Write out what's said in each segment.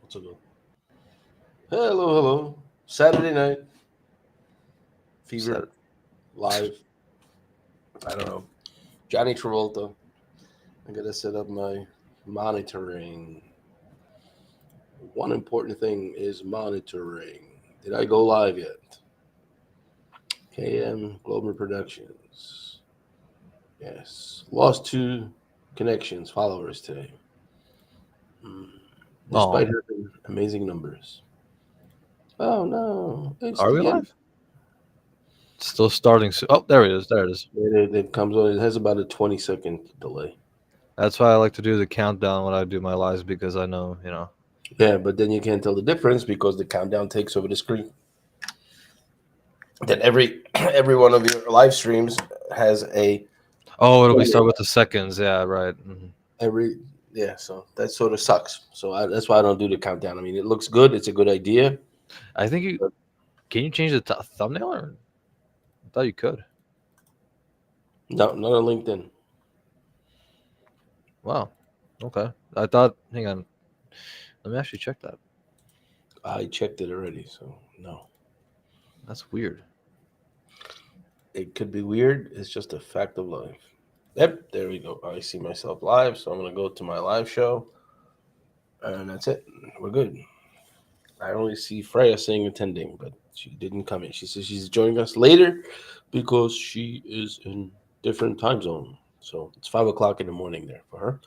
So go. Hello, hello. Saturday night, Said Fever live. I don't know. Johnny Travolta. I gotta set up my monitoring. One important thing is monitoring. Did I go live yet? KM Global Productions. Yes. Lost two connections, followers today. Mm. Oh, Despite having amazing numbers. Oh no. It's are we the end. live? Still starting soon. Oh, there it is. There it is. It comes on. It has about a 20-second delay. That's why I like to do the countdown when I do my lives because I know. Yeah, but then you can't tell the difference because the countdown takes over the screen. Then every one of your live streams has a Oh, it'll be timer. start with the seconds. Yeah, right. Every yeah, so that sort of sucks. So that's why I don't do the countdown. I mean, it looks good. It's a good idea. I think you But can you change the thumbnail or I thought you could. no, not on LinkedIn. Wow. Okay. I thought. Hang on. Let me actually check that. I checked it already, so no. That's weird. It could be weird. It's just a fact of life. Yep, there we go. I see myself live, so I'm gonna go to my live show, and that's it. We're good. I only see Freya saying attending, but she didn't come in. She says she's joining us later because she is in different time zone. So it's 5 o'clock in the morning there for her.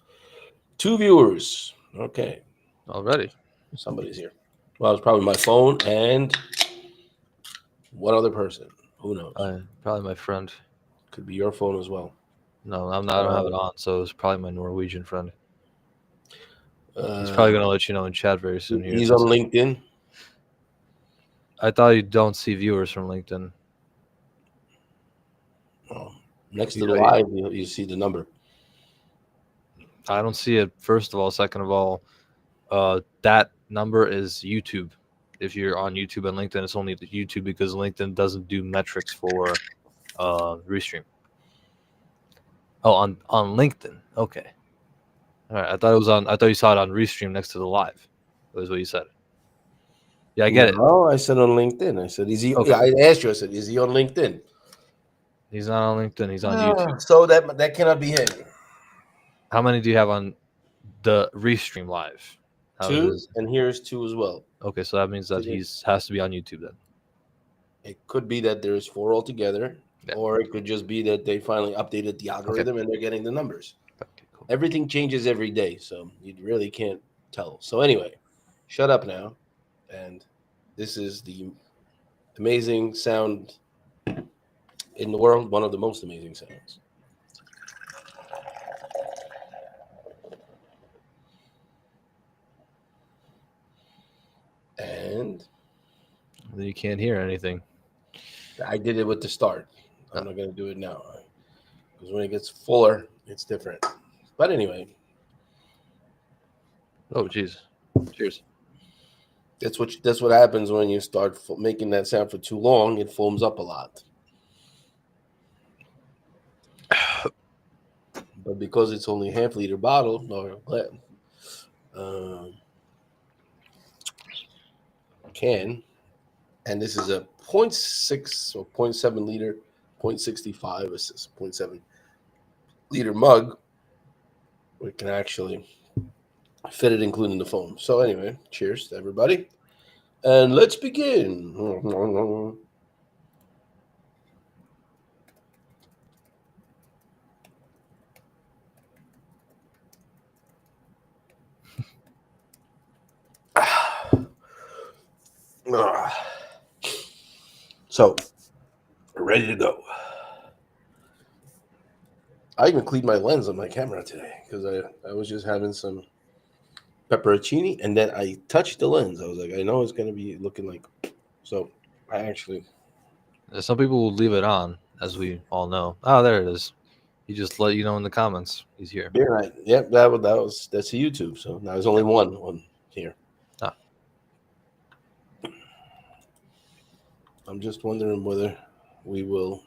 Two viewers. Okay, Already. somebody's here. Well, it's probably my phone and one other person. Who knows? Probably my friend. Could be your phone as well. No, I'm not. I don't have it Uh, on, so it's probably my Norwegian friend. He's probably uh, gonna let you know in chat very soon here. he's Since on LinkedIn. I thought you don't see viewers from LinkedIn. Oh, next You to the know, live, you see the number. I don't see it. First of all, second of all, that number is YouTube. If you're on YouTube and LinkedIn, it's only the YouTube because LinkedIn doesn't do metrics for restream. Oh, on LinkedIn. Okay. All right. I thought it was on. I thought you saw it on restream next to the live. That was what you said. Yeah, I get it. No, I said on LinkedIn. I said, is he? Okay. Yeah, I asked you. I said, is he on LinkedIn? He's not on LinkedIn. He's on YouTube. So that cannot be him. How many do you have on the restream live? How Two, is and here's two as well. okay? So that means that he's has to be on YouTube then. It could be that there's four altogether, Yeah. or it could just be that they finally updated the Okay. algorithm and they're getting the numbers. Okay. Cool. Everything changes every day, so you really can't tell. So anyway, shut up now, and this is the amazing sound in the world, one of the most amazing sounds. And Then you can't hear anything. I did it with the start. Oh, I'm not going to do it now because when it gets fuller, it's different. But anyway, oh, jeez. Cheers. that's what happens when you start making that sound for too long. It foams up a lot. But because it's only half-liter bottle or um, can, and this is a zero point 0.6 or 0.7 liter, 0.65 or 0.7 liter mug, we can actually fit it, including the foam. So anyway, cheers to everybody, and let's begin. So, ready to go. I even cleaned my lens on my camera today because I was just having some pepperoncini, and then I touched the lens. I was like, I know it's gonna be looking like. So I actually. Some people will leave it on, as we all know. Oh, there it is. He just let you know in the comments. He's here. Beer night. Yep, that's a YouTube. So now there's only one here. Ah, I'm just wondering whether we will.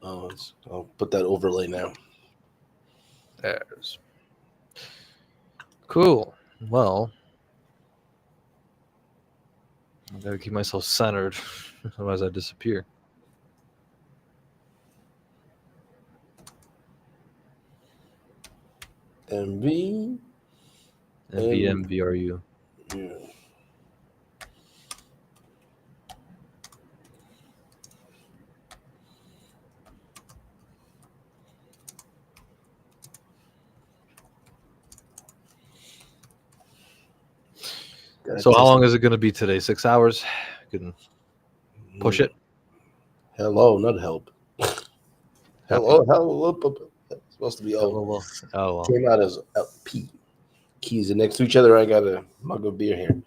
I'll put that overlay now. there's. Cool. Well, I gotta keep myself centered, otherwise I disappear. MV and MVMVRU. yeah, gotta So how test. long is it gonna be today? 6 hours? Can push Mm. it. Hello, not help. Happy. Hello, hello. It's supposed to be O. LOL. Oh well. Came out as P. Keys are next to each other. I got a mug of beer here.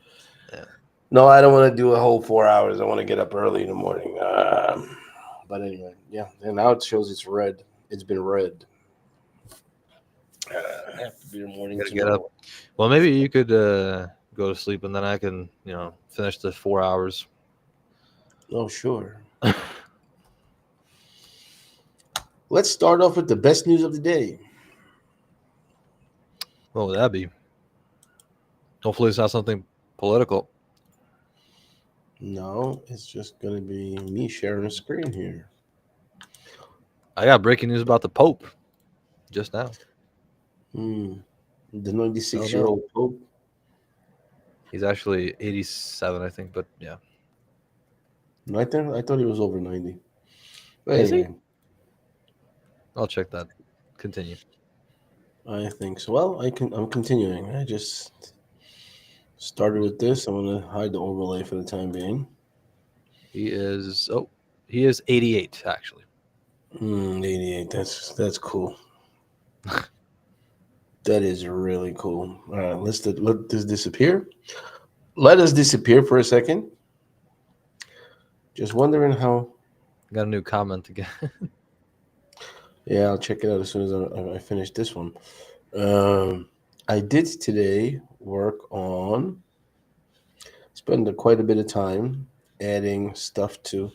Yeah. No, I don't want to do a whole 4 hours. I want to get up early in the morning. But anyway, yeah. And now it shows it's red. It's been red. Half the beer morning Gotta get up. tomorrow. Well, maybe you could go to sleep and then I can, finish the 4 hours. Oh, sure. Let's start off with the best news of the day. What would that be? Hopefully, it's not something political. No, it's just going to be me sharing a screen here. I got breaking news about the Pope just now. Hmm. The Oh 96-year-old no, Pope. he's actually 87, I think. But yeah, I thought he was over 90. But is he? anyway, I'll check that. Continue. I think so. Well, I'm continuing. I just started with this. I'm going to hide the overlay for the time being. He is. Oh, he is 88 actually. 88. That's cool. That is really cool. All right, let this disappear. Let us disappear for a second. Just wondering how. Got a new comment again. Yeah, I'll check it out as soon as I finish this one. Um, I did today work on spend quite a bit of time adding stuff to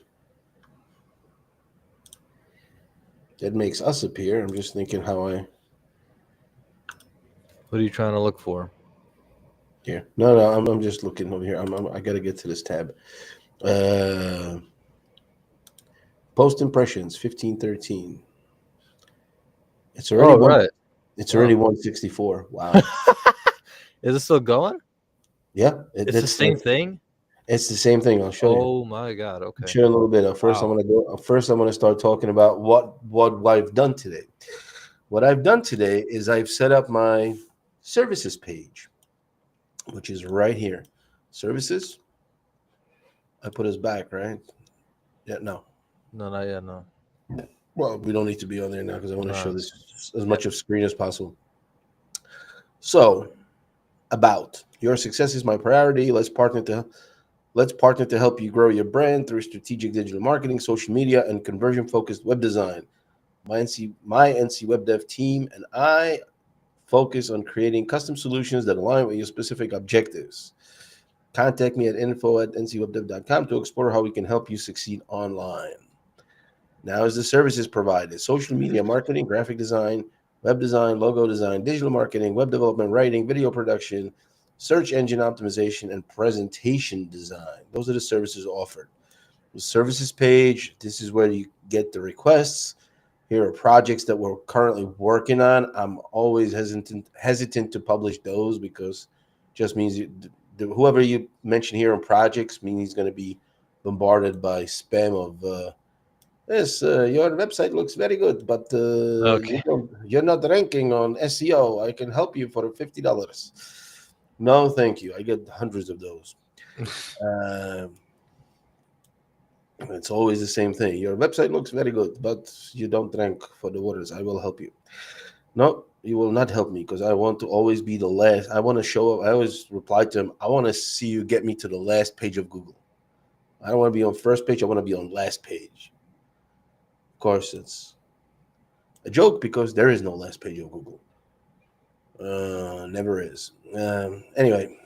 that makes us appear. I'm just thinking how I What are you trying to look for? here. No, I'm just looking over here. I got to get to this tab. Uh, Post impressions 1513. It's already Oh one. right. It's already Oh, 164. Wow. is it still going? Yeah, It's the same thing. it's the same thing. I'll show you. Oh my god. I'll Okay. show you a little bit. First, I'm Wow. gonna go. First, I'm gonna start talking about what I've done today. What I've done today is I've set up my services page, which is right here. Services. I put us back, right? Yeah, no. No, not yet. No. Well, we don't need to be on there now because I want to show No. this as Yeah. much of screen as possible. So, about your success is my priority. Let's partner to help you grow your brand through strategic digital marketing, social media, and conversion-focused web design. My NC Web Dev team and I focus on creating custom solutions that align with your specific objectives. Contact me at info@ncwebdev.com to explore how we can help you succeed online. Now, as the services provided, social media marketing, graphic design, logo design, digital marketing, web development, writing, video production, search engine optimization, and presentation design. Those are the services offered. The services page, this is where you get the requests. Here are projects that we're currently working on. I'm always hesitant to publish those because just means whoever you mention here in projects means he's going to be bombarded by spam of yes, your website looks very good, but Okay. you're not ranking on SEO. I can help you for $50. No, thank you. I get hundreds of those. Um, it's always the same thing. Your website looks very good, but you don't rank for the waters. I will help you. No, you will not help me because I want to always be the last. I want to show up. I always reply to him. I want to see you get me to the last page of Google. I don't want to be on first page. I want to be on last page. Of course, it's a joke because there is no last page of Google. Never is. Anyway,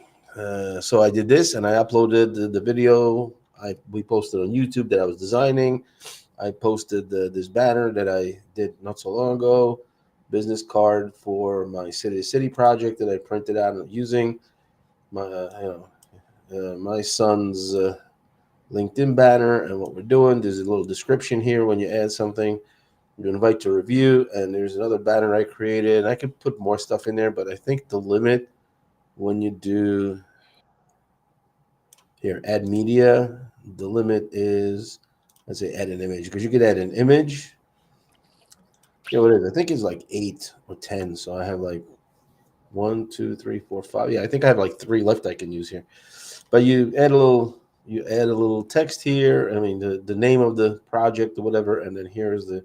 so I did this and I uploaded the video. We posted on YouTube that I was designing. I posted this banner that I did not so long ago, business card for my city to city project that I printed out and using my my son's LinkedIn banner and what we're doing. There's a little description here when you add something. You invite to review, and there's another banner I created. I could put more stuff in there, but I think the limit when you do here add media, the limit is, let's say, add an image, because you could add an image. Yeah, what it is? I think it's like 8 or 10. So I have like one, two, three, four, five. Yeah, I think I have like three left I can use here. But you add a little text here. I mean, the name of the project or whatever, and then here's the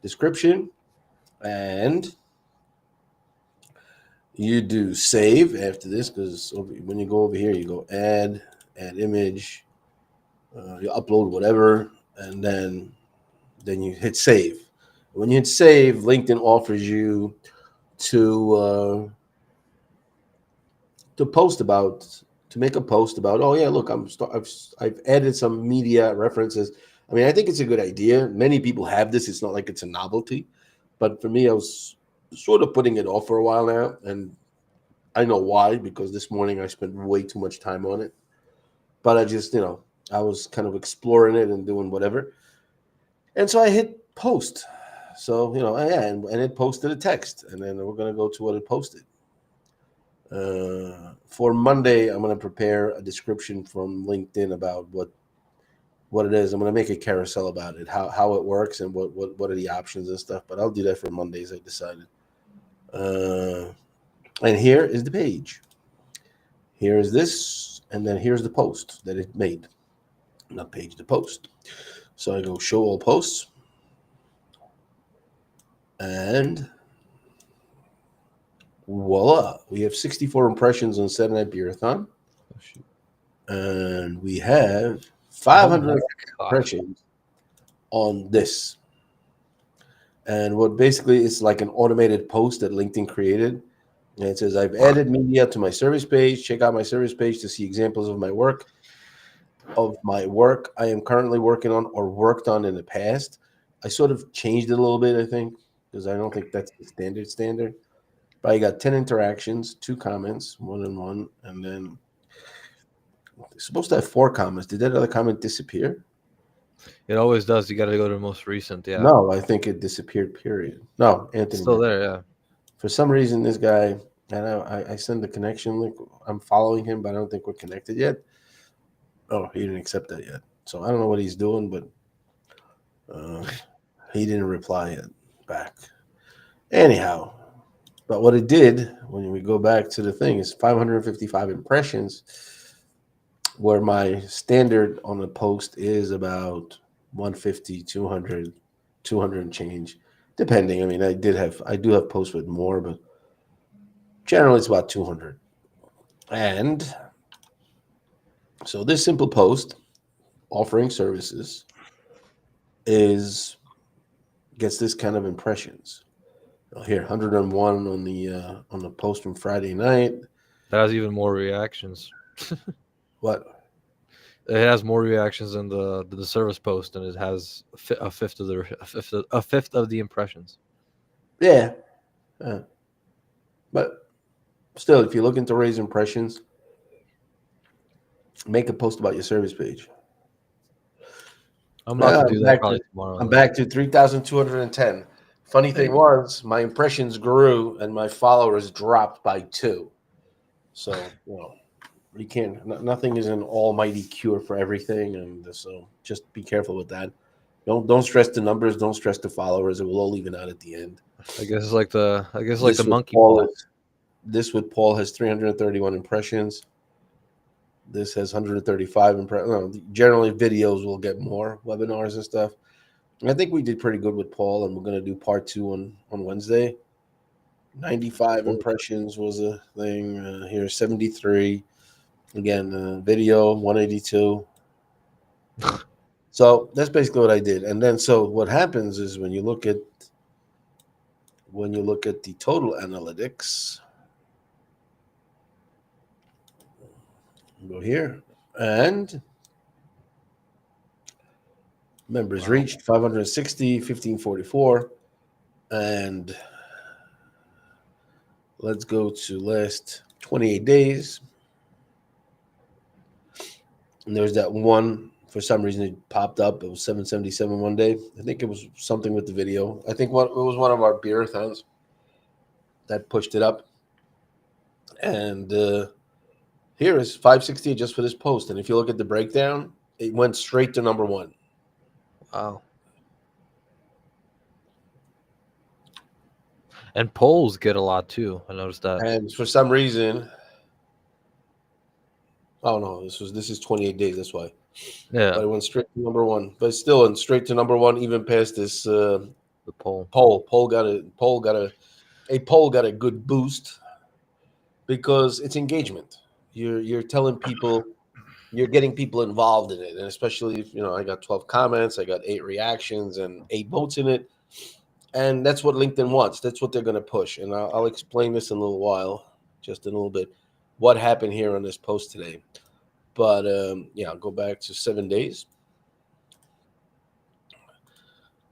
description. And you do save after this, because when you go over here, you go add image, you upload whatever, and then you hit save. When you hit save, LinkedIn offers you to to post about to make a post about, oh yeah, look, I've added some media references. I mean, I think it's a good idea. Many people have this. It's not like it's a novelty, but for me, I was sort of putting it off for a while now, and I know why, because this morning I spent way too much time on it. But I just, I was kind of exploring it and doing whatever, and so I hit post. So yeah, and it posted a text, and then we're gonna go to what it posted. For Monday, I'm going to prepare a description from LinkedIn about what it is. I'm going to make a carousel about it, how it works, and what are the options and stuff. But I'll do that for Mondays. I decided. Uh, and here is the page. Here is this, and then here's the post that it made. Not page, the post. So I go show all posts, and voila, we have 64 impressions on Saturday Night Beerathon, Oh, shoot. and we have Oh my 500 gosh. impressions on this. And what basically is like an automated post that LinkedIn created. And it says, I've added media to my service page. Check out my service page to see examples of my work I am currently working on or worked on in the past. I sort of changed it a little bit, I think, because I don't think that's the standard. But I got 10 interactions, 2 comments, one and one, and then it's supposed to have 4 comments. Did that other comment disappear? It always does. You got to go to the most recent. Yeah. No, I think it disappeared, period. No, It's Anthony still did. there. Yeah. For some reason, this guy, and I send the connection link. I'm following him, but I don't think we're connected yet. Oh, he didn't accept that yet. So I don't know what he's doing, but uh, he didn't reply yet back. Anyhow, but what it did when we go back to the thing is 555 impressions, where my standard on a post is about 150, 200, 200 and change, depending. I mean, I do have posts with more, but generally it's about 200. And so this simple post offering services is gets this kind of impressions. Here, 101 on the post from Friday night. That has even more reactions. What? It has more reactions than the service post, and it has a fifth of the impressions. Yeah, uh, but still, if you're looking to raise impressions, make a post about your service page. I'm about to Uh, do I'm that back to probably tomorrow. I'm Then. back to 3,210. Funny thing Hey. was, my impressions grew and my followers dropped by 2. So you can't. Nothing is an almighty cure for everything, and so just be careful with that. Don't stress the numbers. Don't stress the followers. It will all even out at the end. I guess like the This with monkey Paul paw. is this with Paul has 331 impressions. This has 135 impressions. No, generally, videos will get more webinars and stuff. And I think we did pretty good with Paul, and we're going to do part 2 on Wednesday. 95 Forward impressions was a thing. Here, 73. Again, video 182. So that's basically what I did. And then so what happens is when you look at the total analytics, go here, and members Wow. reached 560, 1544, and let's go to last 28 days. And there's that one, for some reason it popped up. It was 777 one day. I think it was something with the video. I think it was one of our Beerathons that pushed it up. And here is 560 just for this post. And if you look at the breakdown, it went straight to number one. Wow. And polls get a lot too. I noticed that. And for some reason, oh no, this is 28 days. That's why. Yeah, But it went straight to number one. But still, went straight to number one, even past this the poll. poll. A poll got a good boost because it's engagement. You're telling people, you're getting people involved in it, and especially if I got 12 comments, I got 8 reactions, and 8 votes in it, and that's what LinkedIn wants. That's what they're going to push, and I'll explain this in a little while, just in a little bit, what happened here on this post today. But yeah, I'll go back to 7 days.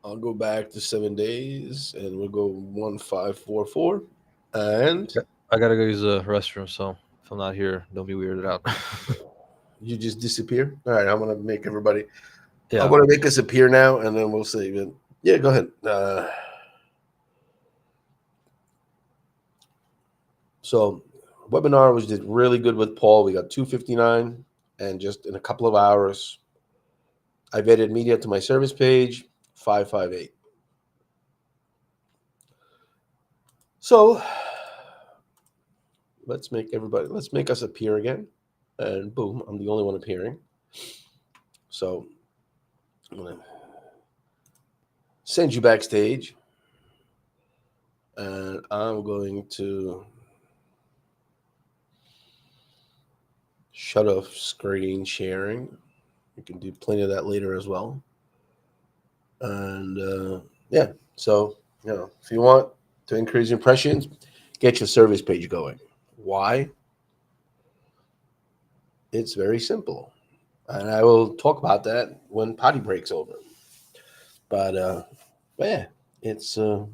I'll go back to 7 days, and we'll go 1544, and I gotta go use the restroom, so if I'm not here, don't be weirded out. you just disappear. All right, I'm gonna make everybody. I'm Yeah. gonna make us appear now, and then we'll see. But yeah, go ahead. So webinar was did really good with Paul. We got 259, and just in a couple of hours, I've added media to my service page 558. So let's make us appear again, and boom, I'm the only one appearing. So I'm gonna send you backstage, and I'm going to shut off screen sharing. You can do plenty of that later as well. And yeah, so if you want to increase impressions, get your service page going. Why? It's very simple, and I will talk about that when potty breaks over. But yeah, it's uh,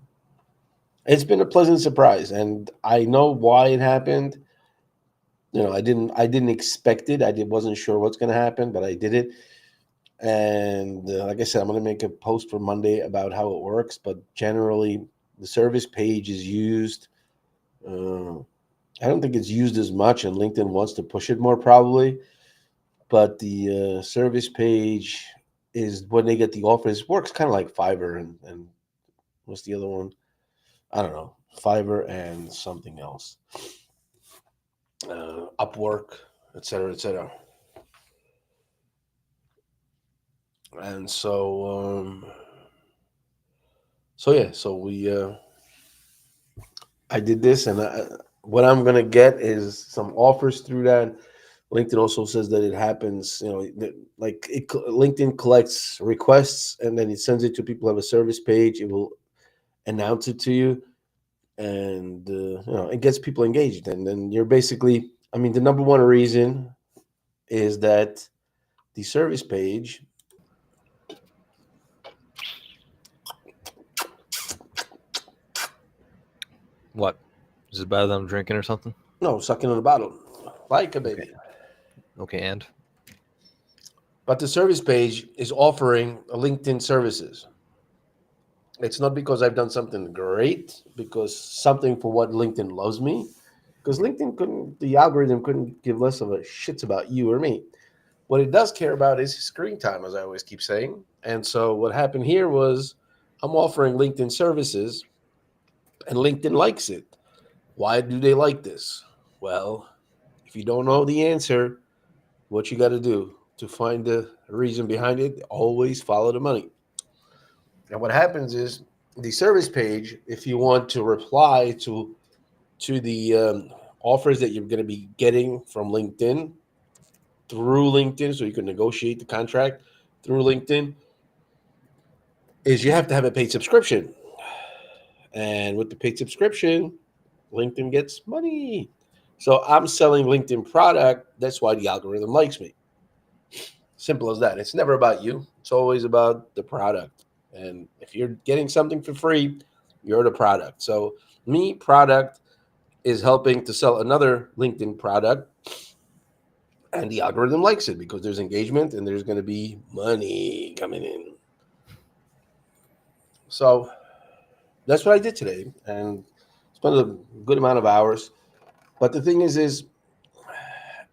it's been a pleasant surprise, and I know why it happened. I didn't expect it. Wasn't sure what's going to happen, but I did it. And like I said, I'm going to make a post for Monday about how it works. But generally, the service page is used. Uh, I don't think it's used as much, and LinkedIn wants to push it more probably. But the service page is when they get the offers. Works kind of like Fiverr and what's the other one? I don't know. Fiverr and something else. Upwork, etc., etc. And so yeah, so I did this, and what I'm gonna get is some offers through that. LinkedIn also says that it happens, LinkedIn collects requests and then it sends it to people who have a service page. It will announce it to you, and it gets people engaged. And then you're basically, I mean, the number one reason is that the service page. What? Is it better than I'm drinking or something? No, sucking on a bottle, like a Okay. baby. Okay, and But the service page is offering LinkedIn services. It's not because I've done something great, because something for what LinkedIn loves me. Because the algorithm couldn't give less of a shits about you or me. What it does care about is screen time, as I always keep saying. And so what happened here was I'm offering LinkedIn services, and LinkedIn likes it. Why do they like this? Well, if you don't know the answer, what you got to do to find the reason behind it, always follow the money. And what happens is the service page, if you want to reply to the offers that you're going to be getting from LinkedIn through LinkedIn, so you can negotiate the contract through LinkedIn, is you have to have a paid subscription. And with the paid subscription, LinkedIn gets money. So I'm selling LinkedIn product. That's why the algorithm likes me. Simple as that. It's never about you. It's always about the product. And if you're getting something for free, you're the product. So product is helping to sell another LinkedIn product. and the algorithm likes it because there's engagement and there's going to be money coming in. So that's what I did today, and spent a good amount of hours. But the thing is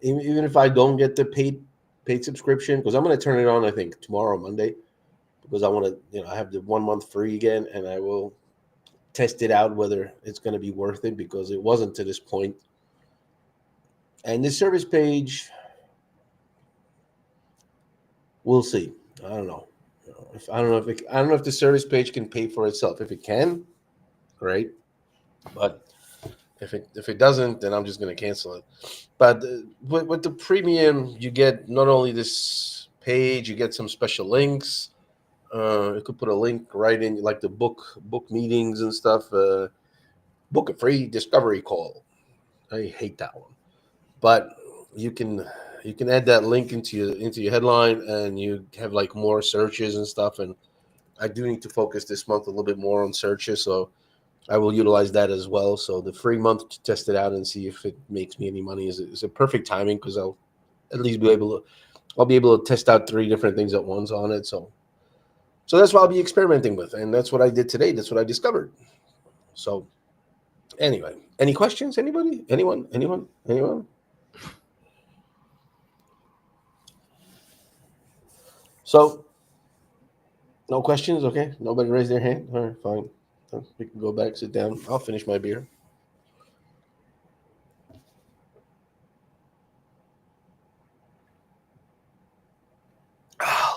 even if I don't get the paid subscription, because I'm going to turn it on, I think tomorrow, Monday, because I want to, I have the 1 month free again, and I will test it out whether it's going to be worth it because it wasn't to this point. And the service page, we'll see. I don't know. If I don't know if I don't know if the service page can pay for itself. If it can, great. But if it doesn't, then I'm just going to cancel it. But with the premium, you get not only this page, you get some special links. You could put a link right in, like the book meetings and stuff. Book a free discovery call. I hate that one, but you can you can add that link into your headline, and you have like more searches and stuff. And I do need to focus this month a little bit more on searches, so I will utilize that as well. So the free month to test it out and see if it makes me any money is a perfect timing because I'll at least be able to test out three different things at once on it. So that's what I'll be experimenting with, and that's what I did today. That's what I discovered. So anyway, any questions? Anybody? Anyone? Anyone? Anyone? So no questions. Okay, nobody raised their hand. All right, fine. So we can go back, sit down. I'll finish my beer.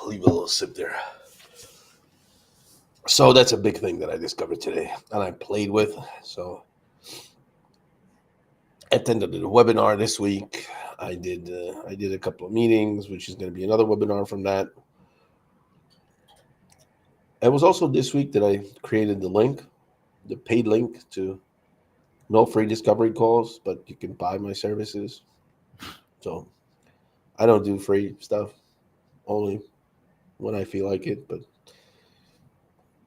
Leave a little sip there. So that's a big thing that I discovered today, and I played with. So attended a webinar this week. I did a couple of meetings, which is going to be another webinar from that. It was also this week that I created the paid link to no free discovery calls, but you can buy my services. So I don't do free stuff, only when I feel like it. But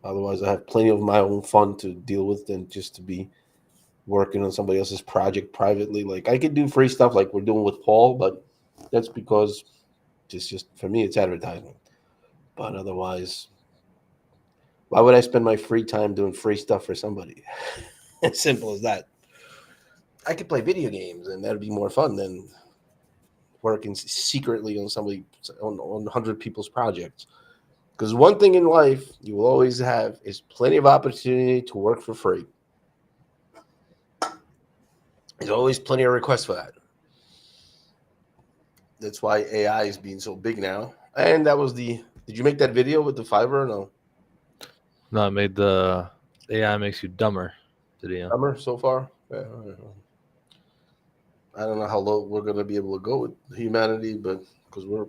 otherwise, I have plenty of my own fun to deal with than just to be working on somebody else's project privately. Like I could do free stuff like we're doing with Paul, but that's because just for me, it's advertisement. But otherwise, why would I spend my free time doing free stuff for somebody? As simple as that. I could play video games, and that'd be more fun than working secretly on somebody on 100 people's projects. Because one thing in life you will always have is plenty of opportunity to work for free. There's always plenty of requests for that. That's why AI is being so big now. And that was the. Did you make that video with the Fiverr? No, No, it made the AI makes you dumber video. summer so far. Yeah, I don't know how low we're gonna be able to go with humanity, but because I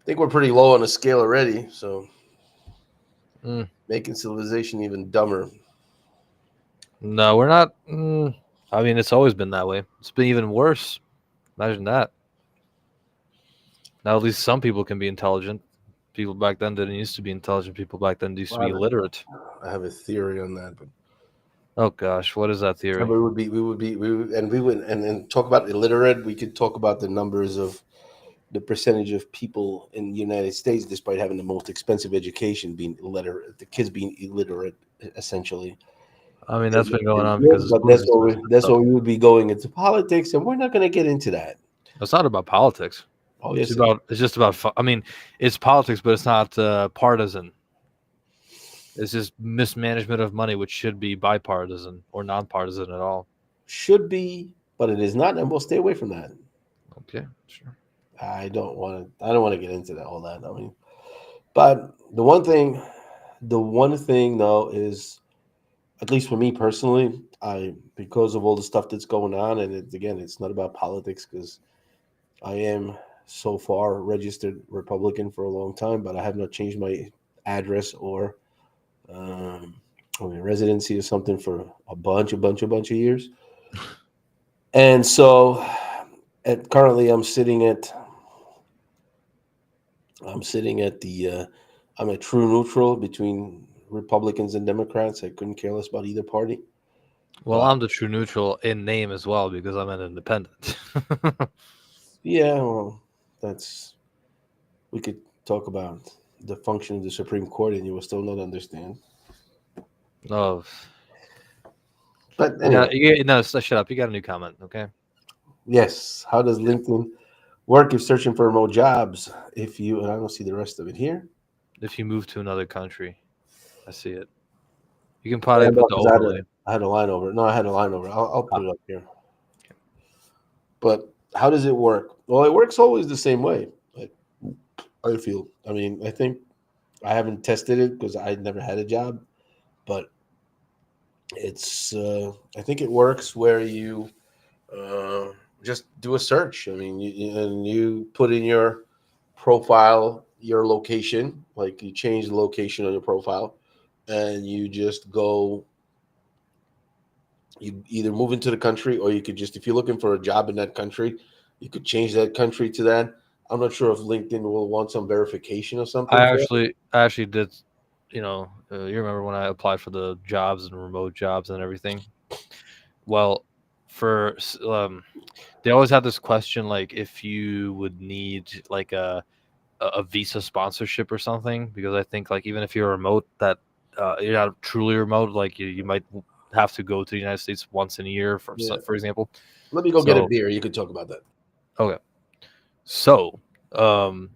think we're pretty low on the scale already. So Mm. making civilization even dumber. No, we're not. I mean, it's always been that way. It's been even worse. Imagine that. Now, at least some people can be intelligent. People back then didn't used to be intelligent. People back then used to be illiterate. I have a theory on that, but Oh gosh, what is that theory? and talk about illiterate. We could talk about the numbers of the percentage of people in the United States, despite having the most expensive education, being illiterate. The kids being illiterate, essentially. I mean, that's been going on because the But school systems and that's stuff. where we would be going into politics, and we're not going to get into that. It's not about politics. Oh It's yes, about. It's just about. I mean, it's politics, but it's not partisan. It's just mismanagement of money, which should be bipartisan or nonpartisan at all. should be, but it is not, and we'll stay away from that. Okay, sure. I don't want to. I don't want to get into that all that. I mean, but the one thing though is, at least for me personally, I because of all the stuff that's going on, and again, it's not about politics because I am so far registered Republican for a long time, but I have not changed my address um, or my residency or something for a bunch of years. And so, currently, I'm sitting at I'm a true neutral between Republicans and Democrats. I couldn't care less about either party. Well, But I'm the true neutral in name as well because I'm an independent. Yeah, well, that's we could talk about the function of the Supreme Court, and you will still not understand. Oh, But anyway, no, shut up. You got a new comment, okay? yes. How does Yeah. LinkedIn work if searching for remote jobs? If you and I don't see the rest of it here. If you move to another country, I see it. You can Yeah, probably no, put the because overlay. I had a line over it. No, I had a line over it. I'll Ah, put it up here. But how does it work? Well, it works always the same way. I, I feel. I mean, I think I haven't tested it because I never had a job, but it's. I think it works where you uh, just do a search. I mean, and you put in your profile your location, like you change the location on your profile, and you just go. You either move into the country, or you could just, if you're looking for a job in that country, you could change that country to that. I'm not sure if LinkedIn will want some verification or something for it. I actually did. You remember when I applied for the jobs and remote jobs and everything? Well, for they always have this question like if you would need like a visa sponsorship or something, because I think like even if you're remote, that you're not truly remote, like you might have to go to the United States once in a year, Yeah. for example. Let me go get a So beer. You could talk about that. okay, so um,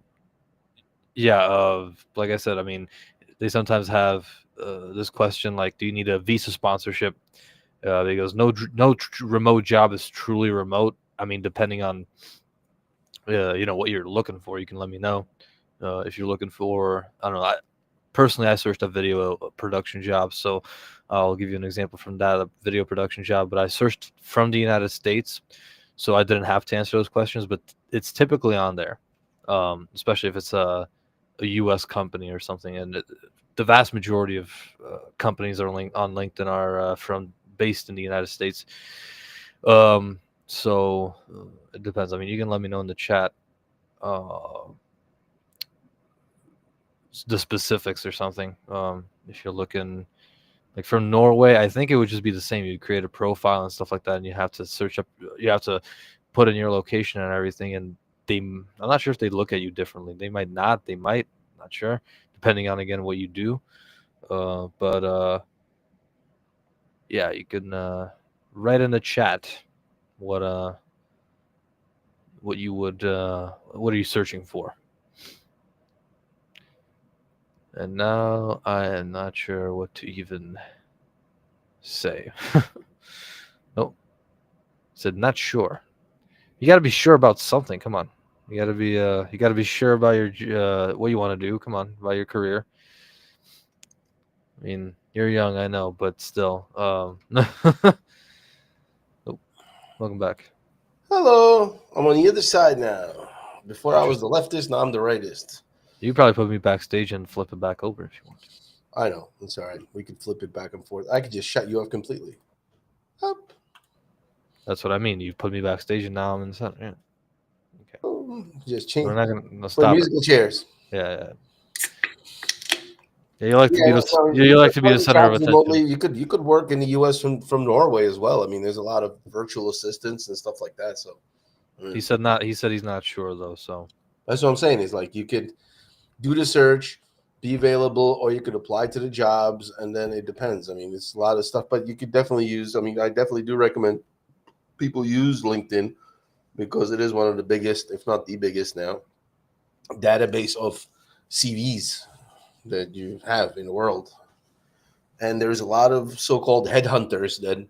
yeah, like I said, I mean, they sometimes have this question like, do you need a visa sponsorship? Because remote job is truly remote. I mean, depending on what you're looking for, you can let me know. If you're looking for, I don't know. Personally, I searched a video production job, so I'll give you an example from that, a video production job. But I searched from the United States, so I didn't have to answer those questions. But it's typically on there, especially if it's a U.S. company or something. And the vast majority of companies are on LinkedIn are from based in the United States. So it depends. I mean, you can let me know in the chat uh, the specifics or something. If you're looking like from Norway, I think it would just be the same. You create a profile and stuff like that, and you have to search up. You have to put in your location and everything. And I'm not sure if they look at you differently. They might not. They might. Not sure, depending on again what you do. But yeah, you can write in the chat what what are you searching for. And now I am not sure what to even say. Oh, said not sure. You got to be sure about something. Come on. You got to be sure about your what you want to do. Come on, about your career. I mean, you're young, I know, but still. Oh, welcome back. Hello. I'm on the other side now. Before I was the Interesting. leftist, now I'm the rightist. You probably put me backstage and flip it back over if you want to. I know. It's all right. We could flip it back and forth. I could just shut you off completely. Up. That's what I mean. You put me backstage and now I'm in the center. Yeah. Okay. Just We're change not gonna no, for stop it. musical chairs. Yeah, yeah. Yeah, you like to be Yeah, the so you like to be the finding center of jobs remotely, attention. you could work in the U.S. from Norway as well. I mean, there's a lot of virtual assistants and stuff like that. So I He mean, said not. He said he's not sure though. So that's what I'm saying. Is like you could do the search, be available, or you could apply to the jobs, and then it depends. I mean, it's a lot of stuff, but you could definitely use. I mean, I definitely do recommend people use LinkedIn because it is one of the biggest, if not the biggest now, database of CVs that you have in the world. And there's a lot of so-called headhunters that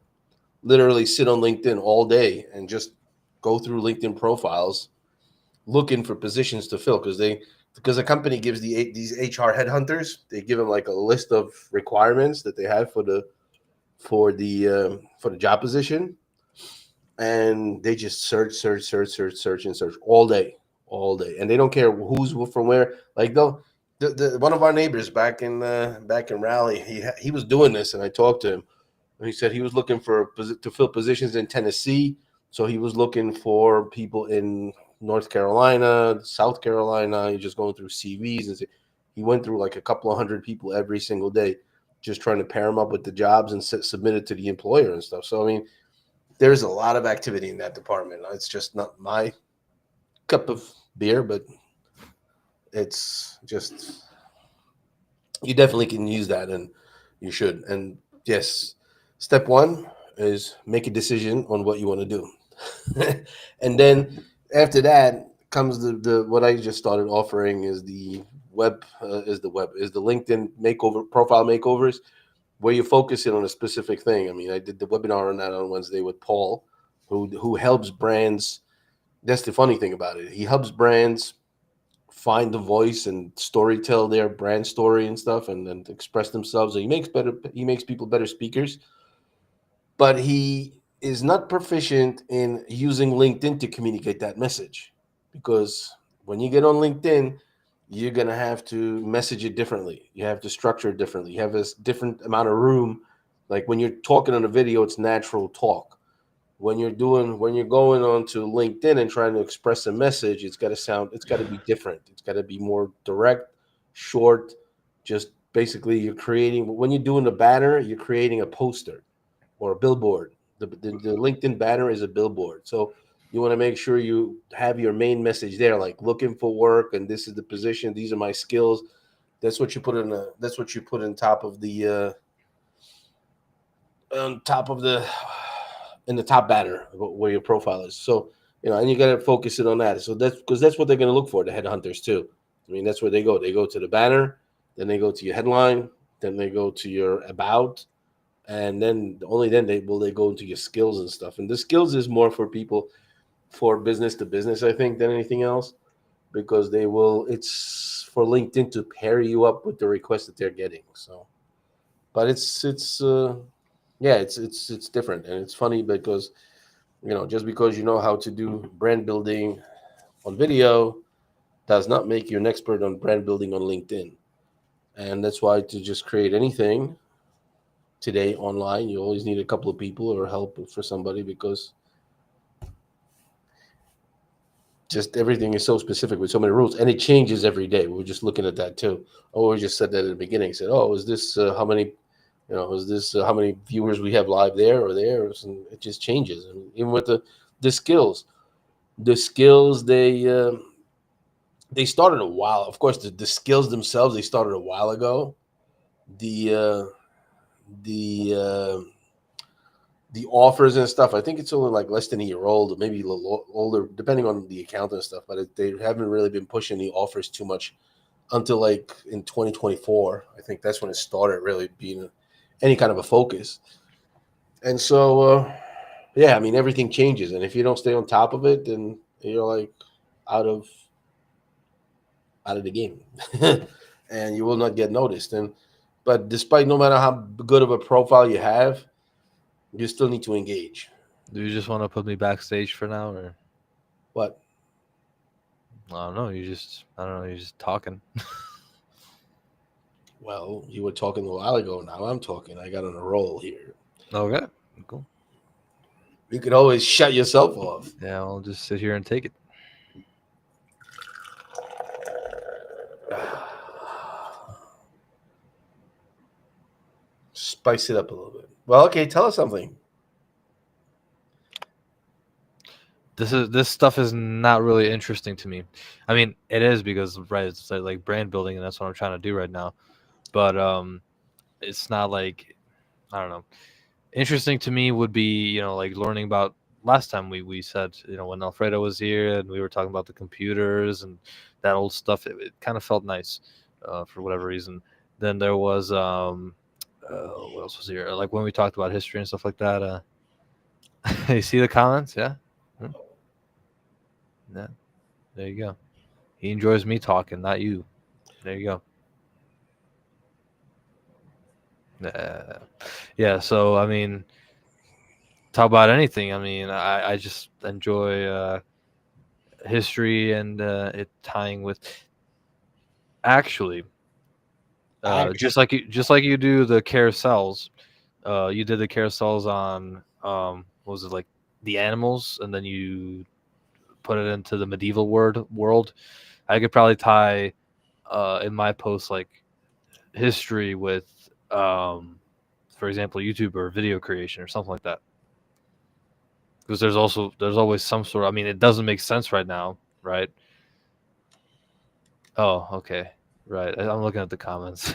literally sit on LinkedIn all day and just go through LinkedIn profiles looking for positions to fill because the company gives these HR headhunters, they give them like a list of requirements that they have for the job position, and they just search and search all day, and they don't care who's from where. Like they'll one of our neighbors back in Raleigh, he was doing this, and I talked to him. He said he was looking to fill positions in Tennessee, so he was looking for people in North Carolina, South Carolina. He's just going through CVs, and he went through like a couple of hundred people every single day, just trying to pair them up with the jobs and submit it to the employer and stuff. So I mean, there's a lot of activity in that department. It's just not my cup of beer, but it's just you definitely can use that, and you should. And yes, step one is make a decision on what you want to do, and then after that comes the what I just started offering is the LinkedIn makeover profile makeovers, where you focus in on a specific thing. I mean, I did the webinar on that on Wednesday with Paul, who helps brands. That's the funny thing about it. He helps brands find the voice and story tell their brand story and stuff, and then express themselves. And he makes people better speakers, but he is not proficient in using LinkedIn to communicate that message, because when you get on LinkedIn, you're gonna have to message it differently. You have to structure it differently. You have a different amount of room. Like when you're talking on a video, it's natural talk. When you're going on to LinkedIn and trying to express a message, it's got to be different. It's got to be more direct, short. Just basically, you're creating when you're doing a banner, you're creating a poster or a billboard. The LinkedIn banner is a billboard. So you want to make sure you have your main message there, like looking for work, and this is the position. These are my skills. That's what you put on top of the on top of the in the top banner where your profile is. So and you got to focus it on that. So that's because that's what they're going to look for, the headhunters too. I mean, that's where they go. They go to the banner, then they go to your headline, then they go to your about, and then only then they go into your skills and stuff. And the skills is more for people for business to business, I think, than anything else, because they will. It's for LinkedIn to pair you up with the requests that they're getting. So, but it's yeah, it's different, and it's funny because just because you know how to do brand building on video does not make you an expert on brand building on LinkedIn. And that's why to just create anything today online, you always need a couple of people or help for somebody, because just everything is so specific with so many rules, and it changes every day. We were just looking at that too. Oh, we just said that at the beginning. Said, oh, is this how many? Is this how many viewers we have live there or there? And it just changes. And even with the skills, they started a while. Of course, the skills themselves they started a while ago. The the the offers and stuff. I think it's only like less than a year old, or maybe a little older, depending on the account and stuff. But they haven't really been pushing the offers too much until like in 2024. I think that's when it started really being any kind of a focus. And so, yeah, I mean, everything changes, and if you don't stay on top of it, then you're like out of out of the game, and you will not get noticed. And but despite no matter how good of a profile you have, you still need to engage. Do you just want to put me backstage for now, or But I don't know? You're just talking. well, you were talking a while ago. Now I'm talking. I got on a roll here. Okay, cool. You could always shut yourself off. Yeah, I'll just sit here and take it. Spice it up a little bit. Well, okay, tell us something. This stuff is not really interesting to me. I mean, it is because right, it's like brand building, and that's what I'm trying to do right now. But it's not like I don't know. Interesting to me would be like learning about last time we said when Alfredo was here and we were talking about the computers and that old stuff. It kind of felt nice for whatever reason. Then there was what else was here? Like when we talked about history and stuff like that. You see the comments? Yeah. Hmm. Yeah. There you go. He enjoys me talking, not you. There you go. Yeah. So I mean, talk about anything. I mean, I just enjoy history and it tying with actually Actually, just like you do the carousels. You did the carousels on what was it like the animals, and then you put it into the medieval world. I could probably tie in my post like history with for example YouTube or video creation or something like that, because there's always some sort of, I mean, it doesn't make sense right now, right? Oh, okay. Right. I'm looking at the comments.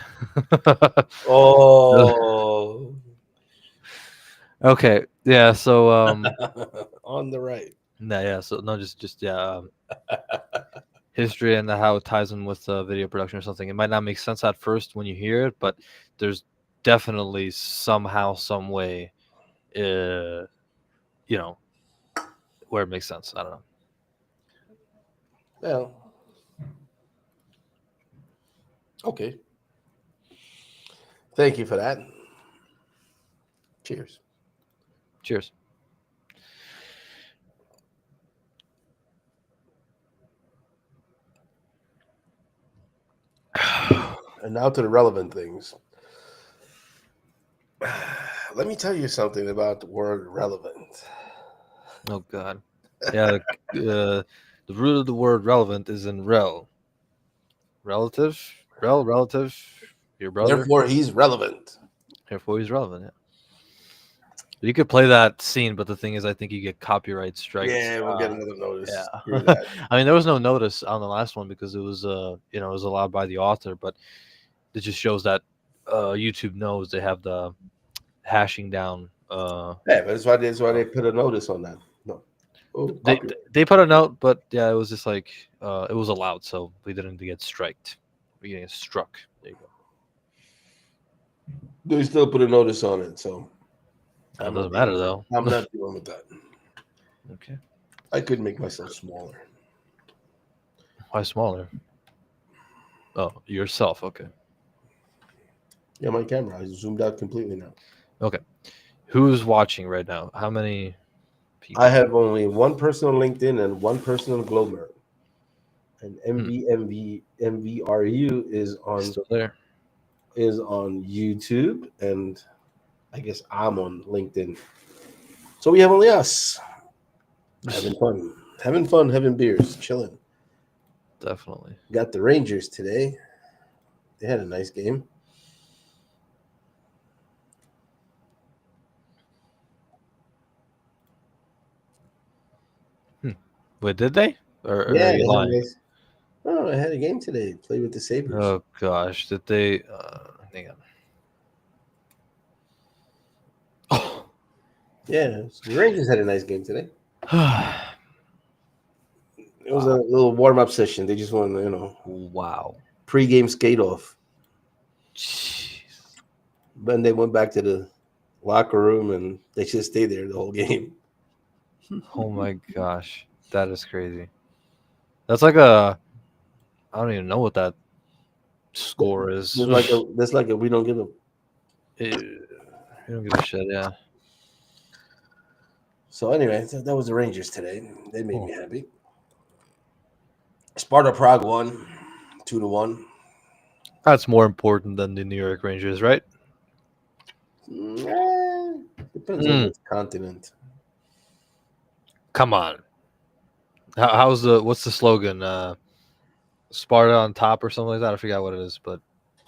Oh, Okay. Yeah, so on the right. no, yeah, so no, just yeah, history and how it ties in with video production or something. It might not make sense at first when you hear it, but there's definitely somehow, some way, uh, you know, where it makes sense. I don't know. Well, okay. Thank you for that. Cheers. Cheers. And now to the relevant things. Let me tell you something about the word relevant. Oh God. Yeah, the root of the word relevant is in rel. Relative, relative, your brother. Therefore, he's relevant. Therefore, he's relevant. Yeah. You could play that scene, but the thing is, I think you get copyright strikes. Yeah, we'll get another notice. Yeah. Screw that. I mean, there was no notice on the last one because it was, it was allowed by the author, but it just shows that YouTube knows they have the hashing down. Yeah, but that's why they put a notice on that. No. Oh, They copyright. they put a note, but yeah, it was just like it was allowed, so we didn't get striked. We didn't get struck. There you go. They still put a notice on it, so That I'm doesn't not matter dealing. though. I'm not dealing with that. Okay. I could make myself smaller. Why smaller? Oh, yourself. Okay. Yeah, my camera. I zoomed out completely now. Okay. Who's watching right now? How many I people? have only one person on LinkedIn and one person on Glomer. And Hmm. MVRU Still there? is on YouTube, and I guess I'm on LinkedIn. So we have only us having fun, having beers, chilling. Definitely. Got the Rangers today. They had a nice game. Hmm. Wait, did they? Or Yeah, are you they had a lying? nice. Oh, I had a game today. Played with the Sabres. Oh gosh, did they? Hang on. Yeah, the Rangers had a nice game today. Oh. It was a Wow. little warm up session. They just wanted, Wow. pre-game skate off. Jeez. Then they went back to the locker room and they just stayed there the whole game. Oh my gosh, that is crazy. That's like a. I don't even know what that score is. That's like a we don't give a. You don't give a shit. Yeah. So anyway, that was the Rangers today. They made Oh. me happy. Sparta Prague won 2-1. That's more important than the New York Rangers, right? Depends on Mm, which continent. come on. How's what's the slogan? Sparta on top or something like that. I forgot what it is, but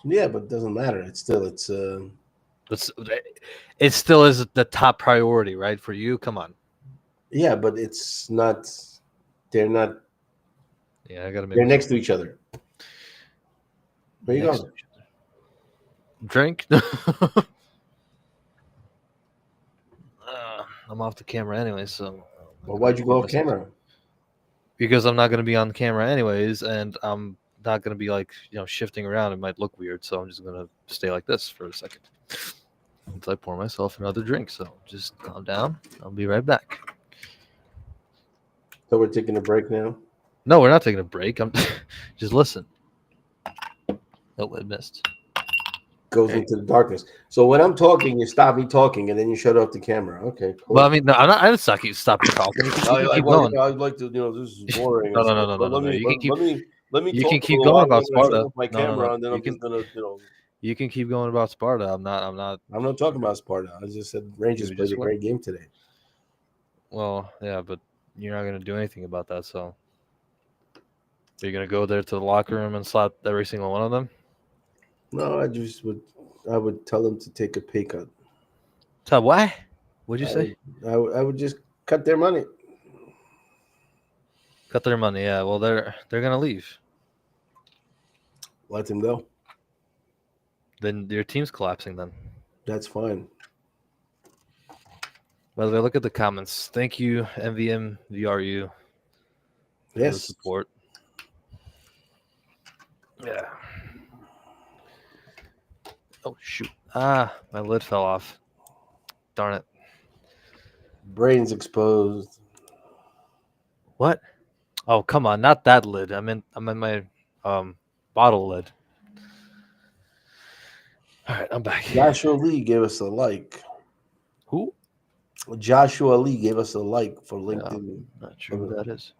Yeah, but it doesn't matter. it's it still is the top priority, right? For you, come on. Yeah, but it's not. They're not. Yeah, I gotta make They're myself next to each other. Where you next going? drink. I'm off the camera anyway, so I'm Well, gonna why'd you go record off myself camera? because I'm not gonna be on the camera anyways, and I'm not gonna be like shifting around. It might look weird, so I'm just gonna stay like this for a second until I pour myself another drink. So just calm down. I'll be right back. So we're taking a break now. No, we're not taking a break. I'm just listen. Oh, I missed. Goes Hey. into the darkness. So when I'm talking, you stop me talking, and then you shut off the camera. Okay, Well, I cool. mean, no, I'm not. I didn't stop you talking. You can keep Well, going. I'd like to. This is boring No, and no, no, stuff. no, no, But no, let no. me You can keep. let me You talk can a keep little going while. And about I'm gonna shut Sparta. off my No, no, camera, no. and then I'm just gonna. You can keep going about Sparta. I'm not. I'm not. I'm not talking about Sparta. I just said Rangers You played just a went. great game today. Well, yeah, but you're not gonna do anything about that. So you're gonna go there to the locker room and slap every single one of them. No, I would tell them to take a pay cut. So what? What'd you I say? would, I would just cut their money. Got their money. Yeah. Well, they're gonna leave. Let him go. Then your team's collapsing. Then. That's fine. By the way, look at the comments. Thank you, MVM VRU, for the Yes. support. Yeah. Oh shoot. Ah, my lid fell off. Darn it. Brains exposed. What? Oh, come on, not that lid. I'm in my bottle lid. All right, I'm back. Joshua Lee gave us a like. Who? Joshua Lee gave us a like for Yeah, LinkedIn. I'm not sure who that is.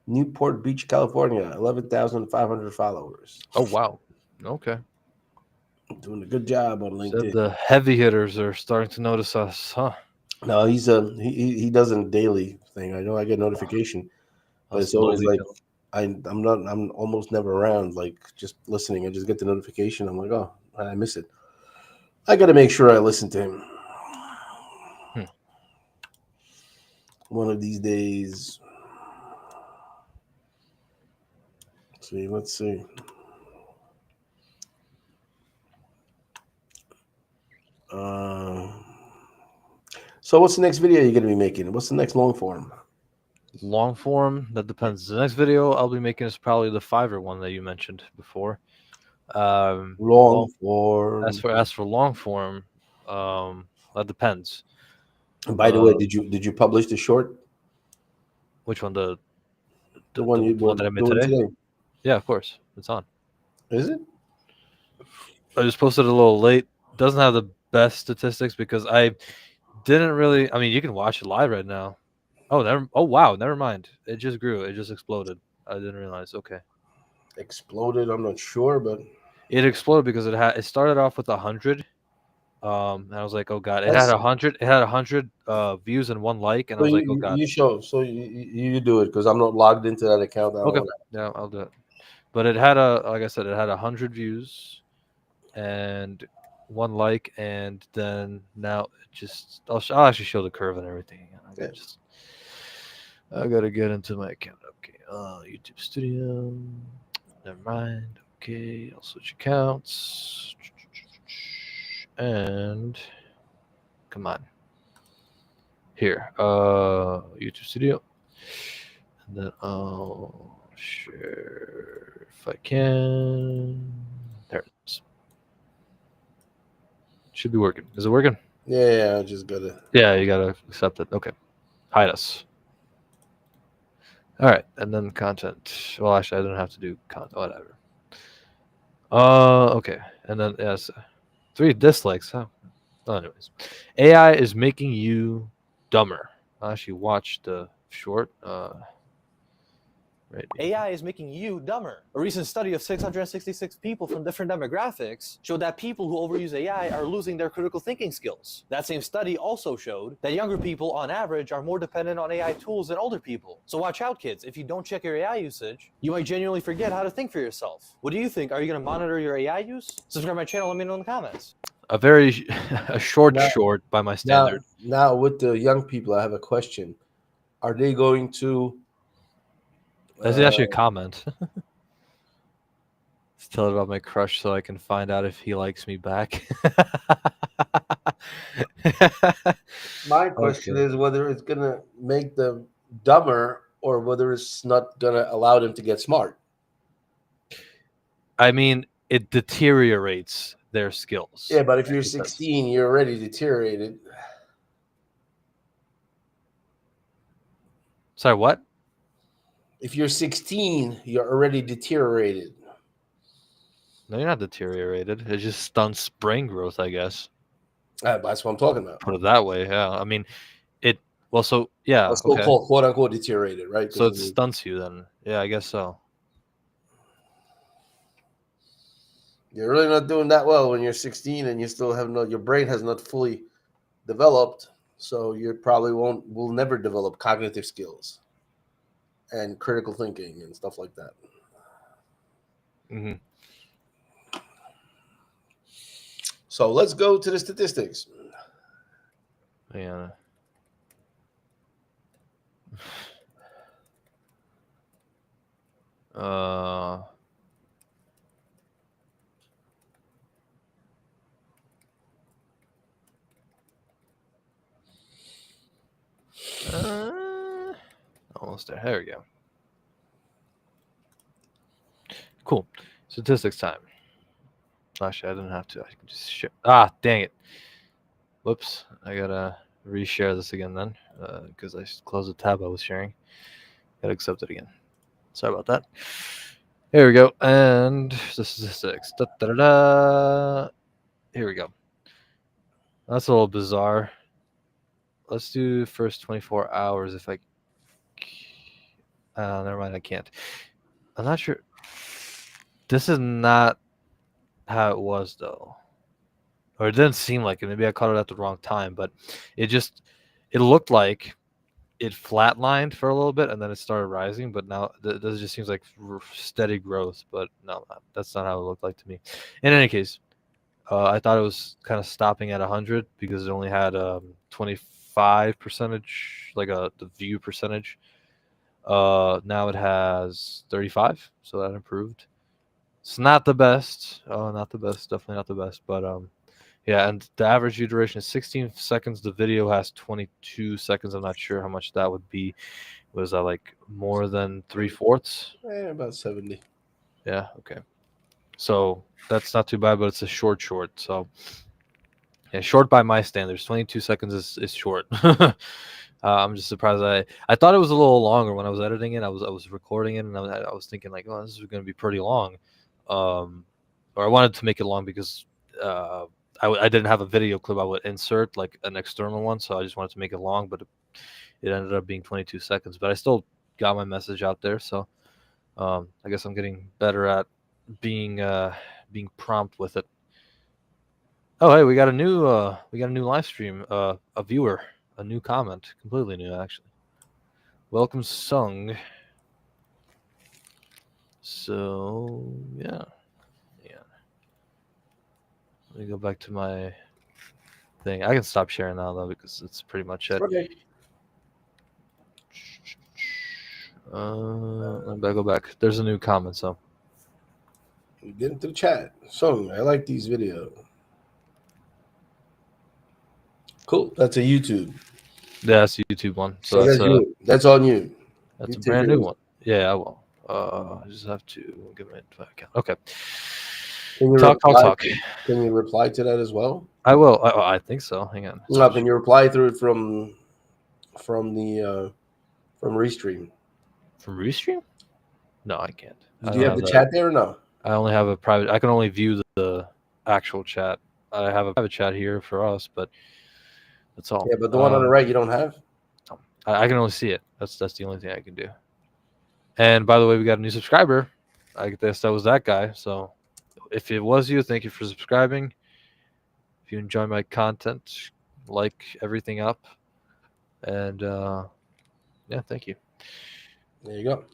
Newport Beach, California, 11,500 followers. Oh wow. Okay. Doing a good job on Said LinkedIn. the heavy hitters are starting to notice us, huh? No, he does a daily thing. I know I get notification, but Us it's always lowly like Joe. I'm almost never around, like just listening. I just get the notification. I'm like, oh, I miss it. I got to make sure I listen to him. Hmm. One of these days. Let's see. Uh, so what's the next video you're gonna be making? What's the next long form? Long form, that depends. The next video I'll be making is probably the Fiverr one that you mentioned before. Long Long form. as for long form, that depends. And by the way, Uh, did you publish the short? which one? The one you The one were that I made doing today? today? Yeah, of course. It's on. Is it? I just posted a little late. Doesn't have the best statistics because I didn't really. I mean, you can watch it live right now. Oh, never. Oh, wow. Never mind. It just grew. It just exploded. I didn't realize. Okay. Exploded. I'm not sure, but It exploded because it started off with 100. And I was like, oh god, it had that's 100. It had 100 views and one like, and I so was you like, oh god. you show so you do it because I'm not logged into that account. I don't Okay. want Yeah, I'll do it. But it had like I said, it had 100 views and one like, and then now it just I'll actually show the curve and everything. to. I gotta get into my account. Okay, YouTube Studio. Never mind. Okay, I'll switch accounts. And come on. Here, YouTube Studio. And then I'll share if I can. There it is. Should be working. Is it working? Yeah, I just gotta. Yeah, you gotta accept it. Okay. Hide us. All right, and then content. Well, actually, I don't have to do content. Whatever. Okay, and then yes, 3 dislikes. Huh? Well, anyways, AI is making you dumber. I actually watched the short. Right. AI is making you dumber. A recent study of 666 people from different demographics showed that people who overuse AI are losing their critical thinking skills. That same study also showed that younger people, on average, are more dependent on AI tools than older people. So watch out, kids. If you don't check your AI usage, you might genuinely forget how to think for yourself. What do you think? Are you going to monitor your AI use? Subscribe to my channel. Let me know in the comments. A very a short Now- short by my Now, standard. now with the young people, I have a question. Are they going to? That's actually a comment. Let's tell it about my crush so I can find out if he likes me back. My question Okay. is whether it's gonna make them dumber or whether it's not gonna allow them to get smart. I mean, it deteriorates their skills. Yeah, but if you're It does. 16, you're already deteriorated. Sorry, what? If you're 16, you're already deteriorated. No, you're not deteriorated. It just stunts brain growth, I guess. That's what I'm talking about. Put it that way, yeah. I mean, it. Well, so yeah, Let's go okay. call quote unquote deteriorated, right? So it Because stunts you then. Yeah, I guess so. you're really not doing that well when you're 16 and you still have your brain has not fully developed. So you probably will never develop cognitive skills and critical thinking and stuff like that. Hmm. So let's go to the statistics. Yeah. Uh, almost there. There we go. Cool. Statistics time. Actually, I didn't have to. I can just share. Ah, dang it. Whoops. I gotta reshare this again then, because I closed the tab I was sharing. Gotta accept it again. Sorry about that. Here we go. And the statistics. Da-da-da-da. Here we go. That's a little bizarre. Let's do first 24 hours if I. Never mind. I can't. I'm not sure. This is not how it was though, or it didn't seem like it. Maybe I caught it at the wrong time, but it looked like it flatlined for a little bit and then it started rising. But now this just seems like steady growth. But no, that's not how it looked like to me. In any case, I thought it was kind of stopping at 100 because it only had 25 percentage, like the view percentage. Now it has 35, so that improved. It's not the best. Oh, not the best. Definitely not the best. But yeah, and the average view duration is 16 seconds. The video has 22 seconds. I'm not sure how much that would be. Was that like more than 3/4? About 70. Yeah. Okay. So that's not too bad, but it's a short. So yeah, short by my standards. 22 seconds is short. I'm just surprised. I thought it was a little longer when I was editing it. I was recording it, and I was thinking like, oh, this is going to be pretty long. Or I wanted to make it long because I didn't have a video clip I would insert, like an external one, so I just wanted to make it long, but it ended up being 22 seconds. But I still got my message out there, so I guess I'm getting better at being prompt with it. Oh, hey, we got a new live stream, a viewer, a new comment, completely new actually. Welcome, Sung. So yeah. Let me go back to my thing. I can stop sharing now though because it's pretty much it. Okay. Let me go back. There's a new comment, so We get into the chat. So I like these videos. Cool. That's a YouTube. yeah, that's a YouTube one. So that's you. That's on you. That's YouTube a brand new videos. one. Yeah, I will. I just have to give my account. Okay. Can you Talk. Can you reply to that as well? I will. I think so. Hang on. No, can you reply through it from Restream? From Restream? No, I can't. Do you have the chat there or no? I only have a private. I can only view the actual chat. I have a private chat here for us, but that's all. Yeah, but the one on the right you don't have? I can only see it. That's the only thing I can do. And by the way, we got a new subscriber. I guess that was that guy. So if it was you, thank you for subscribing. If you enjoy my content, like everything up. And yeah, thank you. There you go.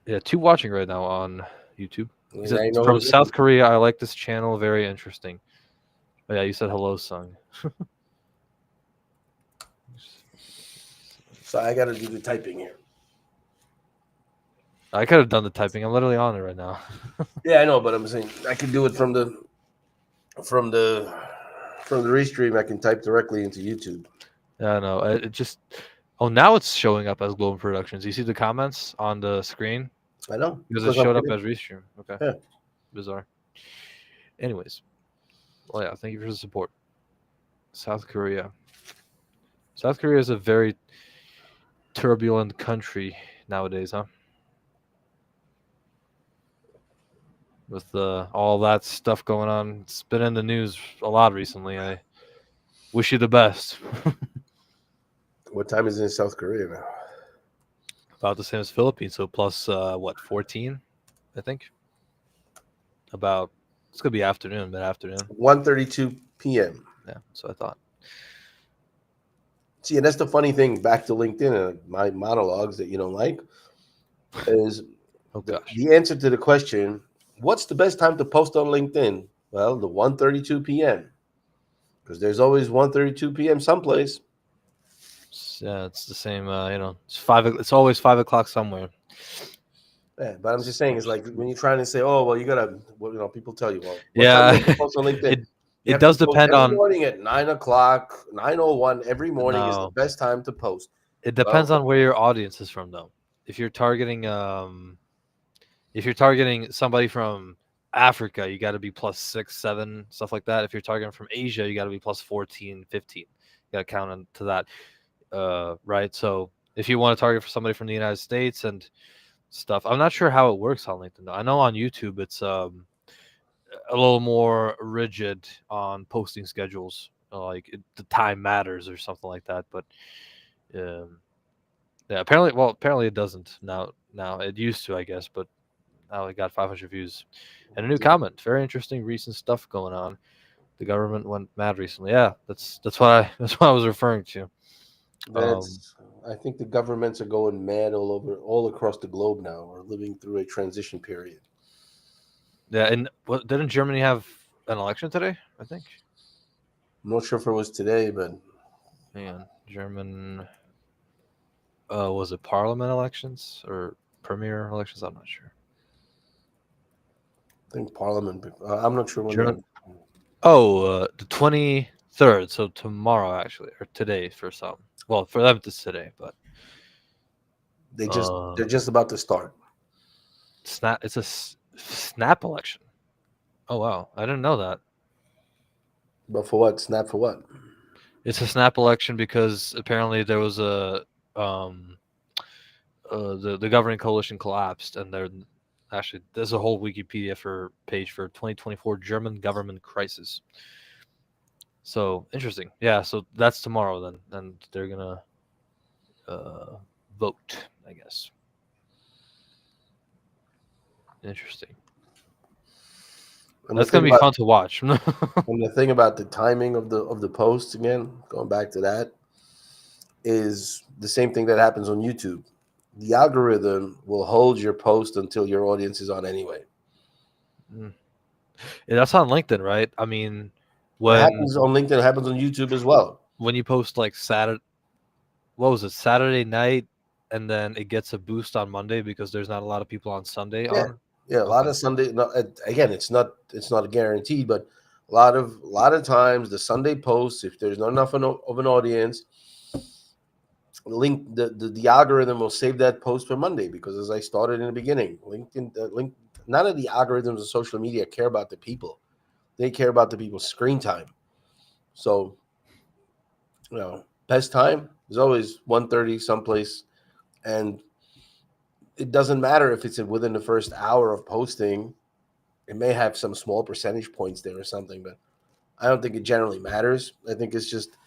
Yeah, 2 watching right now on YouTube. He said, You know from South Korea, I like this channel. Very interesting. Oh, yeah, you said hello, Sung. So I got to do the typing here. I could have done the typing. I'm literally on it right now. Yeah, I know, but I'm saying I can do it from the restream. I can type directly into YouTube. Yeah, no, it just. Oh, now it's showing up as Global Productions. You see the comments on the screen? I know Because it showed up as Restream. Okay. Yeah. Bizarre. Anyways, well, yeah, thank you for the support. South Korea. South Korea is a very turbulent country nowadays, huh? With all that stuff going on. It's been in the news a lot recently. I wish you the best. What time is it in South Korea now? About the same as Philippines. So plus, 14, I think? About, it's going to be afternoon, mid-afternoon. 1:32 p.m. Yeah, so I thought. See, and that's the funny thing, back to LinkedIn and my monologues that you don't like, is the answer to the question, what's the best time to post on LinkedIn? Well, the 1:32 p.m. Because there's always 1:32 p.m. someplace. Yeah, it's the same. It's 5. It's always 5 o'clock somewhere. Yeah, but I'm just saying, it's like when you're trying to say, oh, well, you gotta, well, people tell you, well, what time do you Yeah, have to post on LinkedIn? it You it have to does post depend every on. morning at 9 o'clock, 9:01 every morning is the No, best time to post. it Well, depends on where your audience is from, though. If you're targeting if you're targeting somebody from Africa, you got to be plus 6, 7, stuff like that. If you're targeting from Asia, you got to be plus 14, 15. You got to count on to that, right? So if you want to target for somebody from the United States and stuff, I'm not sure how it works on LinkedIn though. I know on YouTube it's a little more rigid on posting schedules, the time matters or something like that. But um, yeah, apparently it doesn't now. Now it used to, I guess, but now it got 500 views and a new comment. Very interesting recent stuff going on. The government went mad recently. Yeah, that's what I that's what I was referring to. Um, I think the governments are going mad all across the globe now. We're living through a transition period. yeah, and what didn't Germany have an election today? I think. I'm not sure if it was today, but Hang on, German. Was it parliament elections or premier elections? I'm not sure. I think Parliament. I'm not sure when German. the Oh, the 23rd. So tomorrow, actually, or today for some. Well, for them it's today, but they're just about to start. snap. It's a snap election. Oh wow, I didn't know that. But for what? Snap for what? It's a snap election because apparently there was a um the governing coalition collapsed, and there actually there's a whole Wikipedia for page for 2024 German government crisis. So interesting. Yeah, so that's tomorrow then, and they're gonna uh, vote, I guess. Interesting. And the That's thing gonna be about fun to watch. and the thing about the timing of the posts again, going back to that, is the same thing that happens on YouTube. The algorithm will hold your post until your audience is on anyway. Mm. Yeah, that's on LinkedIn, right? I mean, It when happens on LinkedIn, it happens on YouTube as well. when you post like Saturday, what was it, Saturday night, and then it gets a boost on Monday because there's not a lot of people on Sunday Yeah, on. yeah. A lot Okay. of Sunday. No, again, it's not a guarantee, but a lot of times the Sunday posts, if there's not enough of an audience, the algorithm will save that post for Monday because, as I started in the beginning, none of the algorithms of social media care about the people; they care about the people's screen time. So, best time is always 1:30 someplace, and it doesn't matter if it's within the first hour of posting. It may have some small percentage points there or something, but I don't think it generally matters. I think it's just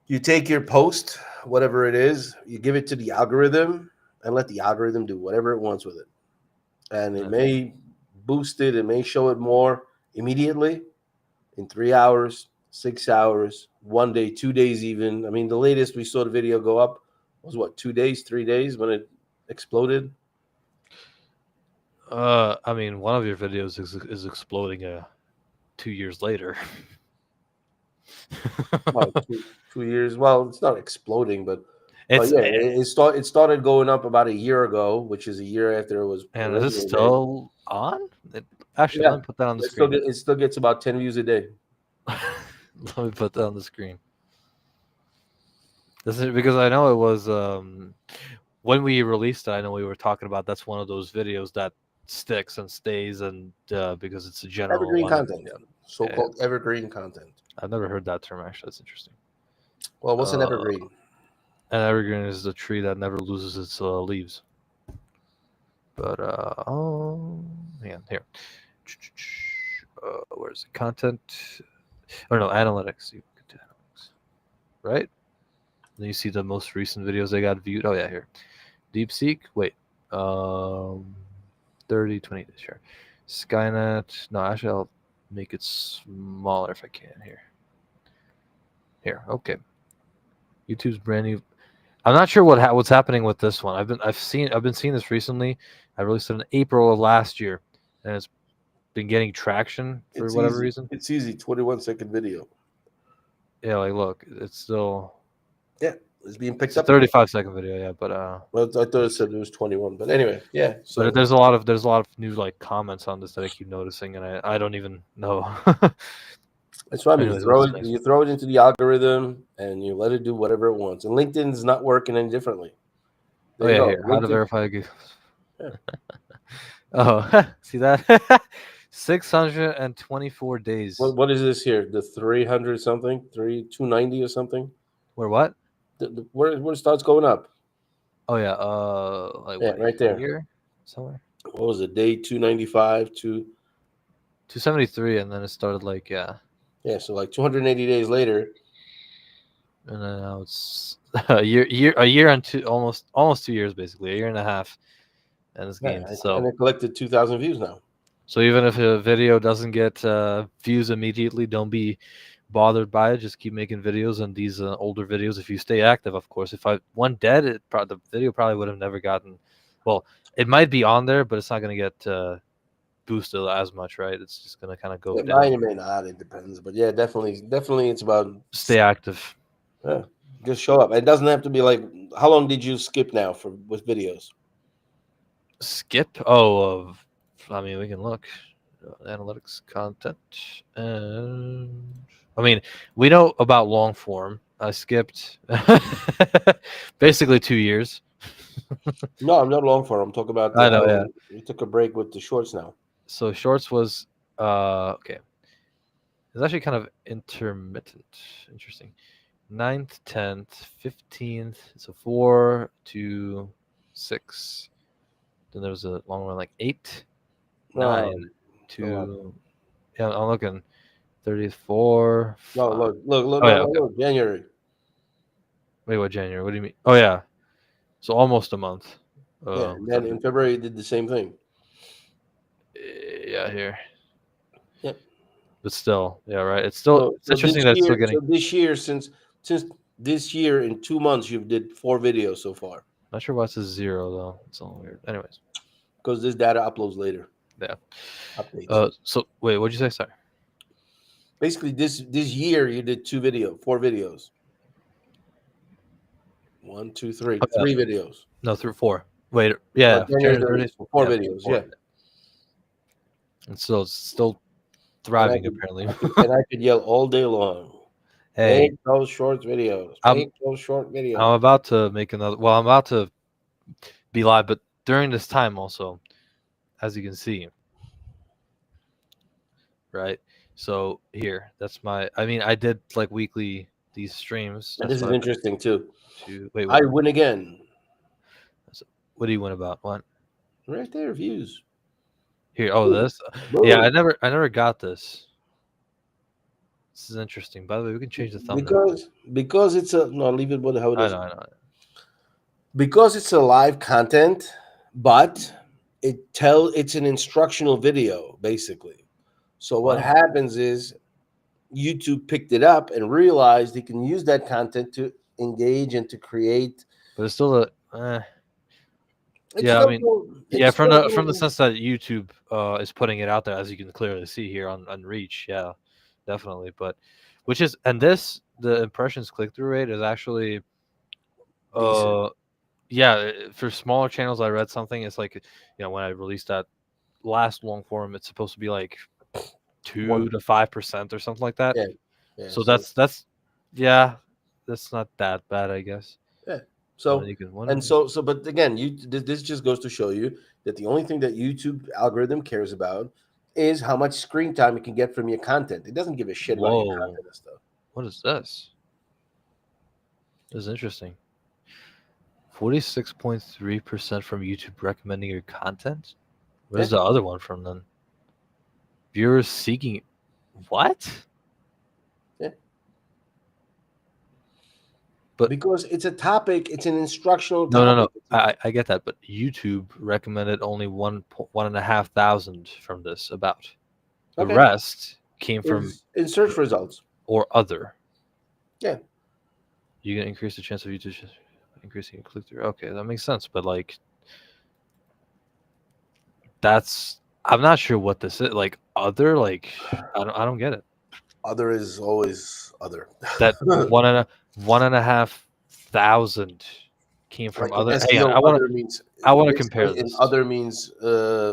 you take your post, whatever it is, you give it to the algorithm and let the algorithm do whatever it wants with it. And it Yeah. may boost it, it may show it more immediately in 3 hours, 6 hours, 1 day, 2 days, even. I mean, the latest we saw the video go up was what, 2 days, 3 days when it exploded? I mean, one of your videos is exploding 2 years later. Well, 2 years. Well, it's not exploding, but It's yeah, it started going up about a year ago, which is a year after it was and is it originally made. still on? Actually, Yeah, let me put that on the it still screen. get, it still gets about 10 views a day. Let me put that on the screen. This is because I know it was when we released it. I know we were talking about that's one of those videos that sticks and stays, and because it's a general Evergreen one. content, Yeah, yeah. so-called evergreen content. I've never heard that term actually. That's interesting. Well, what's an Uh, evergreen? an evergreen is the tree that never loses its leaves. But hang on here. Where's the content? Or no, analytics. You get to analytics, right? Then you see the most recent videos they got viewed. Oh yeah, here. DeepSeek. Wait. Um, 30, 20. Sure. Skynet. No, actually, I'll make it smaller if I can. Here. Here. Okay. YouTube's brand new. I'm not sure what's happening with this one. I've been seeing this recently. I released it in April of last year, and it's been getting traction for It's whatever easy. reason. It's easy. 21-second video. Yeah, like look, it's still Yeah, It's being picked It's a up again. 35-second video, yeah, but Well, I thought it said it was 21, but anyway, yeah. So but there's a lot of new like comments on this that I keep noticing, and I don't even know. that's what I mean. Anyways, what's the next You one? throw it into the algorithm, and you let it do whatever it wants. And LinkedIn's not working any differently. Oh There you yeah, go. here, how to LinkedIn. verify a Google. Yeah. Oh, see that? 624 days. What is this here? The 300 something, 290 or something. Where what? Where it starts going up? Oh yeah, like Yeah, what, right there. here somewhere? What was it? Day 295 to 273, and then it started like yeah. So like 280 days later. and then now it's a year and almost 2 years, basically a year and a half, and it's Yeah, gained. and it collected 2,000 views now. So even if a video doesn't get views immediately, don't be bothered by it. Just keep making videos, and these older videos, if you stay active, of course. If I went dead, the video probably would have never gotten. Well, it might be on there, but it's not going to get boosted as much, right? It's just going to kind of go It might down. or may not. It depends. But yeah, definitely, it's about Stay active. yeah, just show up. It doesn't have to be like. How long did you skip now with videos? Skip. Oh, I mean, we can look analytics content, and I mean, we know about long form. I skipped basically 2 years. No, I'm not long for. I'm talking about I how know, yeah. you took a break with the shorts now. So shorts was okay. It's actually kind of intermittent. Interesting. 9th, 10th, 15th. So 4 to 6. Then there was a long one like 8, 9 No, to. Yeah, I'm looking. 34. no, 5. look, Oh yeah. no, Okay. look, January. Wait, what January? What do you mean? Oh yeah. So almost a month. Yeah, and then in February you did the same thing. Yeah, here. Yep. But still, yeah, right. It's still it's interesting that it's still getting. So this year, since this year in 2 months, you've did 4 videos so far. Not sure why it says 0 though. It's all weird. Anyways, Because this data uploads later. yeah. Updates. So wait, what'd you say? Sorry. Basically, this year you did 4 videos. 1, 2, 3, Oh, yeah. 3 videos. No, through 4. Wait, yeah, January January 30th, 30th. 4 Yeah, videos. 4. Yeah. And so it's still And I thriving could, apparently. and I could yell all day long. Hey, Make those short videos. I'm Make those short videos. I'm about to make another. Well, I'm about to be live, but during this time also, as you can see, right? So here, that's my. I mean, I did like weekly these streams. And That's this is my interesting too. wait. I win again. What do you win about? What? Right there, views. Here, oh, Boom. this. Yeah, Boom. I never got this. This is interesting. By the way, we can change the thumbnail. Because it's a no, leave it how it is. I know. Because it's a live content, but it's an instructional video basically. So what Wow. happens is YouTube picked it up and realized he can use that content to engage and to create. But it's still a. It's Yeah, I mean, yeah, from the still sense that YouTube is putting it out there, as you can clearly see here on Reach, yeah, definitely. But which is the impressions click through rate is actually decent. yeah, for smaller channels. I read something. It's like when I released that last long form, it's supposed to be like 2 to 5% or something like that. Yeah. So that's yeah, that's not that bad, I guess. Yeah. So So but again, this just goes to show you that the only thing that YouTube algorithm cares about is how much screen time it can get from your content. It doesn't give a shit about your content and stuff. What is this? This is interesting. 46.3% from YouTube recommending your content. Where's the other one from then? Viewers seeking what? Yeah. But because it's a topic, it's an instructional no. topic. I get that, but YouTube recommended only 1,500 from this about. The rest came from in search results or other. Yeah. You can increase the chance of YouTube increasing your click through. Okay, that makes sense, but like I'm not sure what this is. Like other, like I don't get it. Other is always other. That one and a half 1,000 came from Like in other. Hang on, SEO, other means I want to compare basically in this. other means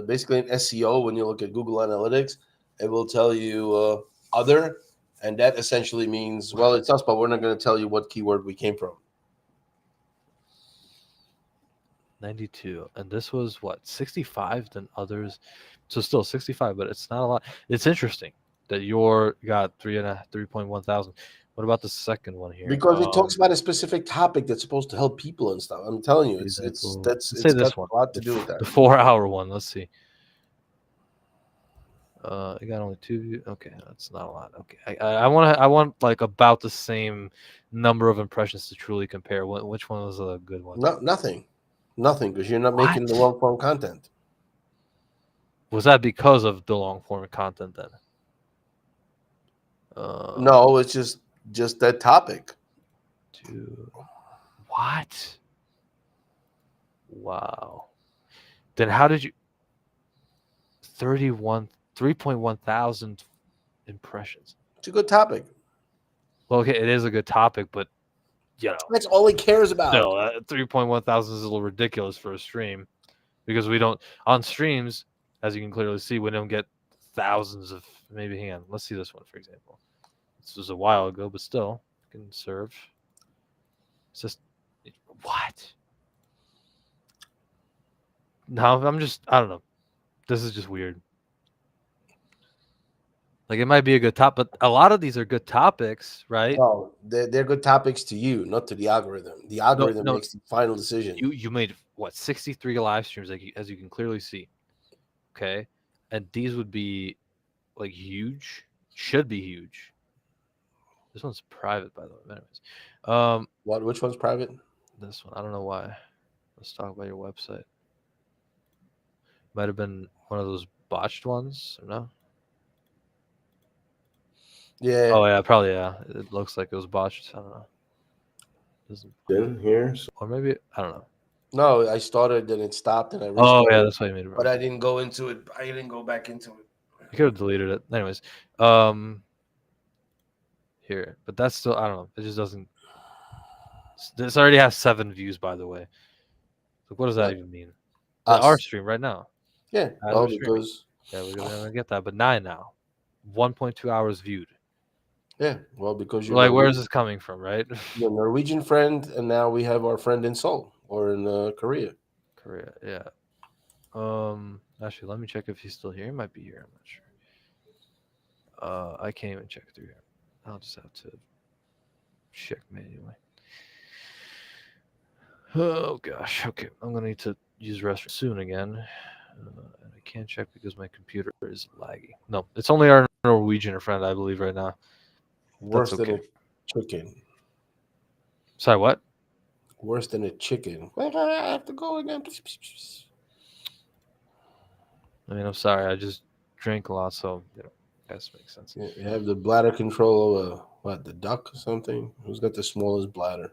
basically in SEO when you look at Google Analytics, it will tell you other, and that essentially means well it's us, but we're not going to tell you what keyword we came from. 92, and this was what 65 than others, so still 65, but it's not a lot. It's interesting that your got 3.1 thousand. What about the second one here? Because it talks about a specific topic that's supposed to help people and stuff. I'm telling you, Example. Let's say it's got this one, a lot to do with that. the 4-hour one. Let's see. It got only 2 views. Okay, that's not a lot. Okay, I want like about the same number of impressions to truly compare. Which one was a good one? No, nothing, because you're not making the What? long form content. Was that because of the long form content then? No, it's just that topic. Dude, what? Wow. Then how did you 3.1 thousand impressions? It's a good topic. Well, okay, it is a good topic, but you know, That's all he cares about. still 3.1 thousand is a little ridiculous for a stream because we don't on streams, as you can clearly see, we don't get thousands of maybe. Hang on, let's see this one for example. This was a while ago, but still can serve. It's just what? No, I don't know. This is just weird. Like it might be a good top, but a lot of these are good topics, right? No, they're good topics to you, not to the algorithm. The algorithm No, makes the final decision. you made what 63 live streams, like as you can clearly see. Okay, and these would be like huge, should be huge. This one's private, by the way. Anyways, What? Which one's private? this one I don't know why. Let's talk about your website. Might have been one of those botched ones, or no? Yeah. Oh yeah, probably yeah. It looks like it was botched. I don't know. Doesn't, In here. So, or maybe I don't know. no, I started, then it stopped, and I Oh restarted. yeah, that's why you made it. But I didn't go into it. I didn't go back into it. You could have deleted it. Anyways, here, but that's still I don't know. It just doesn't. This already has 7 views, by the way. So what does that even mean? Our Us. stream right now. Yeah. As Oh, we're streaming. because Yeah, we're gonna get that, but 9 now, 1.2 hours viewed. yeah. Well, because you're Like, where is this coming from, right? your Norwegian friend, and now we have our friend in Seoul or in Korea. Korea, yeah. Actually, let me check if he's still here. He might be here. I'm not sure. I can't even check through here. I'll just have to check manually. Oh gosh. Okay, I'm gonna need to use restroom soon again, and I can't check because my computer is laggy. No, it's only our Norwegian friend, I believe, right now. Worse That's than okay. a chicken. Sorry, what? Worse than a chicken. I have to go again. I mean, I'm sorry. I just drink a lot, so that makes sense. You have the bladder control of what, the duck or something? Who's got the smallest bladder?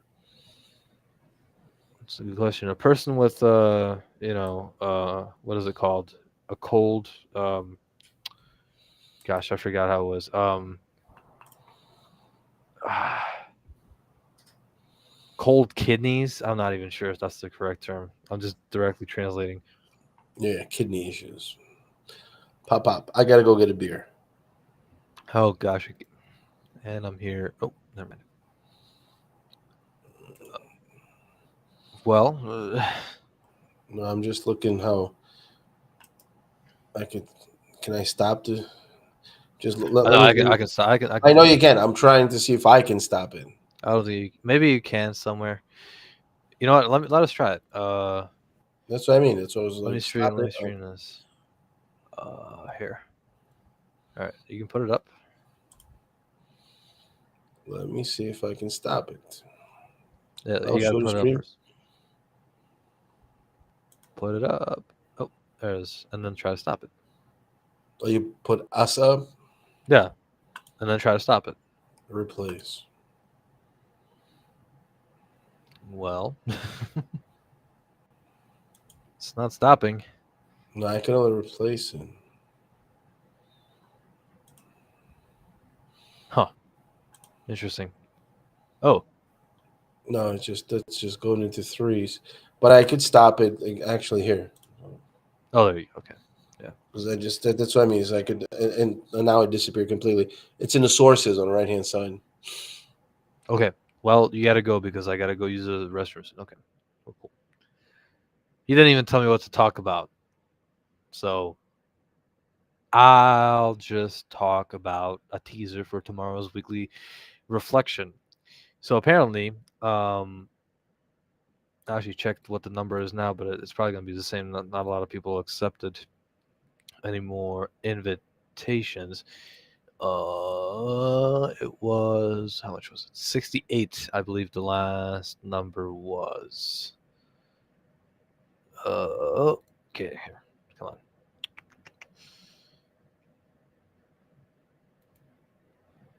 It's a good question. A person with what is it called? A cold. Gosh, I forgot how it was. Cold kidneys. I'm not even sure if that's the correct term. I'm just directly translating. Yeah, kidney issues. Pop. I gotta go get a beer. Oh gosh, and I'm here. Oh, never mind. Well, No, I'm just looking how I could. Can I stop to just let I me? can stop. I know you can. I'm trying to see if I can stop it. I don't think maybe you can somewhere. You know what? Let us try it. That's what I mean. That's what I was Let me like. stream. Stop Let me it. stream this. Here. All right, you can put it up. Let me see if I can stop it. Yeah, I'll you gotta show the put it up stream. first. Put it up. Oh, there it is. And then try to stop it. Oh, you put us up. Yeah, and then try to stop it. Replace. Well, it's not stopping. No, I can only replace it. Huh. Interesting. Oh. No, it's just going into threes. But I could stop it actually here. Oh, there you go. Okay. Yeah. Because that's what I mean is I could and now it disappeared completely. It's in the sources on the right hand side. Okay. Well, you got to go because I got to go use the restroom. Okay. Cool. He didn't even tell me what to talk about. So I'll just talk about a teaser for tomorrow's weekly reflection. So apparently, I actually checked what the number is now, but it's probably going to be the same. Not a lot of people accepted any more invitations. It was how much was it? 68, I believe the last number was. Okay, here, come on.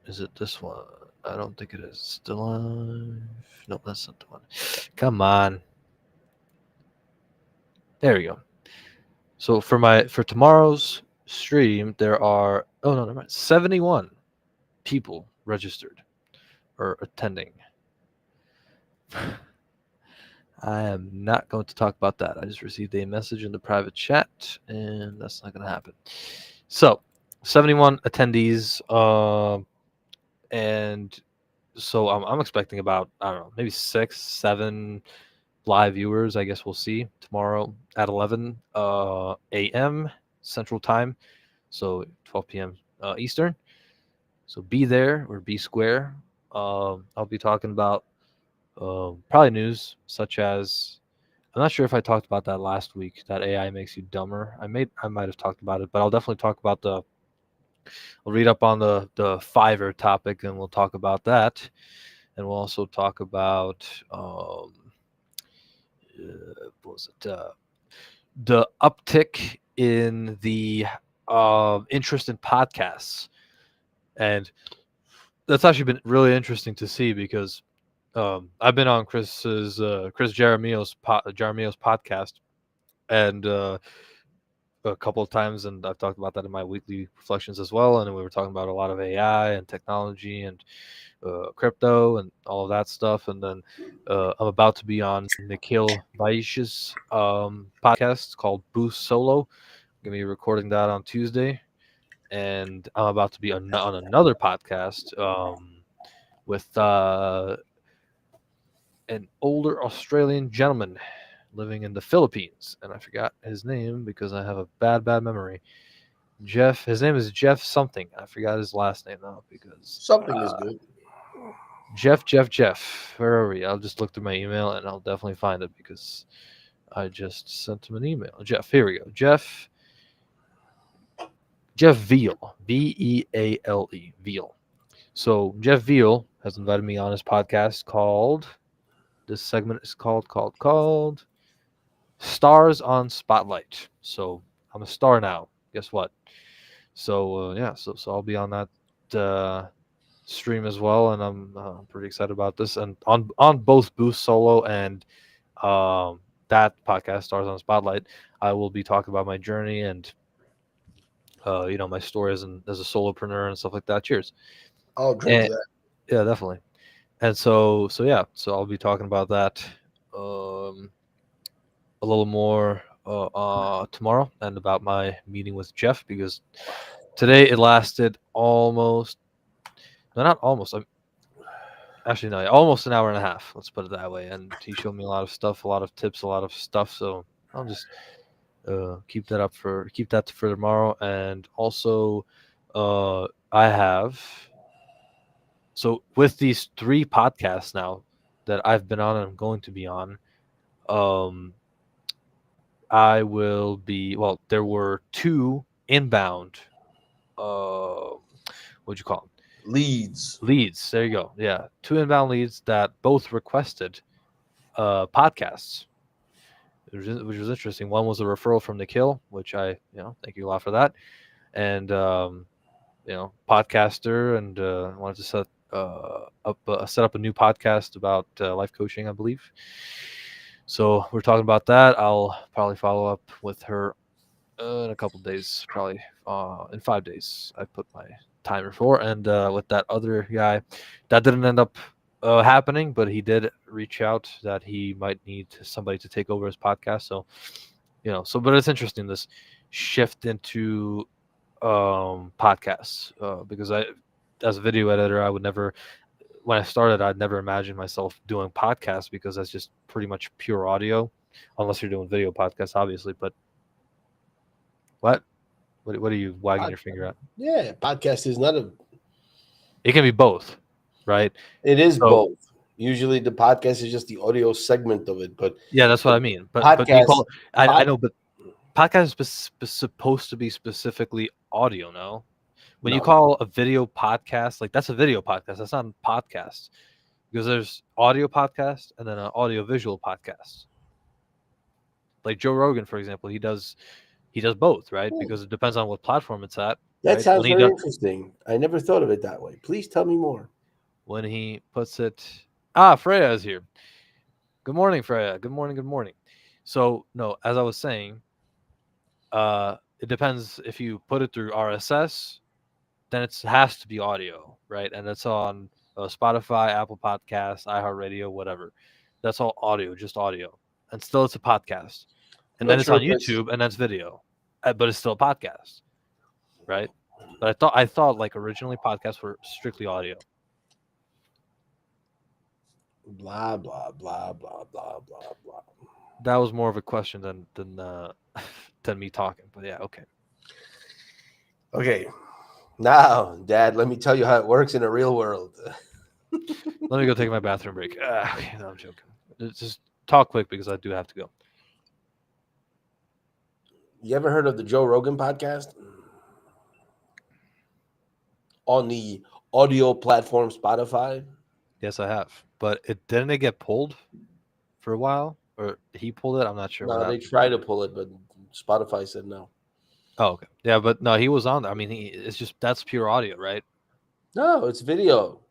Is it this one? I don't think it is. Still alive? No, that's not the one. Come on. There we go. So for tomorrow's stream, there are never mind, 71 people registered or attending. I am not going to talk about that. I just received a message in the private chat, and that's not going to happen. So, 71 attendees, and so I'm expecting about I don't know, maybe 6, 7 live viewers. I guess we'll see tomorrow at 11 a.m. Central Time, so 12 p.m. Eastern. So be there or be square. I'll be talking about probably news such as I'm not sure if I talked about that last week. That AI makes you dumber. I might have talked about it, but I'll definitely talk about the. I'll read up on the Fiverr topic, and we'll talk about that, and we'll also talk about what was it? The uptick in the interest in podcasts, and that's actually been really interesting to see because I've been on Chris Jaramillo's podcast, and a couple of times, and I've talked about that in my weekly reflections as well. And we were talking about a lot of AI and technology and crypto and all of that stuff. And then I'm about to be on Nikhil Vaish's podcast called Boost Solo. I'm gonna be recording that on Tuesday, and I'm about to be on another podcast with an older Australian gentleman living in the Philippines, and I forgot his name because I have a bad memory. Jeff, his name is Jeff something. I forgot his last name now because Something is good. Jeff. Where are we? I'll just look through my email and I'll definitely find it because I just sent him an email. Jeff, here we go. Jeff Veal, Veale, Veal. So Jeff Veal has invited me on his podcast called. This segment is called Stars on Spotlight. So I'm a star now. Guess what? So yeah, so I'll be on that stream as well, and I'm pretty excited about this. And on both Boost Solo and that podcast, Stars on Spotlight, I will be talking about my journey and my story as a solopreneur and stuff like that. Cheers. I'll drink And to that. yeah, definitely. And so yeah, so I'll be talking about that um, a little more tomorrow and about my meeting with Jeff because today it lasted almost no, not almost. Actually, no, almost an hour and a half. Let's put it that way. And he showed me a lot of stuff, a lot of tips, a lot of stuff. So I'll just keep that for tomorrow. And also, I have so with these 3 podcasts now that I've been on and I'm going to be on. Um, I will be well. There were 2 inbound. What'd you call them? Leads. Leads. There you go. Yeah, 2 inbound leads that both requested podcasts, which was interesting. One was a referral from Nikhil, which I thank you a lot for that, and podcaster, and wanted to set up a new podcast about life coaching, I believe. So we're talking about that. I'll probably follow up with her in a couple days, probably in 5 days. I put my timer for, and with that other guy, that didn't end up happening, but he did reach out that he might need somebody to take over his podcast. So, but it's interesting, this shift into podcasts, because as a video editor, I would never, when I started, I'd never imagine myself doing podcasts because that's just pretty much pure audio, unless you're doing video podcasts, obviously. But what are you wagging your finger at? Yeah, podcast is not a. It can be both, right? It is So- both. Usually, the podcast is just the audio segment of it, but Yeah, that's what I mean. But you podcast. call I know, but podcast is supposed to be specifically audio. No, when you No. call a video podcast, like that's a video podcast. That's not a podcast, because there's audio podcast and then an audio visual podcast. Like Joe Rogan, for example, he does both, right? Because it depends on what platform it's at. That right? sounds When he very does, interesting. I never thought of it that way. Please tell me more. when he puts it. Freya is here. Good morning, Freya. Good morning. Good morning. So no, as I was saying, it depends if you put it through RSS, then it has to be audio, right? And it's on Spotify, Apple Podcasts, iHeartRadio, whatever. That's all audio, just audio, and still it's a podcast. And then Not it's sure on if it's- YouTube, and that's video, but it's still a podcast, right? But I thought like originally podcasts were strictly audio. Blah blah blah blah blah blah blah. That was more of a question than than me talking. But yeah, okay. Okay, now, Dad, let me tell you how it works in the real world. Let me go take my bathroom break. Okay, no, I'm joking. Just talk quick because I do have to go. You ever heard of the Joe Rogan podcast? On the audio platform Spotify? Yes, I have. But didn't it get pulled for a while, or he pulled it? I'm not sure. No, what they happened. tried to pull it, but Spotify said no. Oh, okay. Yeah, but no, he was on there. I mean, it's just that's pure audio, right? No, it's video.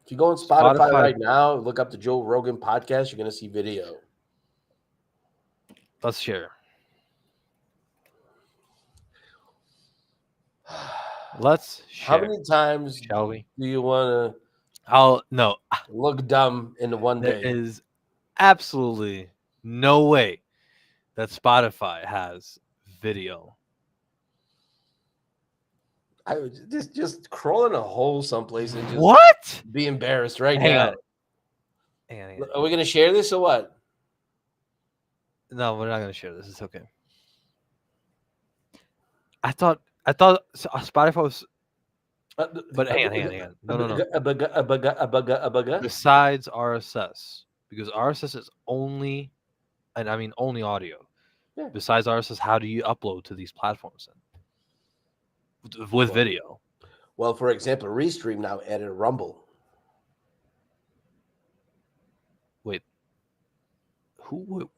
If you go on Spotify right now, look up the Joe Rogan podcast, you're going to see video. Let's share. Let's share. How many times Shall we? do you want No. to look dumb in one There day? is absolutely no way that Spotify has video. I would just crawl in a hole someplace and just What? be embarrassed right Hang now. on. Hang on. Are we going to share this or what? No, we're not going to share this. It's okay. I thought Spotify was. But hang on. No. Besides RSS, because RSS is only, and I mean only audio. Yeah. Besides RSS, how do you upload to these platforms then? With video? Well, for example, Restream now added Rumble. Wait. Who?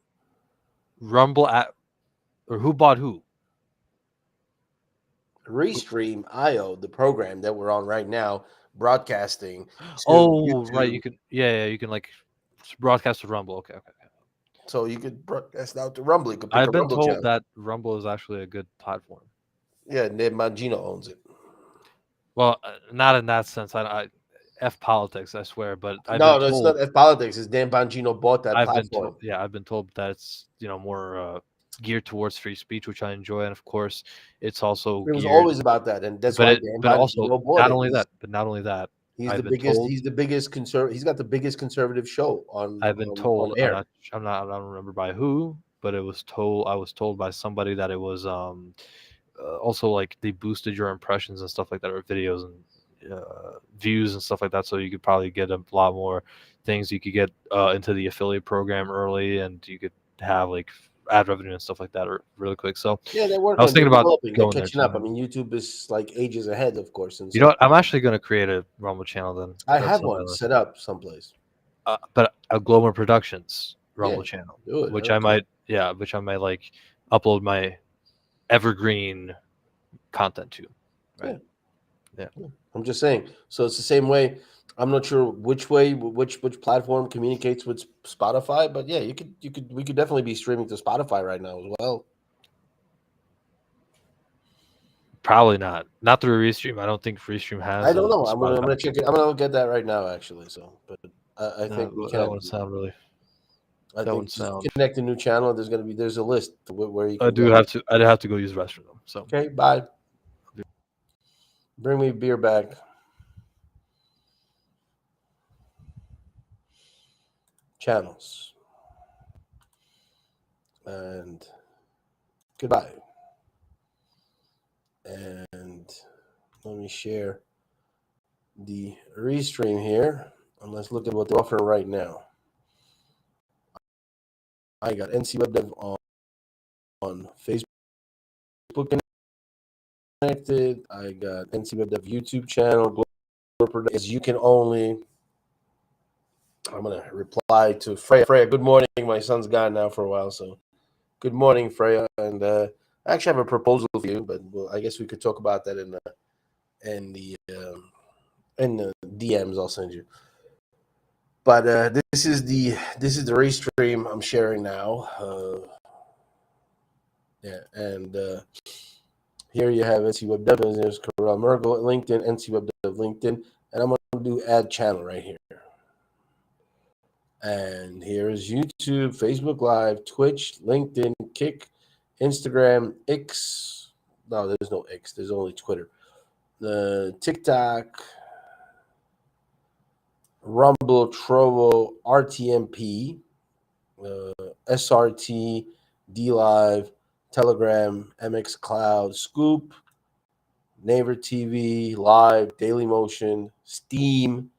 Rumble or who bought who? Restream.io, the program that we're on right now, broadcasting. Oh, right. You can like broadcast to Rumble. Okay. So you could broadcast out to Rumble. You could pick I've a been Rumble told channel. that Rumble is actually a good platform. Yeah, Ned Mangino owns it. Well, not in that sense. I F politics, I swear. But It's not F politics. It's Dan Bongino bought that platform. I've been told that it's more geared towards free speech, which I enjoy, and of course, it's also It was geared, always about that, and that's why Dan but also Bongino bought not it. only that, but not only that. He's I've the been biggest. told- He's the biggest conservative. He's got the biggest conservative show on. I've been on told. air. I don't remember by who, but I was told by somebody that it was also like they boosted your impressions and stuff like that, or videos and views and stuff like that, so you could probably get a lot more things. You could get into the affiliate program early, and you could have like ad revenue and stuff like that really quick. So Yeah, they're working. I was thinking about they're going there catching up. too. I mean, YouTube is like ages ahead, of course. And You know what? I'm actually going to create a Rumble channel then. I That's have on my one list. set up someplace. But a Global Productions Rumble Yeah, channel, do it. which Okay. I might like upload my evergreen content to. Right. I'm just saying. So it's the same way. I'm not sure which platform communicates with Spotify, but yeah, we could definitely be streaming to Spotify right now as well. Probably not. Not through Restream. I don't think Restream has I don't a know. I'm Spotify. gonna check it. I'm gonna get that right now, actually. So, but I think we That can. wouldn't sound really. I That think wouldn't just sound. connect a new channel. There's a list where you can I do go. have to. I'd have to go use the restroom. So Okay, bye. Bring me beer back. Channels and goodbye. And let me share the restream here. And let's look at what they're offering right now. I got NC Web Dev on Facebook connected. I got NC Web Dev YouTube channel. As you can only. I'm gonna reply to Freya. Freya, good morning. My son's gone now for a while, so good morning, Freya. And I actually have a proposal for you, but I guess we could talk about that in the DMs I'll send you. But this is the restream I'm sharing now. Yeah, and here you have NC Web Dev. There's Corel Mergel, LinkedIn, NC Web Dev, LinkedIn, and I'm gonna do add channel right here. And here's YouTube, Facebook Live, Twitch, LinkedIn, Kick, Instagram, X. No, there's no X. There's only Twitter. TikTok, Rumble, Trovo, RTMP, SRT, DLive, Telegram, MX Cloud, Scoop, Naver TV, Live, Dailymotion, Steam,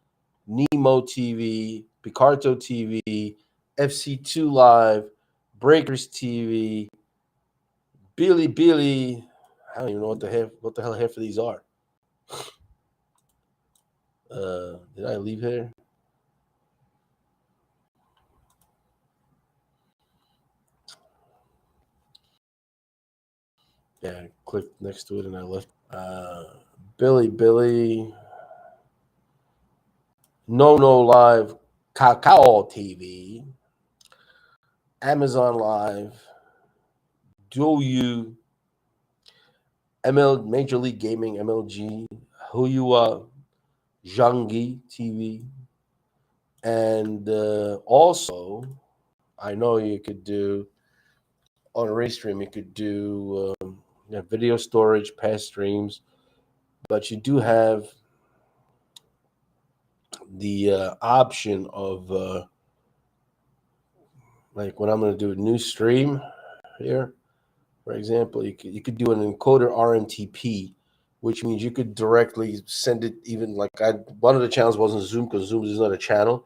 Nemo TV, Picarto TV, FC2 Live, Breakers TV, Billy. I don't even know what the hell half of these are. Did I leave here? Yeah, I clicked next to it and I left. Billy, No Live, Kakao TV, Amazon Live, DouYu, Major League Gaming, MLG, Huyua, Zhanggi TV, and also, I know you could do on Restream, you could do video storage, past streams, but you do have the option of like when I'm going to do a new stream here, for example, you could do an encoder RMTP, which means you could directly send it. Even like one of the channels wasn't Zoom because Zoom is not a channel.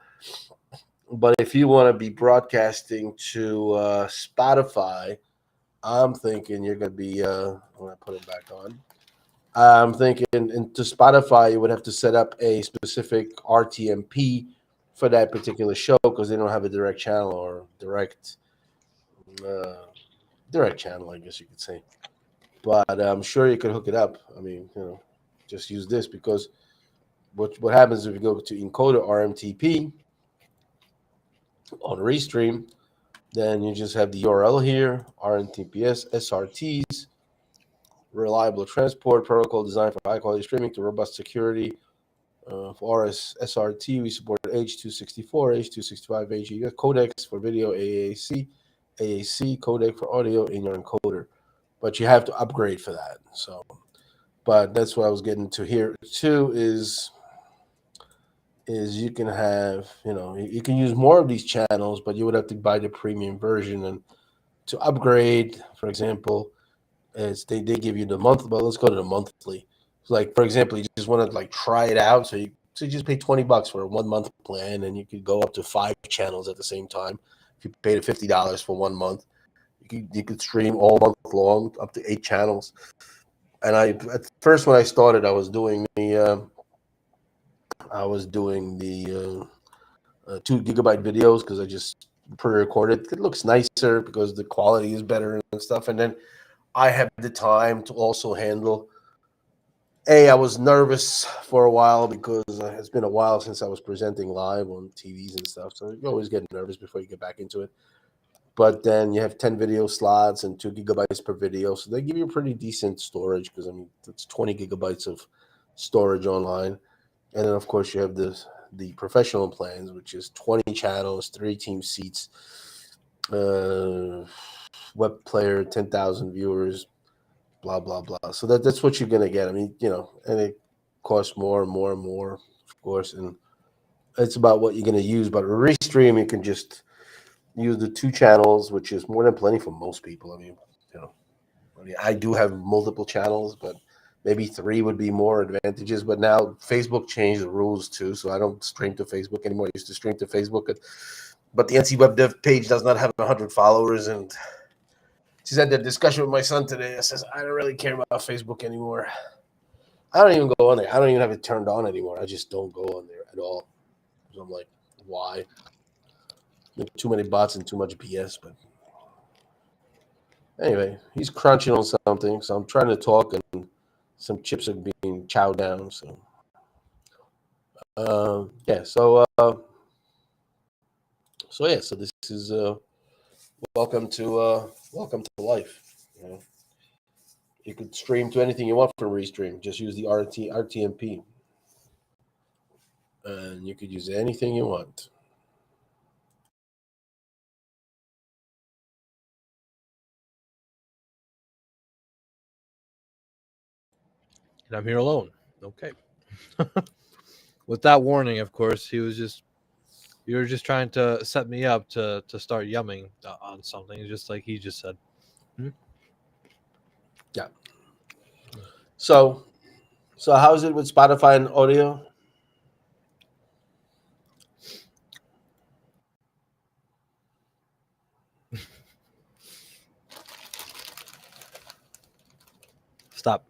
But if you want to be broadcasting to Spotify, I'm thinking you're going to be. I'm going to put it back on. I'm thinking into Spotify, you would have to set up a specific RTMP for that particular show because they don't have a direct channel or uh, direct channel, I guess you could say. But I'm sure you could hook it up. I mean, just use this because what happens if you go to encoder RMTP on Restream, then you just have the URL here, RMTPS, SRTs, reliable transport protocol designed for high quality streaming to robust security. For RS SRT, we support H.264, H.265, HE codecs for video, AAC codec for audio in your encoder. But you have to upgrade for that. So, but that's what I was getting to here too. Is you can have you can use more of these channels, but you would have to buy the premium version and to upgrade. For example, as they give you the monthly, but let's go to the monthly. Like for example, you just want to like try it out, so you just pay $20 for a 1 month plan, and you could go up to 5 channels at the same time. If you paid $50 for 1 month, you could stream all month long up to 8 channels. And at first when I started, I was doing the 2 GB videos because I just pre-recorded. It looks nicer because the quality is better and stuff. And then I have the time to also handle. I was nervous for a while because it's been a while since I was presenting live on TVs and stuff. So you always get nervous before you get back into it. but then you have 10 video slots and 2 gigabytes per video. So they give you pretty decent storage because, I mean, it's 20 gigabytes of storage online. And then, of course, you have the professional plans, which is 20 channels, 3 team seats, web player, 10,000 viewers, blah, blah, blah. So that's what you're going to get. I mean, and it costs more and more and more, of course. And it's about what you're going to use. But Restream, you can just use the 2 channels, which is more than plenty for most people. I mean, I do have multiple channels, but maybe 3 would be more advantages. But now Facebook changed the rules too, so I don't stream to Facebook anymore. I used to stream to Facebook, but the NC Web Dev page does not have 100 followers. And she's had that discussion with my son today. I says, I don't really care about Facebook anymore. I don't even go on there. I don't even have it turned on anymore. I just don't go on there at all. So I'm like, why? Too many bots and too much BS. But anyway, he's crunching on something, so I'm trying to talk, and some chips are being chowed down. So, yeah. So this is welcome to life. You could stream to anything you want from Restream. Just use the RTMP, and you could use anything you want. And I'm here alone. Okay. With that warning, of course, you were just trying to set me up to start yumming on something, just like he just said. Yeah. So how's it with Spotify and audio? Stop.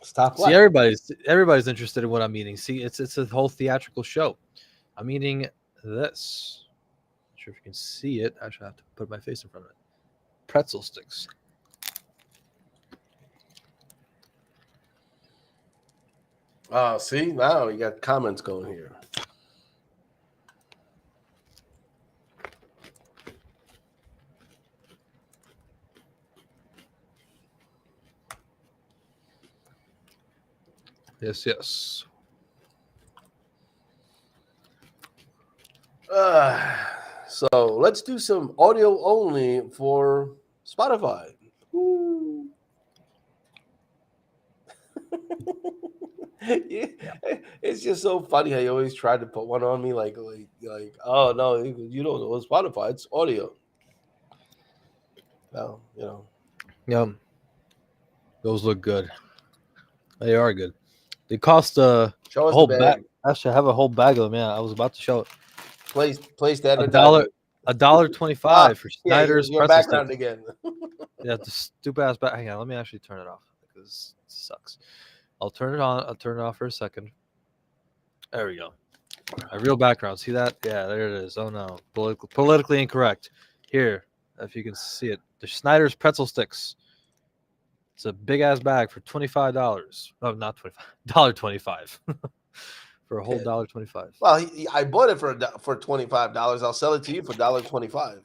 Stop. See, What? everybody's interested in what I'm eating. See, it's a whole theatrical show. I'm eating this. Not sure if you can see it. Actually, I have to put my face in front of it. Pretzel sticks. See, now you got comments going here. Yes. So let's do some audio only for Spotify. Woo. Yeah. It's just so funny how you always try to put one on me, like oh no, you don't know it's Spotify, it's audio. Well, Yum. Those look good. They are good. They cost a show us the whole bag. bag. Actually, I have a whole bag of them. Yeah, I was about to show it. Place the A dollar, advertisement. $1.25 for Yeah, Snyder's your pretzel background sticks. again. Yeah, the stupid ass back. Hang on, let me actually turn it off because it sucks. I'll turn it on. I'll turn it off for a second. There we go. A real background. See that? Yeah, there it is. Oh no, politically incorrect. Here, if you can see it, the Snyder's pretzel sticks. It's a big ass bag for $25. No, not $25. $1.25 for a whole $1.25. Well, I bought it for $25. I'll sell it to you for $1.25,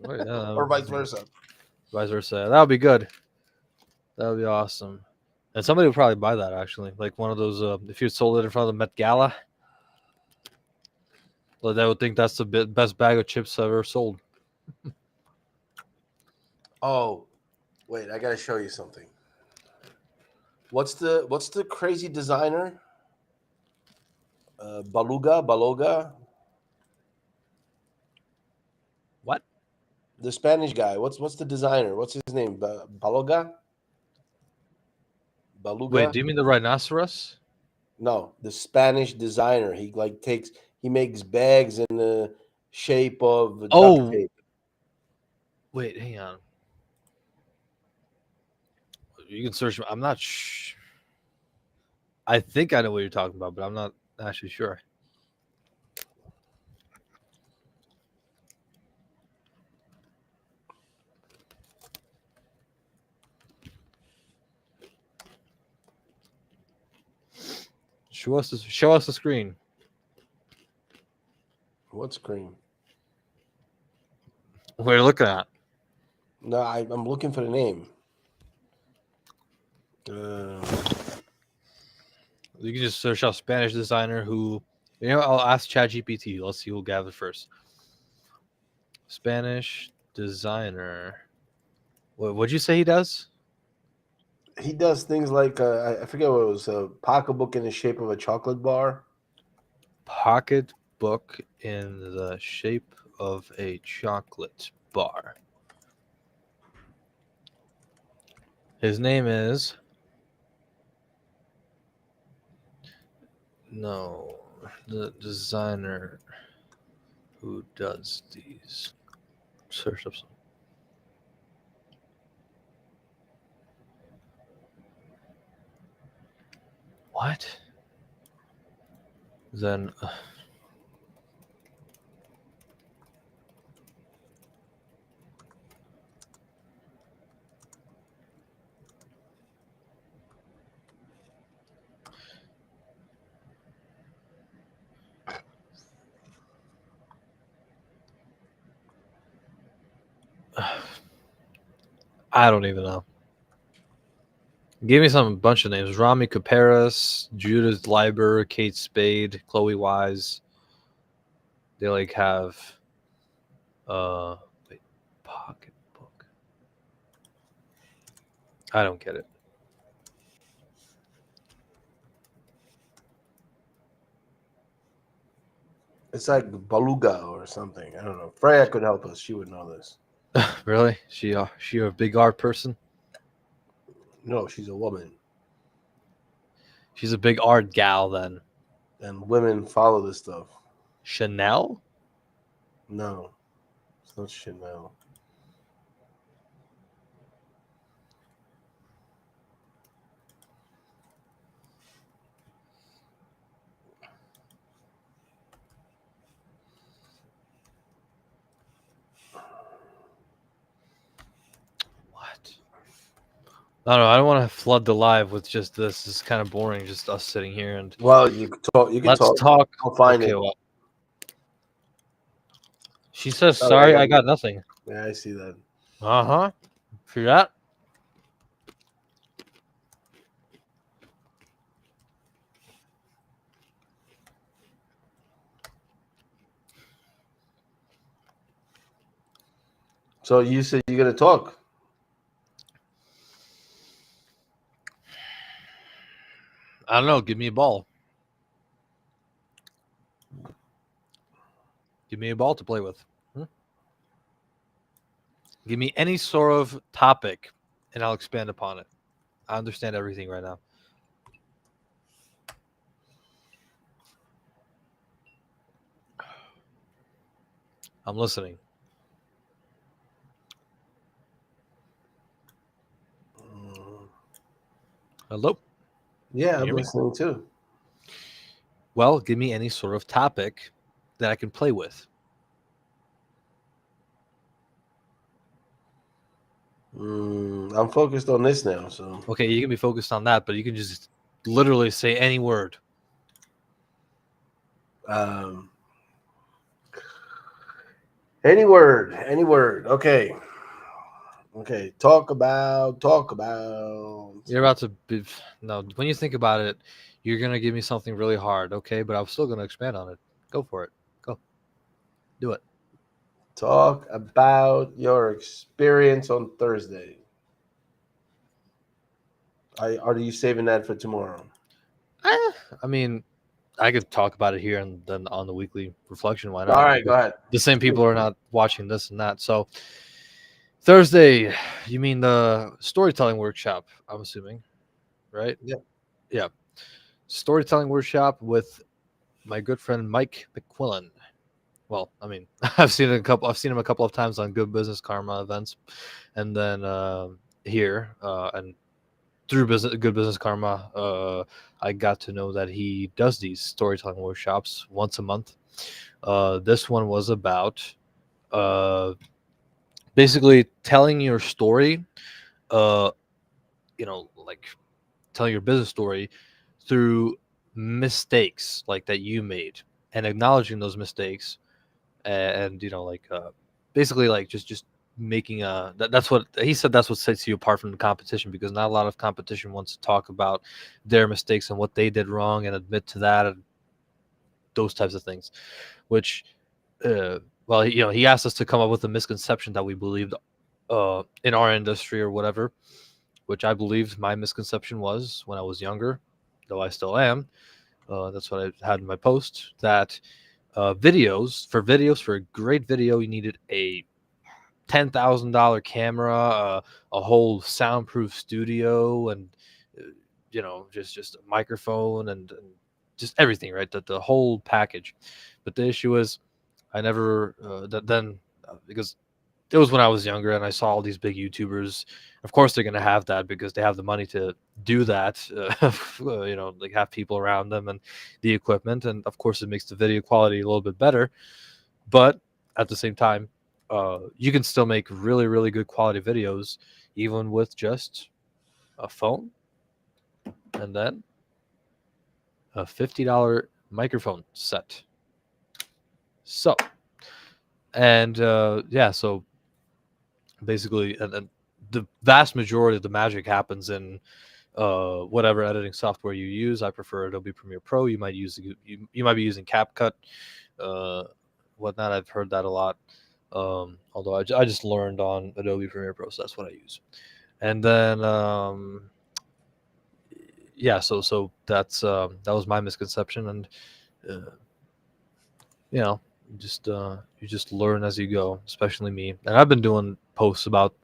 Oh, yeah, or vice versa. Vice versa. That would be good. That would be awesome. And somebody would probably buy that actually, like one of those. If you sold it in front of the Met Gala, well, they would think that's the best bag of chips I've ever sold. Oh, wait, I gotta show you something. What's the crazy designer? Baloga. What? The Spanish guy. What's the designer? What's his name? Baloga. Wait, Baluga. do you mean the rhinoceros? No, the Spanish designer. He makes bags in the shape of duct Oh, tape. wait, hang on. You can search. I'm not. I think I know what you're talking about, but I'm not actually sure. Show us the screen. What screen? What are you looking at? No, I'm looking for the name. You can just search out Spanish designer who. I'll ask ChatGPT. Let's see who'll gather first. Spanish designer. What'd you say he does? He does things like I forget what it was, a pocketbook in the shape of a chocolate bar. Pocket book in the shape of a chocolate bar. His name is no the designer who does these. Search up some. What? Then I don't even know. Give me some bunch of names: Rami Caparas, Judith Leiber, Kate Spade, Chloe Wise. They like have wait, pocketbook. I don't get it. It's like beluga or something. I don't know. Freya could help us. She would know this. Really? She a big art person? No, she's a woman, She's a big art gal then. and women follow this stuff. Chanel? No, it's not Chanel. What? I don't want to flood the live with just this. It's kind of boring, just us sitting here and Well, you could talk. You can let's talk. talk. I'll find Okay, it. well, she says, Oh, "Sorry, yeah, I got nothing." yeah, I see that. Uh-huh. See that? So you said you're gonna talk. I don't know. Give me a ball. Give me a ball to play with. Give me any sort of topic, and I'll expand upon it. I understand everything right now. I'm listening. Hello? Yeah, Can you I'm hear me? listening too. Well, give me any sort of topic that I can play with. I'm focused on this now. So Okay, you can be focused on that, but you can just literally say any word. um, any word, any word. Okay. Okay, talk about. You're about to be, no, when you think about it, you're going to give me something really hard, okay? But I'm still going to expand on it. Go for it. Go. Do it. Talk about your experience on Thursday. Are you saving that for tomorrow? I mean, I could talk about it here and then on the weekly reflection. Why All not? right, go Because ahead. the same people are not watching this and that. So Thursday, you mean the storytelling workshop? I'm assuming, right? Yeah. Yeah, storytelling workshop with my good friend Mike McQuillan. Well, I mean, I've seen him a couple of times on Good Business Karma events, and then here and through Good Business Karma, I got to know that he does these storytelling workshops once a month. This one was about uh, basically telling your story, uh, like telling your business story through mistakes like that you made and acknowledging those mistakes and basically like just making a that's what he said, that's what sets you apart from the competition, because not a lot of competition wants to talk about their mistakes and what they did wrong and admit to that and those types of things, which well, he asked us to come up with a misconception that we believed in our industry or whatever, which I believed my misconception was when I was younger, though I still am. That's what I had in my post, that videos for a great video you needed a $10,000 camera, a whole soundproof studio, and just a microphone and just everything, right? The whole package. But the issue is, I never then because it was when I was younger and I saw all these big YouTubers. Of course, they're gonna have that because they have the money to do that. Like have people around them and the equipment, and of course, it makes the video quality a little bit better. But at the same time, you can still make really, really good quality videos even with just a phone and then a $50 microphone set. So, and yeah, so basically, and the vast majority of the magic happens in whatever editing software you use. I prefer Adobe Premiere Pro. You might you might be using CapCut, uh, whatnot. I've heard that a lot. Although I just learned on Adobe Premiere Pro, so that's what I use. And then yeah, so that's that was my misconception, and uh, you know, you just learn as you go, especially me. And I've been doing posts about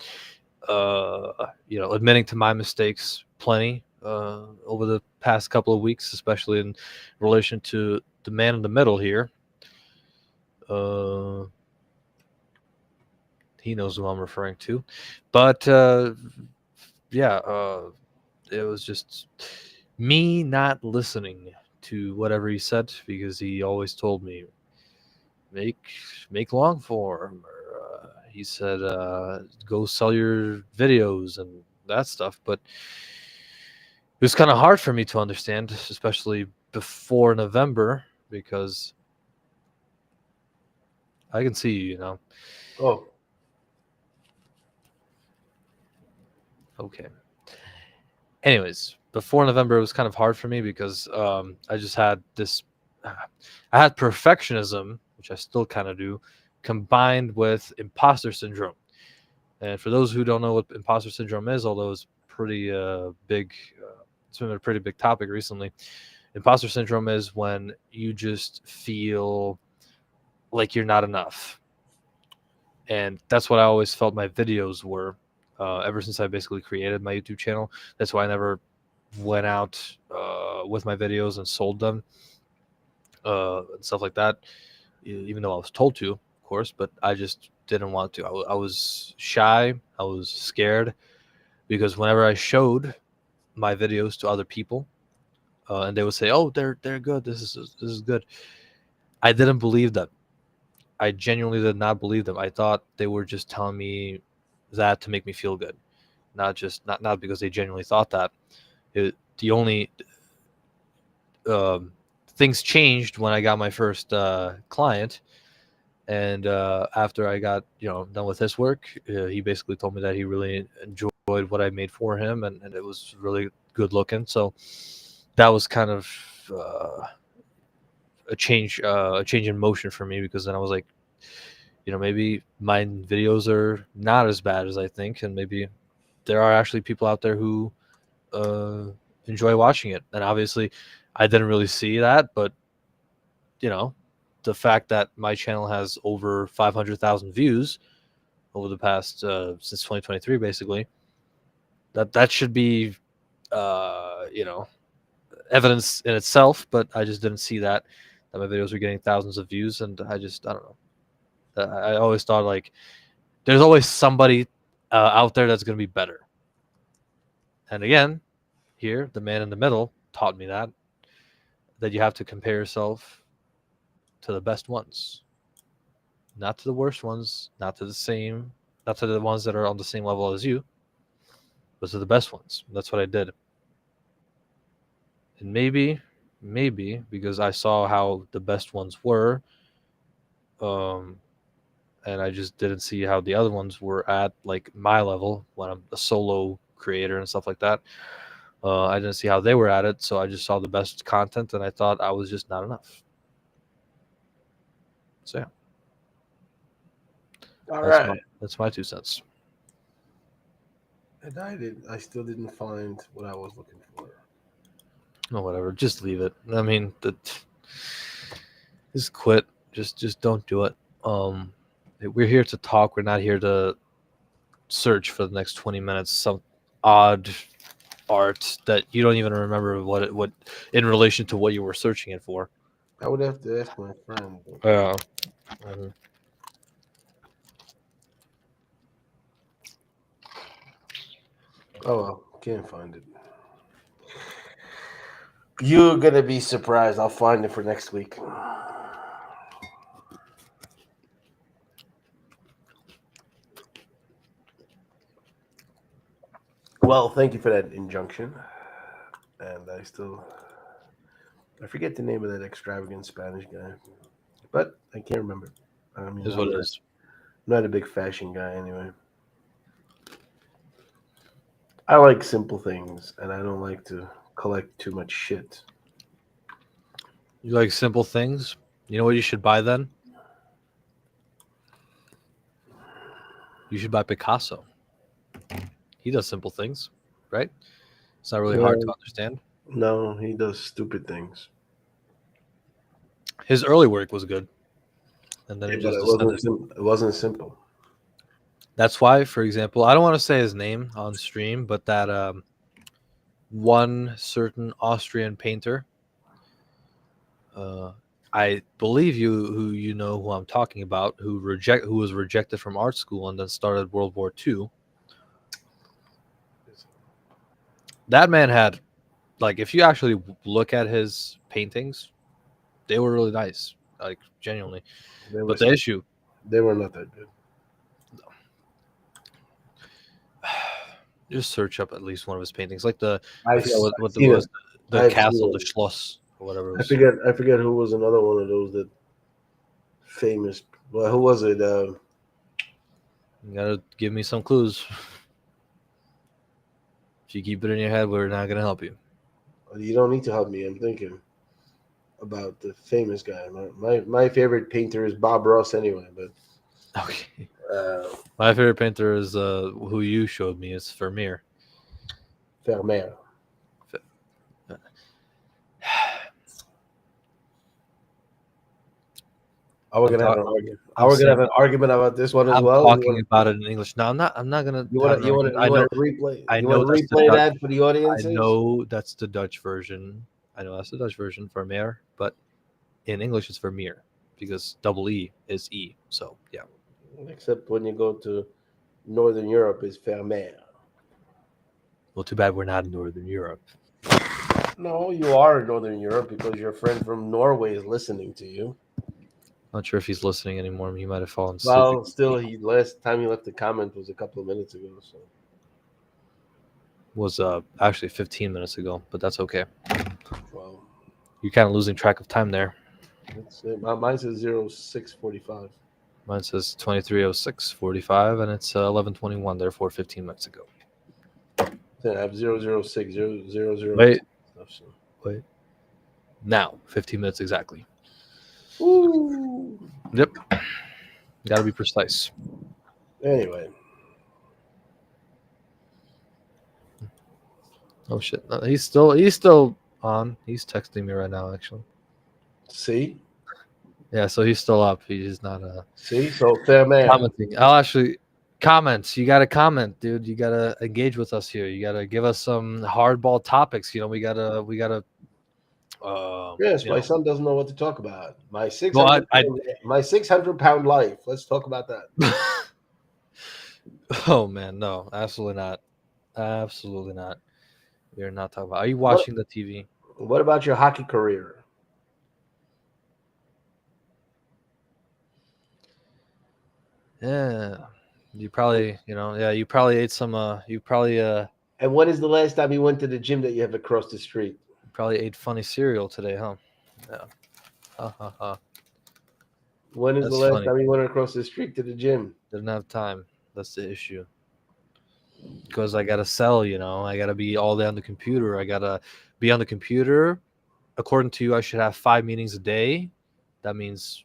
admitting to my mistakes plenty over the past couple of weeks, especially in relation to the man in the middle here. Uh, he knows who I'm referring to, but yeah, it was just me not listening to whatever he said, because he always told me make long form, or he said go sell your videos and that stuff. But it was kind of hard for me to understand, especially before November, because I can see you. Oh, Okay. Anyways, before November, it was kind of hard for me because I just had this. I had perfectionism, which I still kind of do, combined with imposter syndrome. And for those who don't know what imposter syndrome is, although it's pretty big, it's been a pretty big topic recently. Imposter syndrome is when you just feel like you're not enough, and that's what I always felt my videos were. Ever since I basically created my YouTube channel, that's why I never went out with my videos and sold them and stuff like that. Even though I was told to, of course, but I just didn't want to. I was shy. I was scared because whenever I showed my videos to other people, and they would say, "Oh, they're good. This is good," I didn't believe them. I genuinely did not believe them. I thought they were just telling me that to make me feel good, not because they genuinely thought that. The only things changed when I got my first client, and after I got done with his work, he basically told me that he really enjoyed what I made for him, and it was really good looking. So that was kind of a change in motion for me, because then I was like, maybe my videos are not as bad as I think, and maybe there are actually people out there who uh, enjoy watching it. And obviously, I didn't really see that, but you know, the fact that my channel has over 500,000 views over the past since 2023, basically, that should be evidence in itself. But I just didn't see that my videos were getting thousands of views, and I don't know. I always thought like there's always somebody out there that's going to be better. And again, here the man in the middle taught me that you have to compare yourself to the best ones, not to the worst ones, not to the ones that are on the same level as you, but to the best ones. That's what I did. And maybe because I saw how the best ones were, um, and I just didn't see how the other ones were at like my level when I'm a solo creator and stuff like that. I didn't see how they were at it, so I just saw the best content, and I thought I was just not enough. So yeah, All right. that's my 2 cents. And I still didn't find what I was looking for. No, whatever. Just leave it. I mean, just quit. Just don't do it. We're here to talk. We're not here to search for the next 20 minutes some odd art that you don't even remember what in relation to what you were searching it for. I would have to ask my friend. Yeah. Oh well, can't find it. You're gonna be surprised. I'll find it for next week. Well, thank you for that injunction. And I forget the name of that extravagant Spanish guy, but I can't remember. I mean, Is what it is. I'm not a big fashion guy anyway. I like simple things, and I don't like to collect too much shit. You like simple things? You know what you should buy then? You should buy Picasso. He does simple things, right? It's not really hard to No, understand. no, he does stupid things. His early work was good, and then Yeah, it but just descended. it wasn't simple. That's why, for example, I don't want to say his name on stream, but that one certain Austrian painter, uh, I believe you know who I'm talking about, who was rejected from art school and then started World War II. That man had, like, if you actually look at his paintings, they were really nice, like genuinely. They But were they were not that good. just search up at least one of his paintings, like I I've, forgot I've what seen was it. the I've castle, seen the it. Schloss, or whatever it was. I forget who was another one of those that famous. Well, who was it? You gotta give me some clues. If you keep it in your head, we're not gonna help you. You don't need to help me. I'm thinking about the famous guy. My favorite painter is Bob Ross anyway, but Okay. uh, My favorite painter is who you showed me. It's Vermeer. Vermeer. Are we I'm gonna have talk- an argument? I'm Are we gonna saying have an argument about this one as I'm well? talking about it in English. Now I'm not gonna have an argument. You want to replay? I You want know to that's the replay Dutch. that for the I audiences? know that's the Dutch version. I know that's the Dutch version, Vermeer, but in English it's Vermeer because double E is E. So yeah. Except when you go to Northern Europe, is Vermeer. Well, too bad we're not in Northern Europe. No, you are in Northern Europe because your friend from Norway is listening to you. Not sure if he's listening anymore. He might have fallen asleep. Well, still, he last time he left a comment was a couple of minutes ago. So Was actually 15 minutes ago, but that's okay. well, You're kind of losing track of time there. that's it. Mine says 06:45. Mine says 23:06:45, and it's 11:21. Therefore, 15 minutes ago. Then I have 006, 000. Wait. Stuff, so. Wait. Now, 15 minutes exactly. Woo. Yep. Got to be precise. Anyway, Oh shit! No, he's still on. He's texting me right now, actually. see, Yeah, so he's still up. He's not see, so Vermeer. commenting. I'll actually comments. You got to comment, dude. You got to engage with us here. You got to give us some hardball topics. You know, we gotta. Yes, You my know. son doesn't know what to talk about. My Well, my 600-pound life. Let's talk about that. Oh man, no, absolutely not. Absolutely not. We are not talking about. Are you What watching the TV? What about your hockey career? Yeah. You probably, you probably ate some you And when is the last time you went to the gym that you have across the street? probably ate funny cereal today, huh? Yeah. Ha ha ha. When is the That's last funny. time you went across the street to the gym? Didn't have time. That's the issue. Because I gotta sell, I gotta be all day on the computer. I gotta be on the computer. According to you, I should have 5 meetings a day. That means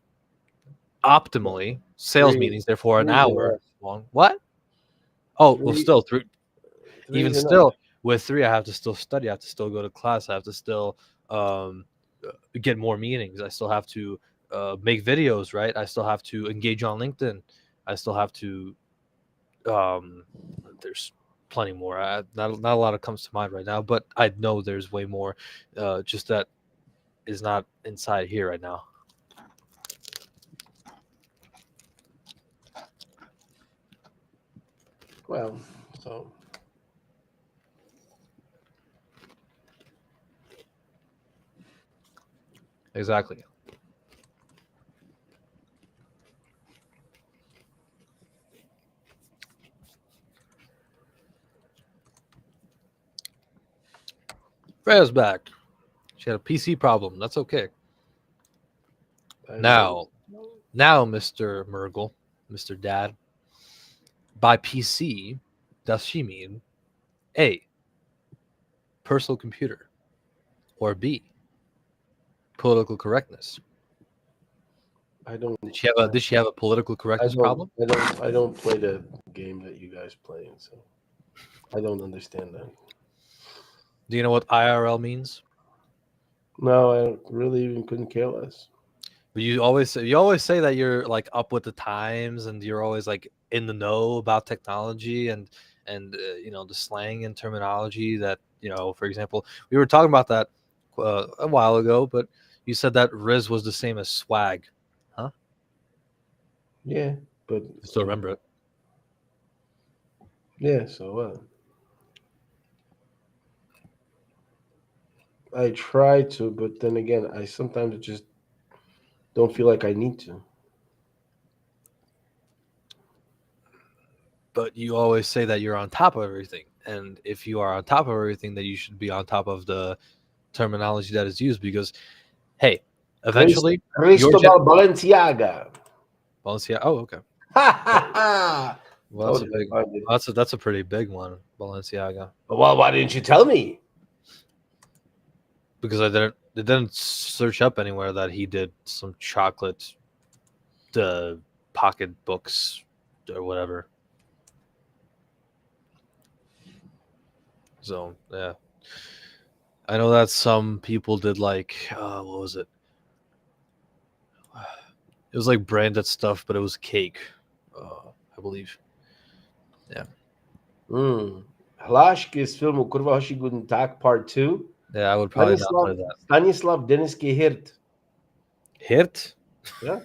optimally sales Three. meetings, therefore an Three's hour enough. long. What? Oh, well, Three. still three. Even Three's enough. still, with three, I have to still study. I have to still go to class. I have to still um, get more meetings. I still have to make videos, right? I still have to engage on LinkedIn. I still have to. Um, there's plenty more. Not a lot of comes to mind right now, but I know there's way more. Just that is not inside here right now. Well, so Exactly. Freya's back. She had a PC problem. That's okay. I Now, Mr. Murgle, Mr. Dad, by PC, does she mean A, personal computer, or B, political correctness? don't. Did she have a political correctness problem? I don't play the game that you guys play, so I don't understand that. Do you know what IRL means? No, I really even couldn't care less. But you always say that you're like up with the times and you're always like in the know about technology and the slang and terminology that for example, we were talking about that a while ago, but you said that Riz was the same as swag, huh? Yeah, but I still remember it. yeah. So I try to, but then again, I sometimes just don't feel like I need to. But you always say that you're on top of everything, and if you are on top of everything, then you should be on top of the terminology that is used because hey, eventually your Cristobal Balenciaga. Valencia. Oh, okay. Ha ha ha! Well, that's Told a you big. I find it. That's a pretty big one, Balenciaga. Well, why didn't you tell me? Because I didn't search up anywhere that he did some chocolate, pocket books or whatever. So yeah, I know that some people did like what was it? It was like branded stuff, but it was cake, I believe. Yeah, Hlášky z filmu Kurva hoši Guten Tag Part 2. yeah, I would probably not play that. Stanislav Denisky Hirt. Hit? Yeah.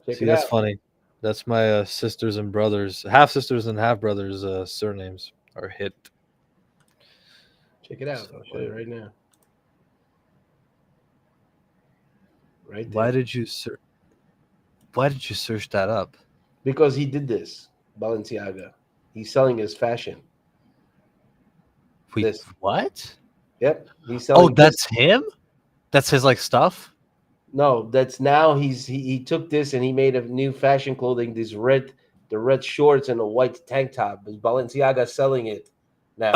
Check See, it that's out. funny. That's my sisters and brothers, half sisters and half brothers' surnames are Hit. Check it out. I'll show you right now. Right there. Why did you search that up? Because he did this, Balenciaga. He's selling his fashion. Wait, This. what? Yep. He's selling. Oh, that's him. That's his like stuff. No, that's now he took this and he made a new fashion clothing. The red shorts and a white tank top. But Balenciaga selling it now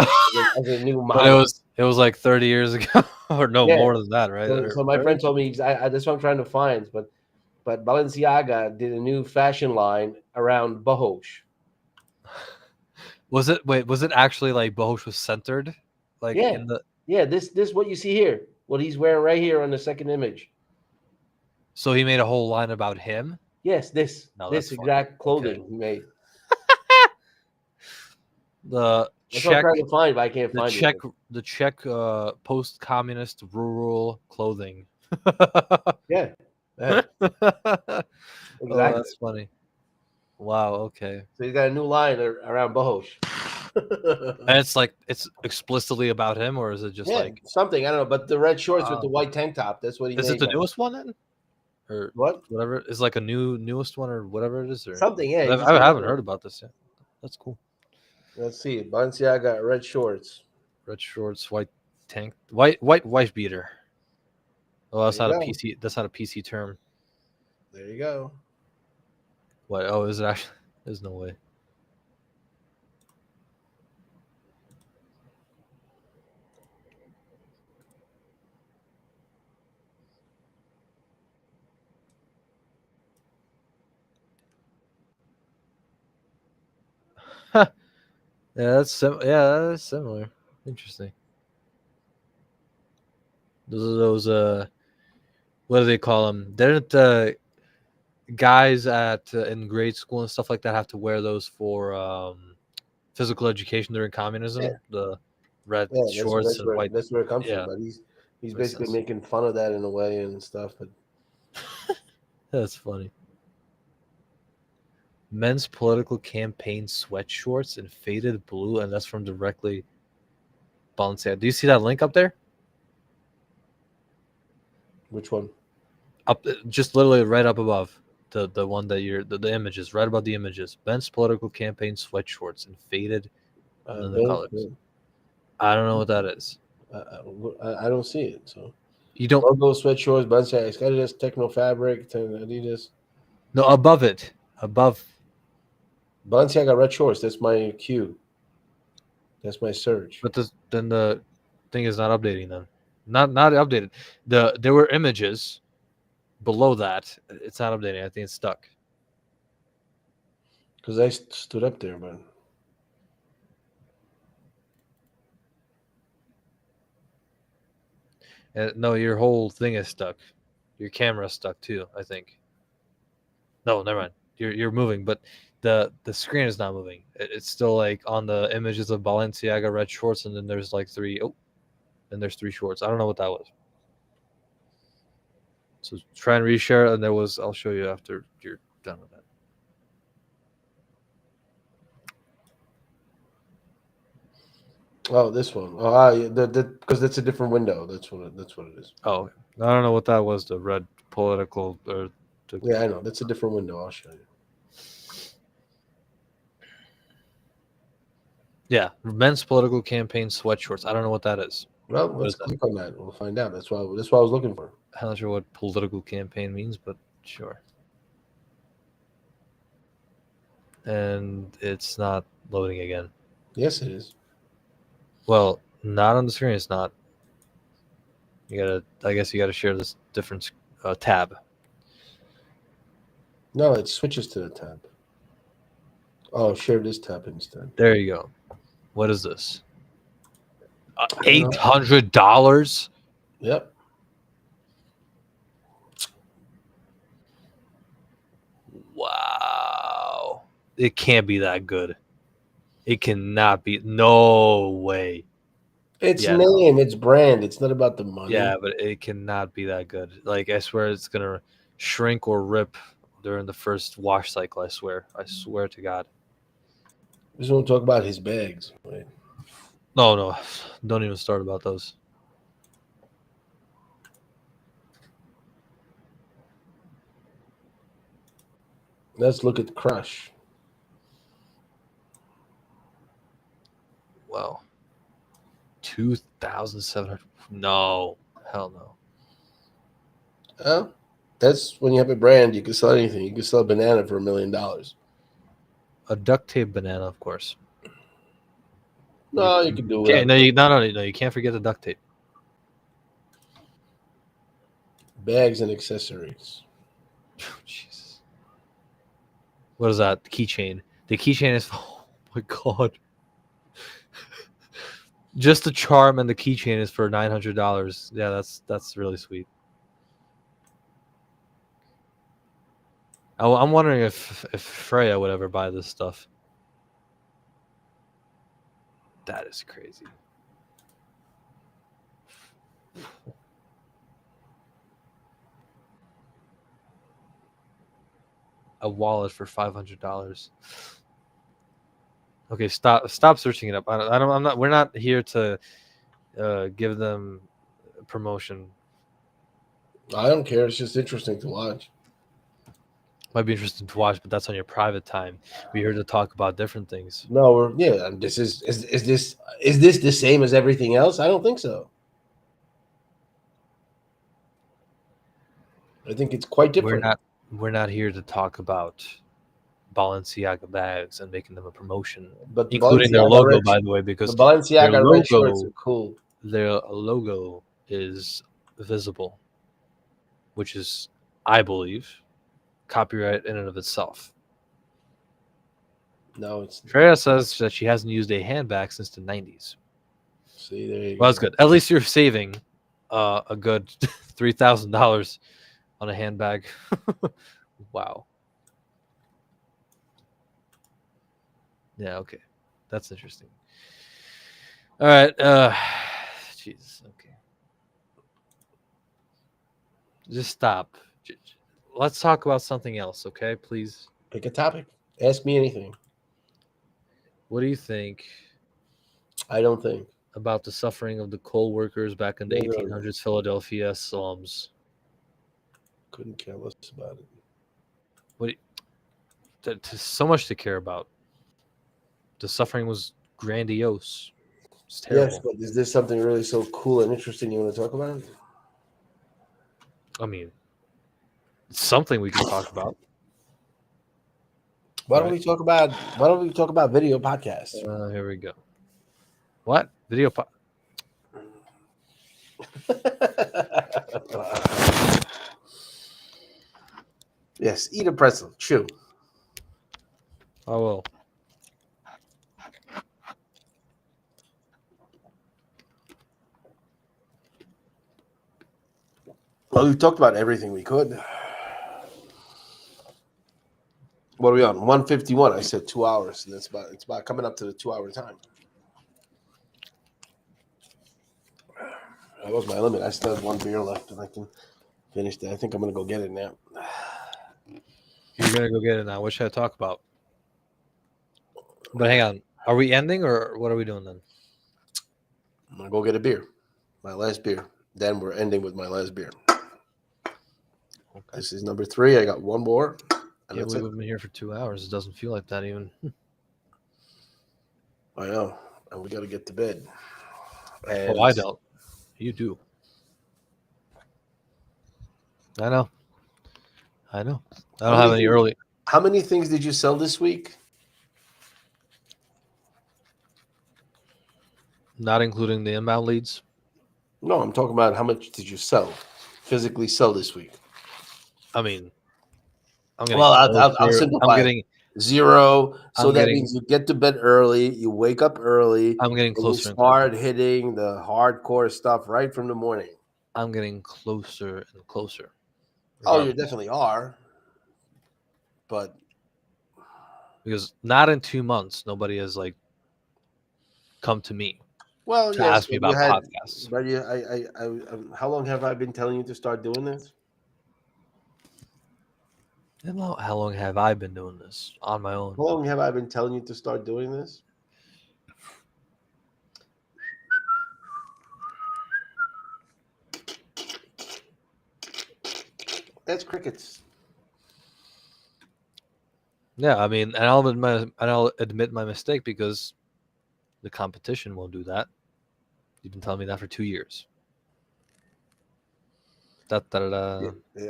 as a new But model. it was like 30 years ago, or no, Yeah. more than that, right? So my friend told me that's what I'm trying to find. But Balenciaga did a new fashion line around Bohosh. Was it actually like Bohosh was centered, like Yeah. in the? Yeah, this what you see here, what he's wearing right here on the second image. So he made a whole line about him. Yes, this That's exact funny. clothing Okay. he made. The That's what I'm Czech, trying to find, but I can't find it. the Czech post-communist rural clothing. Yeah, Oh, exactly. that's funny. Wow. Okay. So he's got a new line around Bohosh. And it's explicitly about him, or is it just Yeah, like something I don't know, but the red shorts with the white tank top. That's what he is made. it the now. newest one then, or What? whatever is like a newest one or whatever it is? Or Something? Yeah. I haven't heard about this yet. That's cool. Let's see. Balenciaga red shorts. Red shorts, white tank, white wife beater. Oh, that's There not you a go. PC. That's not a PC term. There you go. What? Oh, is it actually? There's no way. Yeah, that's similar. Interesting. Those what do they call them? Didn't guys at in grade school and stuff like that have to wear those for physical education during communism? Yeah, The red yeah. shorts and white. That's where it comes from. Yeah, But he's makes basically sense. making fun of that in a way and stuff. But That's funny. Men's political campaign sweat shorts in faded blue, and that's from directly Balenciaga. Do you see that link up there? which one? Up, just literally right up above the one that the images, right above the images. Men's political campaign sweat shorts in faded, and then the Don't. colors. I don't know what that is. I don't see it. So You don't logo, sweatshorts, Balenciaga, it's got this techno fabric, Adidas. no above it, above. Balenciaga red shorts. That's my cue. That's my search. But then the thing is not updating then. Not updated. There were images below that. It's not updating. I think it's stuck. Because I stood up there, but And no, your whole thing is stuck. Your camera's stuck too, I think. No, never mind. You're moving, but the screen is not moving. It's still like on the images of Balenciaga red shorts, and then there's like three. Oh, then there's three shorts. I don't know what that was. So try and reshare, and there was. I'll show you after you're done with that. oh, this one. Oh, yeah, because that's a different window. That's what it is. Oh, I don't know what that was. The red political or the, Yeah, I know. That's a different window. I'll show you. yeah, men's political campaign sweat shorts. I don't know what that is. Well, What let's is that? click on that. We'll find out. That's what I was looking for. I'm not sure what political campaign means, but sure. And it's not loading again. Yes, it is. Well, not on the screen. It's not. You gotta. I guess you gotta share this different tab. No, it switches to the tab. Oh, share this tab instead. There you go. What is this? I don't know. $800. Yep. Wow. It can't be that good. It cannot be. No way. It's Yeah, name, it's brand. It's not about the money. Yeah, but it cannot be that good. Like I swear, it's gonna shrink or rip during the first wash cycle. I swear. I swear to God. We just want to talk about his bags. Right? No, don't even start about those. Let's look at Crush. Wow. 2,700. No, hell no. Oh, that's when you have a brand. You can sell anything. You can sell a banana for $1 million. A duct tape banana, of course. No, you can do it. Okay, no, you can't forget the duct tape. Bags and accessories. Jesus. What is that? Keychain. The keychain is. Oh my god. Just the charm and the keychain is for $900. Yeah, that's really sweet. I'm wondering if Freya would ever buy this stuff. That is crazy. A wallet for $500. Okay, stop searching it up. I'm not. We're not here to give them promotion. I don't care. It's just interesting to watch. Might be interesting to watch, but that's on your private time. We're here to talk about different things. No, this is this the same as everything else? I don't think so. I think it's quite different. We're not here to talk about Balenciaga bags and making them a promotion, But the including their Balenciaga logo, red, by the way, the because Balenciaga red shorts are cool. their logo is visible, which is, I believe, copyright in and of itself. No, it's Freya says that she hasn't used a handbag since the 90s. see there you Well, go. that's good. At least you're saving a good $3,000 on a handbag. Wow. Yeah, okay. That's interesting. All right. Jesus. Okay. Just stop. Let's talk about something else, okay? Please. Pick a topic. Ask me anything. What do you think I don't think. about the suffering of the coal workers back in the Literally. 1800s Philadelphia slums? Couldn't care less about it. There's so much to care about. The suffering was grandiose. It's terrible. Yes, but is there something really so cool and interesting you want to talk about? I mean, it's something we can talk about. Why don't we talk about video podcasts? Here we go. What? Video Yes, eat a pretzel. Chew. I will. Well, we talked about everything we could. What are we on? 151. I said 2 hours, and it's about coming up to the 2 hour time. That was my limit. I still have one beer left, and I can finish that. I think I'm gonna go get it now. You're gonna go get it now. What should I talk about? But hang on. Are we ending or what are we doing then? I'm gonna go get a beer. My last beer. Then we're ending with my last beer. Okay. This is number 3. I got one more. And Yeah, that's we've it. been here for 2 hours. It doesn't feel like that even. I know. And we gotta get to bed. And Oh, I don't. You do. I know. I don't have any early. How many things did you sell this week? Not including the inbound leads. No, I'm talking about how much did you physically sell this week? I mean, I'm getting. Well, I'll closer. simplify. I'm getting. 0. So I'm that getting- means you get to bed early, you wake up early, I'm getting and you closer. start hitting the hardcore stuff right from the morning. I'm getting closer and closer. Oh, you definitely are. But because not in 2 months, nobody has like come to me well, to yes, ask me but about podcasts. But how long have I been telling you to start doing this? And how long have I been doing this on my own? How long have I been telling you to start doing this? That's crickets. Yeah, I mean, and I'll admit my mistake because the competition won't do that. You've been telling me that for 2 years. I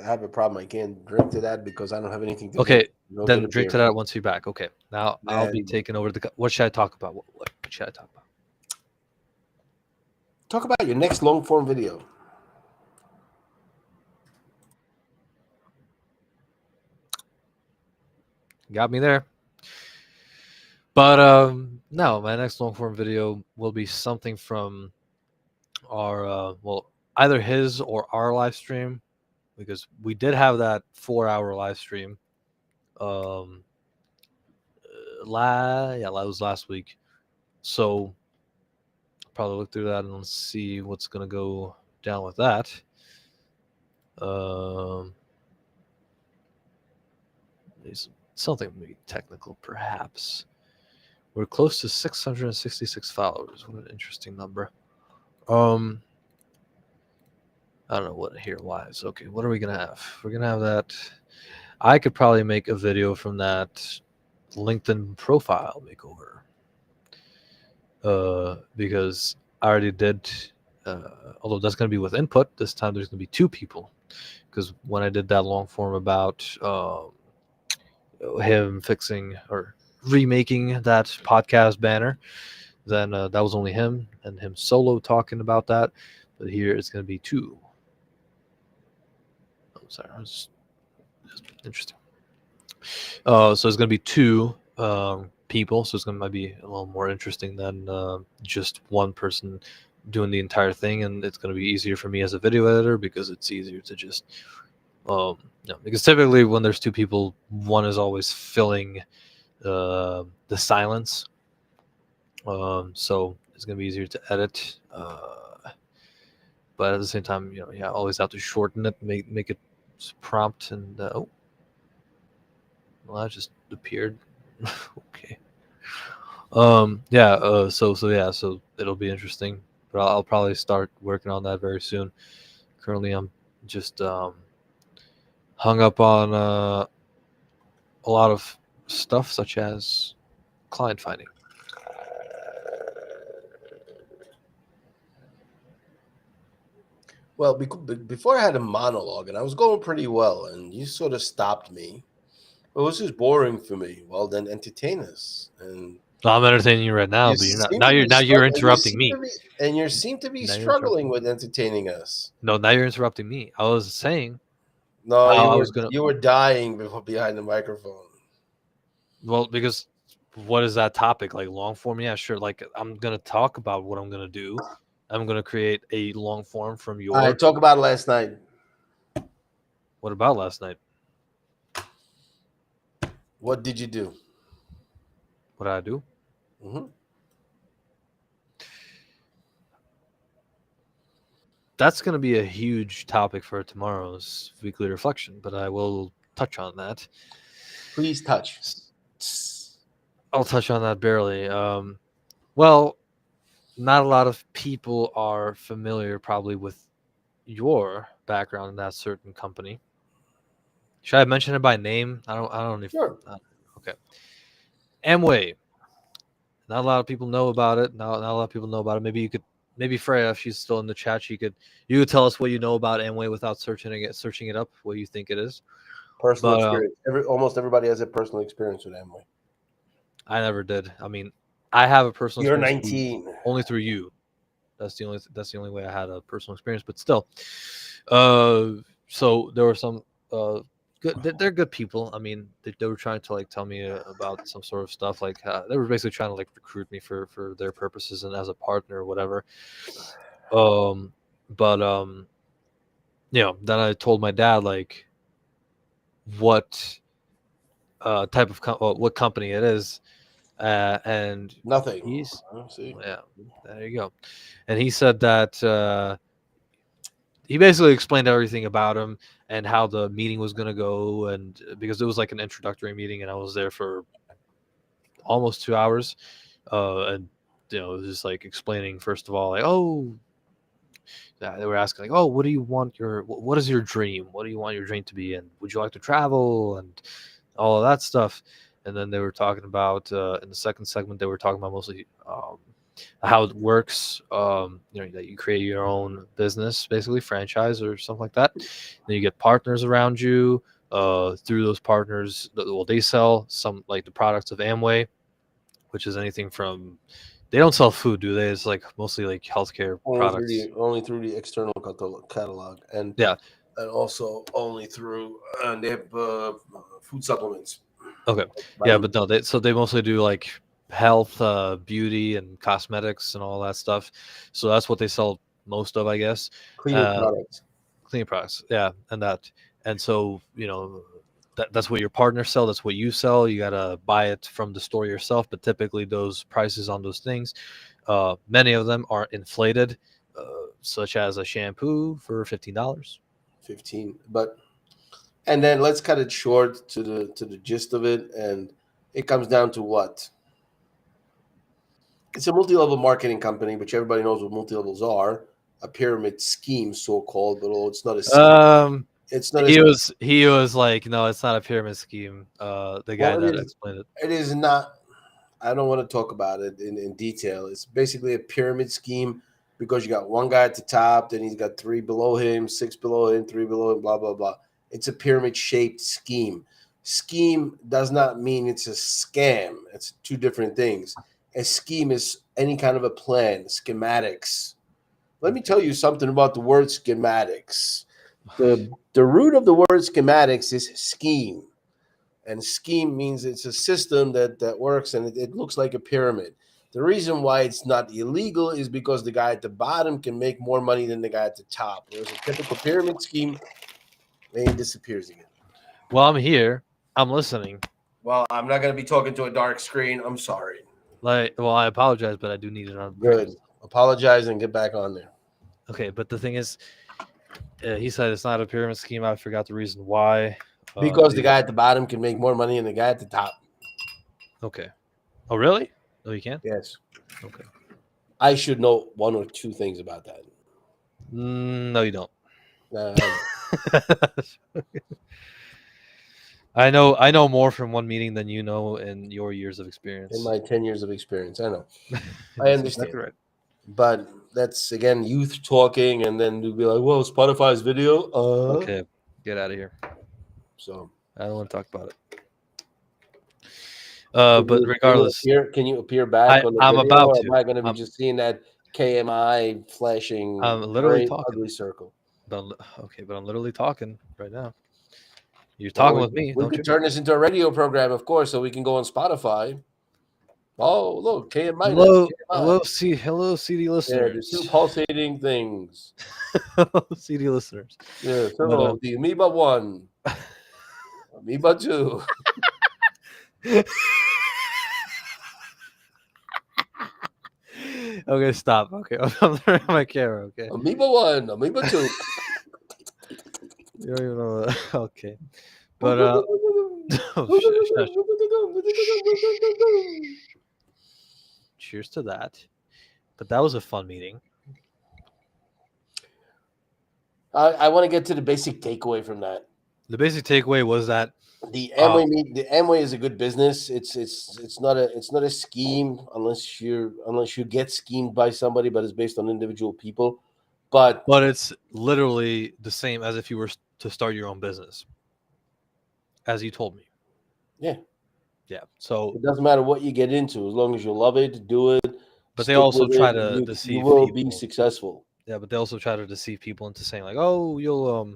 have a problem. I can't drink to that because I don't have anything to Okay, drink. No then good drink to beer. that once you're back. Okay, now I'll be And- taking over what should I talk about? What should I talk about? Talk about your next long form video. Got me there. But no, my next long form video will be something from our either his or our live stream, because we did have that 4-hour live stream. That was last week. So probably look through that and see what's gonna go down with that. Something maybe technical, perhaps. We're close to 666 followers. What an interesting number. I don't know what here lives. Okay, what are we gonna have? We're gonna have that. I could probably make a video from that LinkedIn profile makeover. Because I already did. Although that's gonna be with input. This time there's gonna be 2 people because when I did that long form about him fixing or remaking that podcast banner, then that was only him and him solo talking about that. But here it's going to be two. Oh, sorry, it's interesting. So it's going to be two people. So it's going to might be a little more interesting than just one person doing the entire thing, and it's going to be easier for me as a video editor because it's easier to just because typically when there's two people, one is always filling the silence. So it's going to be easier to edit. But at the same time, always have to shorten it, make it prompt, and oh, well, that just appeared. Okay. Yeah. So it'll be interesting, but I'll probably start working on that very soon. Currently, I'm just hung up on a lot of stuff such as client finding. Well, before I had a monologue, and I was going pretty well, and you sort of stopped me. Well, this is boring for me. Well, then entertain us. And I'm entertaining you right now, you but you're not. seem to be Now you're struggling. interrupting me. You seem to be Now you're interrupting. struggling with entertaining us. No, now you're interrupting me. I was saying No, how I was gonna. you were dying behind the microphone. Well, because what is that topic? Like long form? Yeah, sure. Like I'm gonna talk about what I'm gonna do. I'm gonna create a long form from your. I talk about last night. What about last night? What did you do? What did I do? Mm-hmm. That's gonna be a huge topic for tomorrow's weekly reflection, but I will touch on that. Please touch. I'll touch on that barely. Well, not a lot of people are familiar probably with your background in that certain company. Should I mention it by name? I don't. Sure. Okay. Amway. Not a lot of people know about it. Not a lot of people know about it. Maybe Freya, if she's still in the chat, you could tell us what you know about Amway without searching it up. What you think it is. Personal experience. Almost everybody has a personal experience with Amway. I never did. I mean, I have a personal. You're experience 19. Only through you. That's the only way I had a personal experience. But still, so there were some good. They're good people. I mean, they were trying to like tell me about some sort of stuff. Like they were basically trying to like recruit me for their purposes and as a partner or whatever. But then I told my dad like what type of what company it is, and Nothing. Yeah, there you go. And he said that he basically explained everything about him and how the meeting was going to go, and because it was like an introductory meeting and I was there for almost 2 hours, and it was just like explaining first of all like, oh, they were asking like, oh, what is your dream, what do you want your dream to be, and would you like to travel and all of that stuff. And then they were talking about in the second segment they were talking about mostly how it works, that you create your own business, basically franchise or something like that. Then you get partners around you. Through those partners, they sell some like the products of Amway, which is anything from. They don't sell food, do they? It's like mostly like healthcare products. Only through the external catalog, and yeah, and also only through they have food supplements. Okay, yeah, but no, they mostly do like health, beauty, and cosmetics and all that stuff. So that's what they sell most of, I guess. Cleaning products. Cleaning products, yeah, and so that's what your partners sell. That's what you sell. You gotta buy it from the store yourself. But typically, those prices on those things, many of them are inflated, such as a shampoo for $15. 15, but. And then let's cut it short to the gist of it, and it comes down to what? It's a multi-level marketing company, which everybody knows what multi-levels are. A pyramid scheme, so-called, but it's not a scheme. It's not. He was like, no, it's not a pyramid scheme. The guy that explained it. It is not. I don't want to talk about it in detail. It's basically a pyramid scheme because you got one guy at the top, then he's got 3 below him, 6 below him, 3 below him, blah, blah, blah. It's a pyramid-shaped scheme. Scheme does not mean it's a scam. It's two different things. A scheme is any kind of a plan, schematics. Let me tell you something about the word schematics. The root of the word schematics is scheme. And scheme means it's a system that works, and it looks like a pyramid. The reason why it's not illegal is because the guy at the bottom can make more money than the guy at the top. Whereas a typical pyramid scheme, it disappears again. Well, I'm here. I'm listening. Well, I'm not going to be talking to a dark screen. I'm sorry. Well, I apologize, but I do need it on. Good. Apologize and get back on there. Okay, but the thing is, he said it's not a pyramid scheme. I forgot the reason why. Because the guy at the bottom can make more money than the guy at the top. Okay. Oh, really? No, you can't? Yes. Okay. I should know one or two things about that. No, you don't. Uh, I know more from one meeting than you know in your years of experience. in my 10 years of experience, I know. I That's understand. exactly right. But that's, again, youth talking, and then you'll be like, well, Spotify's video. Okay, get out of here. So I don't want to talk about it. But regardless, can you appear back on the I'm video, about or to. am I going to be just seeing that KMI flashing I'm literally very talking. ugly circle? But I'm literally talking right now. You're talking with me, We don't could you? turn this into a radio program, of course, so we can go on Spotify. Oh, look, KMI. Hello, CD Yeah, the listeners. two pulsating things. CD listeners. Yeah, so the Amoeba 1, Amoeba 2. Okay, stop. Okay, I'm turning on my camera. Okay. Amoeba 1, Amoeba 2. You don't even know that. Okay. But oh, shush. Cheers to that. But that was a fun meeting. I want to get to the basic takeaway from that. The basic takeaway was that The Amway is a good business. It's not a scheme unless you get schemed by somebody, but it's based on individual people. But it's literally the same as if you were to start your own business, as you told me. Yeah. So it doesn't matter what you get into, as long as you love it, do it. But they also try to deceive you will people. be successful. Yeah, but they also try to deceive people into saying like, oh, you'll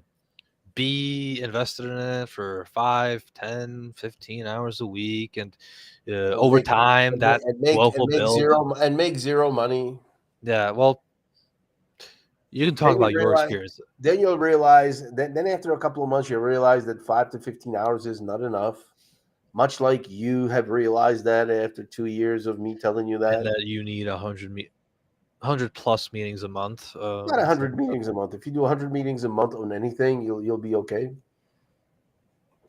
be invested in it for 5, 10, 15 hours a week, and over time that wealth will build. Make zero money. Yeah, well, you can talk about your experience. Then you'll realize then after a couple of months, you'll realize that 5 to 15 hours is not enough. Much like you have realized that after 2 years of me telling you that. And that you need 100 plus meetings a month. Not 100 meetings a month. If you do 100 meetings a month on anything, you'll be okay.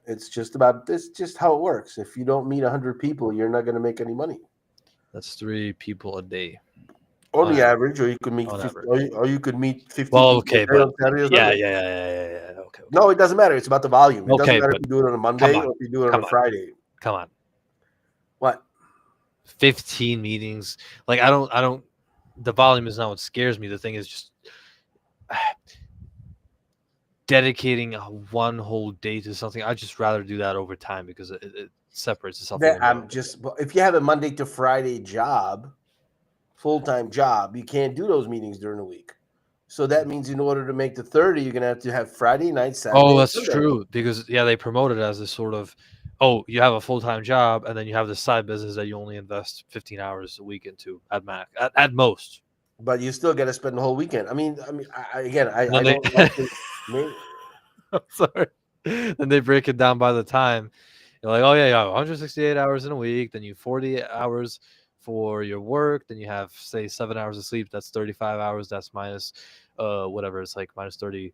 It's just how it works. If you don't meet 100 people, you're not going to make any money. That's 3 people a day. On the average, or you could meet 50, or you could meet 50 well, okay, people. But yeah. Okay. No, it doesn't matter. It's about the volume. It doesn't matter if you do it on a Monday or if you do it on a Friday. Come on. What? 15 meetings. Like I don't the volume is not what scares me. The thing is just dedicating one whole day to something. I'd just rather do that over time because it separates itself. If you have a Monday to Friday job, full-time job, you can't do those meetings during the week. So that means in order to make the 30, you're going to have Friday night, Saturday. Oh, that's true. Because, they promote it as this sort of, you have a full-time job, and then you have this side business that you only invest 15 hours a week into at most. But you still got to spend the whole weekend. I don't I'm sorry. Then they break it down by the time. You're like, 168 hours in a week. Then you 40 hours for your work. Then you have, say, 7 hours of sleep. That's 35 hours. That's minus whatever. It's like minus 30.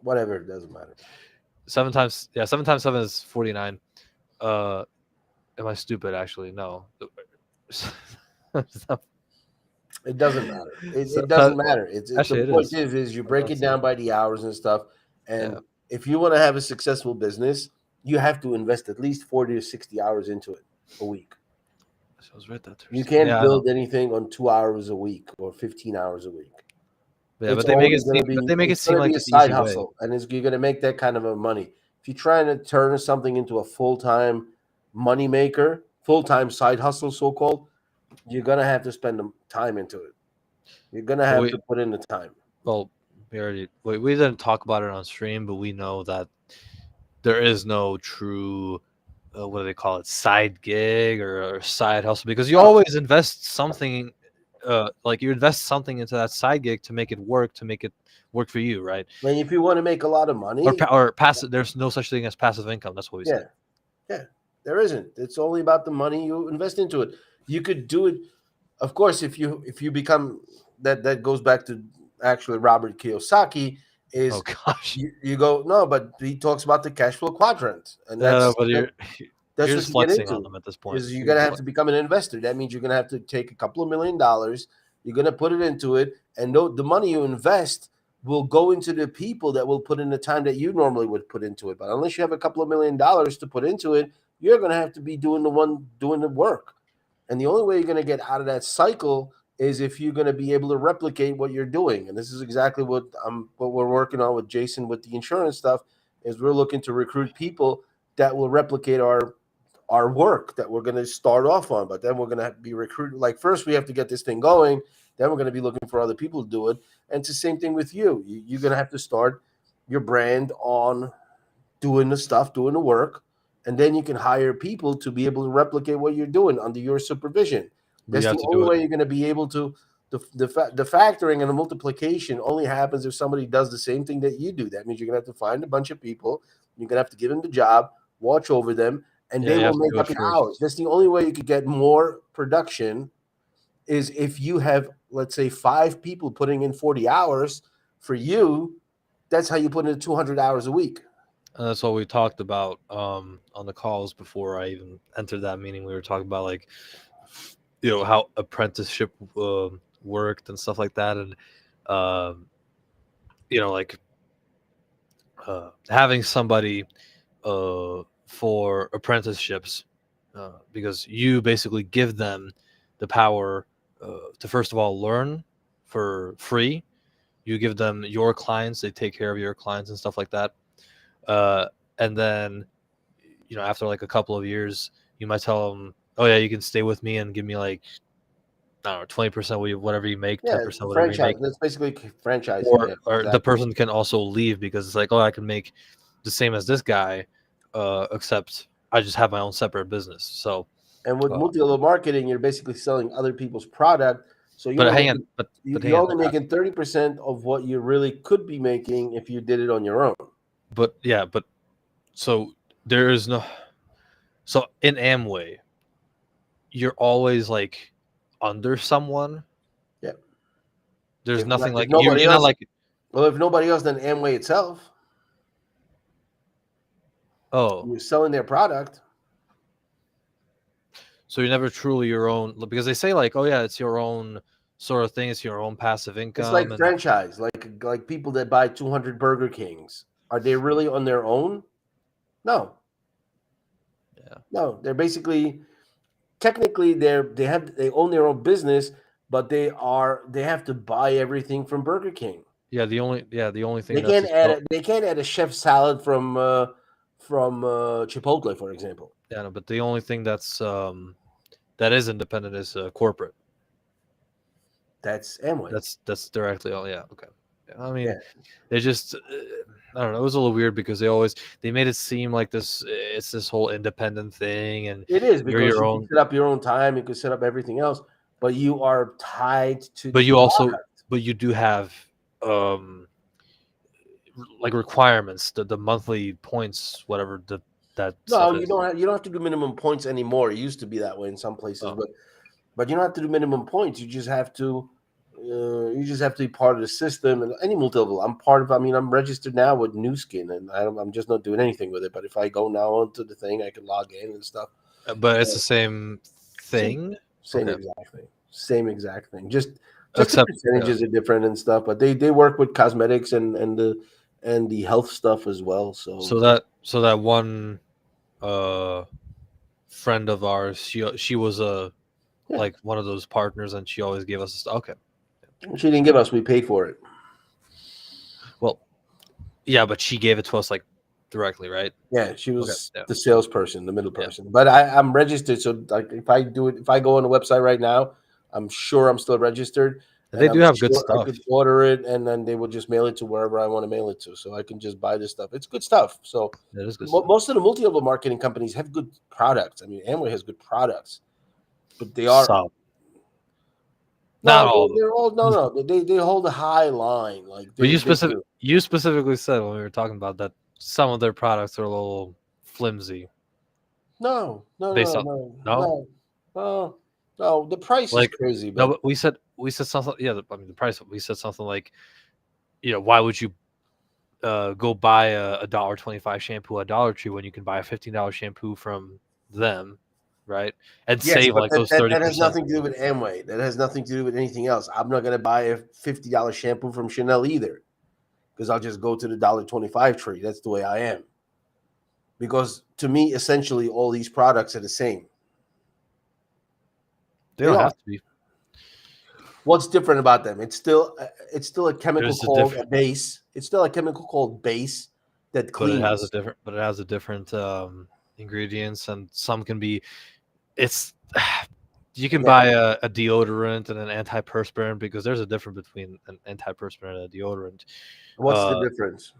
Whatever. It doesn't matter. 7 times 7 is 49. Am I stupid? Actually, no. It doesn't matter. It doesn't matter. The point is you break it down by the hours and stuff. And if you want to have a successful business, you have to invest at least 40 to 60 hours into it a week. So I was right that You Thursday. can't Yeah, I know. build anything on 2 hours a week or 15 hours a week. Yeah, It's but they make only it seem. gonna But be they make it it's seem gonna like be a it's side easy way. hustle, and you're gonna make that kind of a money. If you're trying to turn something into a full-time money maker, full-time side hustle, so called, you're gonna have to spend the time into it. You're gonna But have we to put in the time. well, we didn't talk about it on stream, but we know that there is no true what do they call it, side gig or side hustle, because you Oh, always invest something, like you invest something into that side gig to make it work for you, right? and if you want to make a lot of money, Or passive. There's no such thing as passive income. That's what we yeah, said. yeah, there isn't. It's only about the money you invest into it. You could do it, of course, if you become that goes back to actually Robert Kiyosaki Oh is gosh. you go no, but he talks about the cash flow quadrant, and No, but that's you're what just you get flexing on into. them at this point. Is you're gonna have to become an investor. That means you're gonna have to take a couple of $1 million. You're gonna put it into it, and the money you invest will go into the people that will put in the time that you normally would put into it. But unless you have a couple of $1 million to put into it, you're gonna have to be doing the one doing the work. And the only way you're gonna get out of that cycle is if you're gonna be able to replicate what you're doing. And this is exactly what we're working on with Jason with the insurance stuff. Is we're looking to recruit people that will replicate our work that we're going to start off on, but then we're going to be recruited. Like first we have to get this thing going, then we're going to be looking for other people to do it. And it's the same thing with you. You're going to have to start your brand on doing the stuff, doing the work, and then you can hire people to be able to replicate what you're doing under your supervision. But you That's have the to only do it. way you're going to be able to. The factoring and the multiplication only happens if somebody does the same thing that you do. That means you're going to have to find a bunch of people. You're going to have to give them the job, watch over them, and Yeah, they you will have to make do it up your hours. first. That's the only way you could get more production is if you have, let's say, 5 people putting in 40 hours for you. That's how you put in 200 hours a week. And that's what we talked about on the calls before I even entered that meeting. We were talking about like, how apprenticeship worked and stuff like that, and um, like having somebody for apprenticeships, because you basically give them the power to first of all learn for free. You give them your clients; they take care of your clients and stuff like that. Uh, and then, after like a couple of years, you might tell them, "Oh yeah, you can stay with me and give me like, I don't know, 20% whatever you make, Yeah, 10% whatever you franchise. make." That's basically franchising. Or Yeah, the exactly. person can also leave because it's like, oh, I can make the same as this guy, except I just have my own separate business. So, And with uh, multi-level marketing, you're basically selling other people's product. So you're but only hang on, making but hang you're on, only making 30% of what you really could be making if you did it on your own. but yeah, but so there is no, so in Amway, you're always like under someone. Yeah. There's nothing If like nobody you're not else, like, well, if nobody else, then Amway itself, oh, you're selling their product. so you're never truly your own, because they say like, oh yeah, it's your own sort of thing, it's your own passive It's income. like And franchise, like people that buy 200 Burger Kings. Are they really on their own? No, yeah, no. They're basically technically they own their own business, but they have to buy everything from Burger King. the only thing that's They can't add a chef salad from Chipotle, for example. yeah, no, but the only thing that is independent is corporate. That's Amway. That's directly all. Yeah, okay. Yeah, I mean, Yeah, they just I don't know. It was a little weird because they made it seem like this. It's this whole independent thing, and it is you're because your you can own. set up your own time, you can set up everything else, but you are tied to But the you also, product. but you do have um like requirements, the monthly points, whatever that No, stuff is. you don't have to do minimum points anymore. It used to be that way in some places, Oh, but you don't have to do minimum points. You just have to be part of the system and any multi-level. I'm part of. I mean, I'm registered now with New Skin, and I'm just not doing anything with it. But if I go now onto the thing, I can log in and stuff. but it's the same Same, thing. same Okay, exact thing. Same exact thing. Just the except yeah. percentages are different and stuff. But they work with cosmetics and the health stuff as well. So So that one friend of ours, she was Yeah. like one of those partners, and she always gave us stuff. Okay, She didn't give us. We paid for it. well, yeah, but she gave it to us like directly, right? Yeah, she Okay, was yeah, the salesperson, the middle yeah. person. But I'm registered, so like if I do it, if I go on the website right now, I'm sure I'm still registered, And and they do I'm have good sure I stuff. could order it, and then they will just mail it to wherever I want to mail it to. So I can just buy this stuff. It's good stuff. So That is good stuff. most of the multi-level marketing companies have good products. I mean, Amway has good products, but they are Some, not no, all of them. they're all no. They hold a high line, like But they do. you specifically said when we were talking about that some of their products are a little flimsy No, no, based no, on no, no, no, no, no. The price is like crazy, no, but but we said something. Yeah, I mean the price. We said something like, why would you go buy a $1.25 shampoo at Dollar Tree when you can buy a $15 shampoo from them, right? And yes, save but like those that has 30%. nothing to do with Amway. That has nothing to do with anything else. I'm not gonna buy a $50 shampoo from Chanel either, because I'll just go to the $1.25 tree. That's the way I am. Because to me, essentially, all these products are the same. They They don't are. have to be. What's different about them? It's still a chemical There's a called a different, base. It's still a chemical called base that but it has a cleans. different, ingredients, and some can be. It's you can Yeah. buy a deodorant and an antiperspirant because there's a difference between an antiperspirant and a deodorant. What's the difference?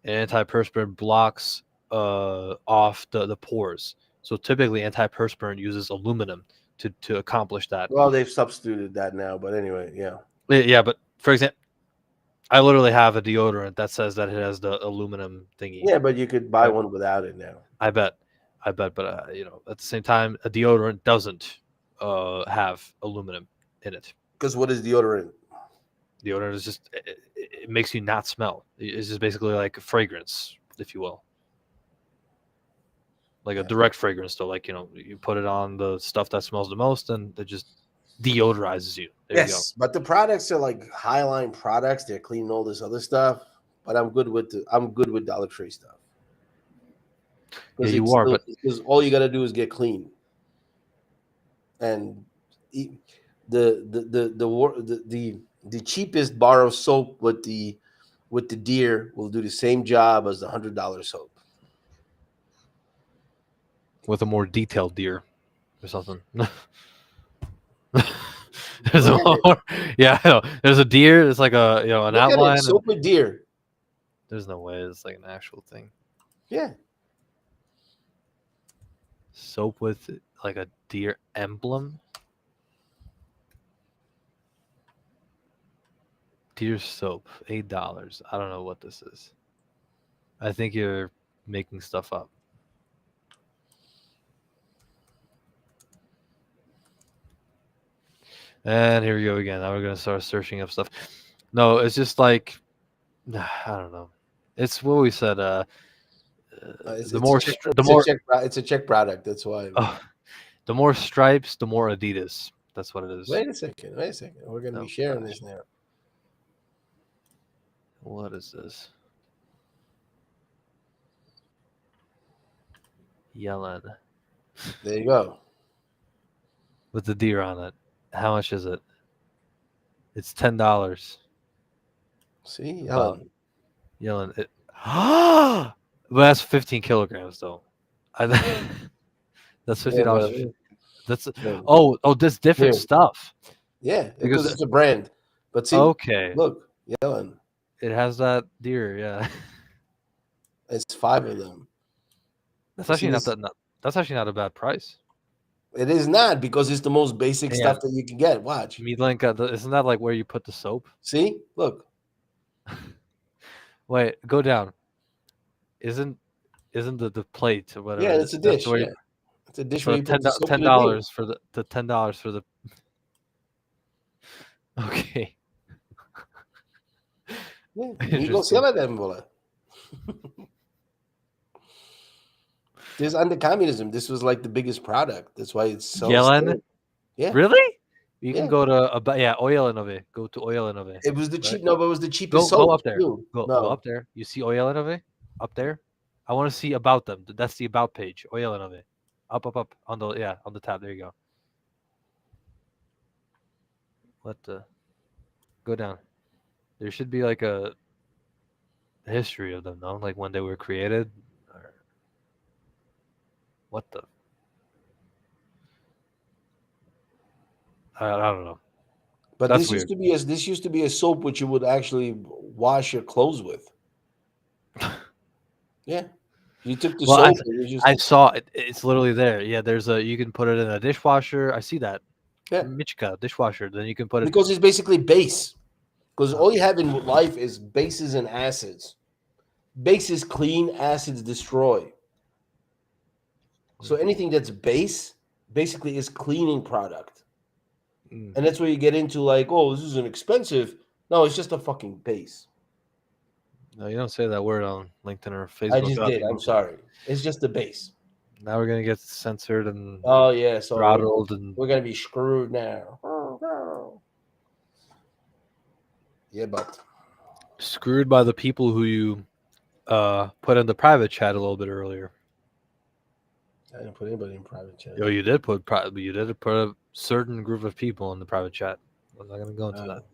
An antiperspirant blocks off the pores. So typically, antiperspirant uses aluminum to accomplish that. Well, they've substituted that now, but anyway, yeah. Yeah, but for example, I literally have a deodorant that says that it has the aluminum thingy. Yeah, but you could buy Right? one without it now. I bet, but at the same time, a deodorant doesn't have aluminum in it. Because what is deodorant? Deodorant is just it makes you not smell. It's just basically like a fragrance, if you will, like a Yeah. direct fragrance. So, like you put it on the stuff that smells the most, and it just deodorizes you. There you go. Yes, but the products are like highline products. They're cleaning all this other stuff. But I'm good with Dollar Tree stuff Yeah, because you are, but because all you got to do is get clean, and the cheapest bar of soap with the deer will do the same job as the $100 soap. with a more detailed deer or something. There's a Look at it. more, yeah, I know. There's a deer. It's like a an Look at it. outline, and Soap with deer. there's no way it's like an actual thing. Yeah. Soap with like a deer emblem. Deer soap, $8. I don't know what this is. I think you're making stuff up. And here we go again. Now we're gonna start searching up stuff. No, it's just like I don't know. It's what we said. It's, The it's, a more check, the it's a more check. It's a check product. That's why. the more stripes, the more Adidas. That's what it is. Wait a second. Wait a second. We're gonna Oh, be sharing gosh. this now. What is this? Yellen There you go. with the deer on it. How much is it? It's $10. See, Wow. Ellen. Yellen it. But that's 15 kilograms though. That's Yeah, $50. but That's yeah, that's different here. stuff. Yeah, because Because it's a brand. But see, okay, look, Yellen. it has that deer. Yeah, It's 5 of them. that's You see actually this? that's actually not a bad price. It is not because it's the most basic Yeah, stuff that you can get. Watch. meat link. Isn't that like where you put the soap? See, look. Wait, go down. Isn't the plate or Yeah, whatever? it's a That's dish. where Yeah, it's a dish for where the you put the soap ten and the deer. dollars for the $10 for the okay. Yeah, Migos Interesting. sell them, bola. This under communism, this was like the biggest product. That's why it's so Yellen, scarce. Yeah, really? You can yeah. go to Oil Inove. Go to Oil Inove. It was the Right? cheap. No, but it was the Go cheapest go soap up there. too. Go No, up there. You see Oil Inove up there? I want to see about them. That's the about page. Oil Inove. Up on the tab. There you go. What the? Go down. There should be like a history of them, no? Like when they were created. Or... What the? I don't know. But That's this weird. used to be a soap which you would actually wash your clothes with. Yeah, you took the Well, soap. And you I just saw it. It's literally there. Yeah, there's a. You can put it in a dishwasher. I see that. yeah, Michika dishwasher. Then you can put it. because it's basically base. Because Oh, all you have in life is bases and acids. Bases clean, acids destroy. So mm, anything that's base basically is cleaning product. mm. And that's where you get into like, oh, this isn't expensive. No, it's just a fucking base. No, you don't say that word on LinkedIn or I Facebook. just Oh, did. I'm sorry. It's just the base. now we're gonna get censored and Oh yeah, so throttled and we're gonna be screwed now. Yeah, but screwed by the people who you put in the private chat a little bit earlier. I didn't put anybody in private chat. Oh, you did put you did put a certain group of people in the private chat. I'm not gonna go into that.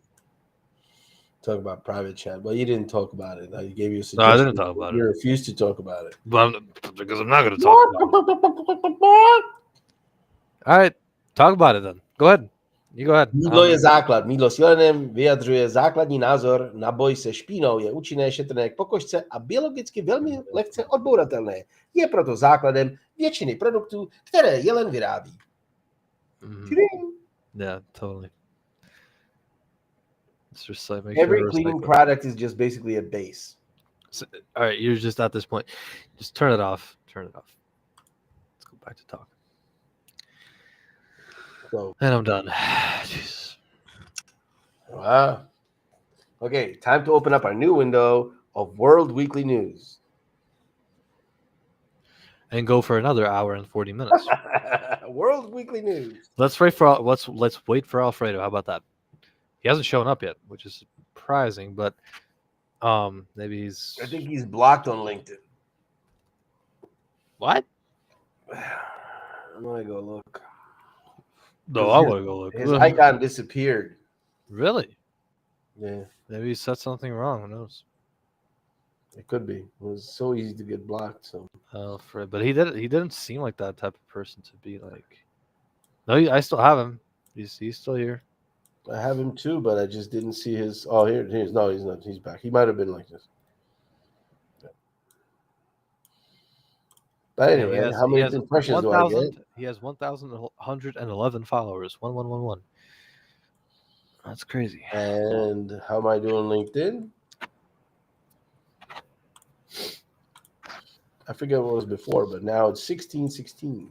Talk about private chat. Well, you didn't talk about it. I gave you a No, I suggestion. didn't talk about it. You refused to talk about it. But because I'm not gonna talk about it. All right, talk about it then. Go ahead. You go ahead. Mýdlo je základ. Mýdlo silenem vyjadřuje základní názor na boj se špínou. Je účinné, šetrné k pokožce a biologicky velmi lehce odbouratelné. Je proto základem většiny produktů, které jelen vyrábí. Yeah, totally. It's just like make Every sure cleaning recycle. product is just basically a base. So, all right, you're just at this point. Just turn it off. Turn it off. Let's go back to talk. So, And I'm done. Jesus. wow. Okay, time to open up our new window of World Weekly News. And go for another hour and 40 minutes. World Weekly News. Let's wait for let's wait for Alfredo. How about that? He hasn't shown up yet, which is surprising, but maybe he's I think he's blocked on LinkedIn. what? I'm gonna go look. No, I want to go look. His icon disappeared. Really? Yeah, Maybe he said something wrong. Who knows? it could be. It was so easy to get blocked. So Alfred, but he didn't seem like that type of person to be like. No, I still have him. He's still here. I have him too, but I just didn't see his. Oh, here's no, he's not. He's back. He might have been like this. Yeah. But Yeah, anyway, how many impressions do I get? He has 1,111 followers. 1111. That's crazy. And how am I doing LinkedIn? I forget what was before, but now it's 1616.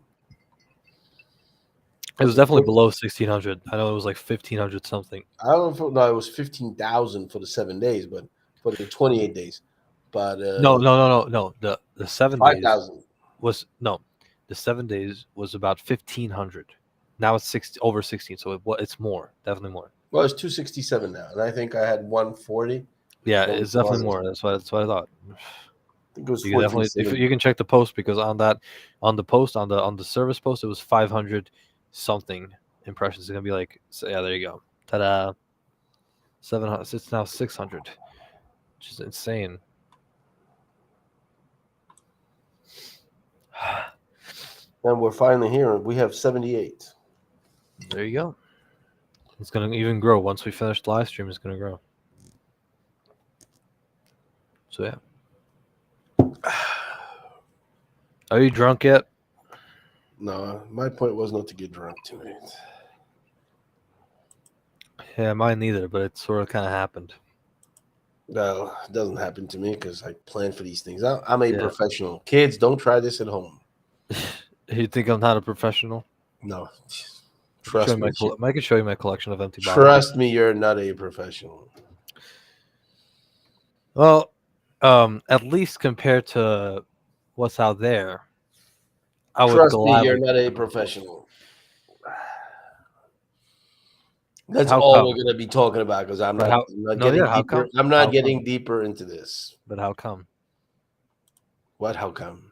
It was definitely below 1,600. I know it was like 1,500 something. I don't know. No, it was 15,000 for the 7 days, but for the 28 days. But No. The 7 days 5,000. was no. The 7 days was about 1,500. Now it's over 16, so it's more, definitely more. Well, it's 267 now, and I think I had 140. Yeah, No, it's it definitely wasn't. more. That's what I thought. I think it was You can definitely, if 1470. you can check the post, because on the service post, it was 500 something impressions. It's gonna be like, so yeah, there you go. Ta-da! 700. It's now 600, which is insane. And we're finally here. We have 78. There you go. It's gonna even grow once we finish the live stream. It's gonna grow. So yeah. Are you drunk yet? No, my point was not to get drunk tonight. Yeah, mine neither, but it sort of kind of happened. Well, it doesn't happen to me because I plan for these things. I'm a Yeah. professional. Kids, don't try this at home. You think I'm not a professional? No. Trust me. I can show you my collection of empty bottles. Trust me, you're not a professional. Well, at least compared to what's out there, I would Trust me, gladly. you're not a professional. That's How all come? we're going to be talking about because I'm But not, getting how deeper. come? I'm not How come? getting deeper into this. But how come? What? How come?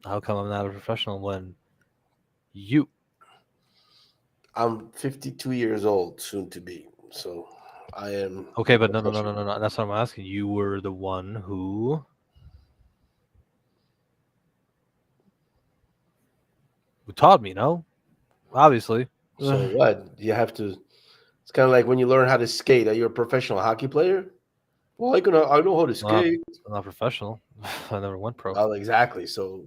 How come I'm not a professional when you I'm 52 years old, soon to be. So I am Okay, a but no. professional. That's what I'm asking. You were the one who taught me, no? Obviously. So what? You have to. It's kind of like when you learn how to skate. Are you a professional hockey player? Well, I know how to Not, skate. I'm not professional. I never went pro. Well, exactly. So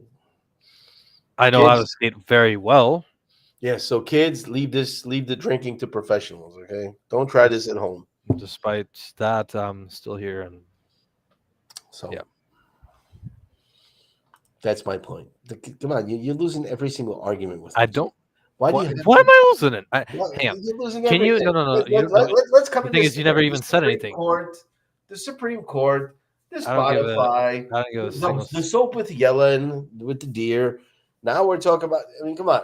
I know how to kids, skate very well. yeah. So kids, leave the drinking to professionals. Okay, don't try this at home. Despite that, I'm still here, and So yeah, that's my point. Come on, you're losing every single argument with I me. don't. Why do you What? have Why to? am I losing it? Well, Hang on. you're losing Can you? No, everything. no, no. You don't know. Let's come The to thing is, this. you never The even said Supreme anything. Court, the Supreme Court, the I don't give a. Spotify, I don't give a single. the soap with Yellen, with the deer. Now we're talking about. I mean, come on.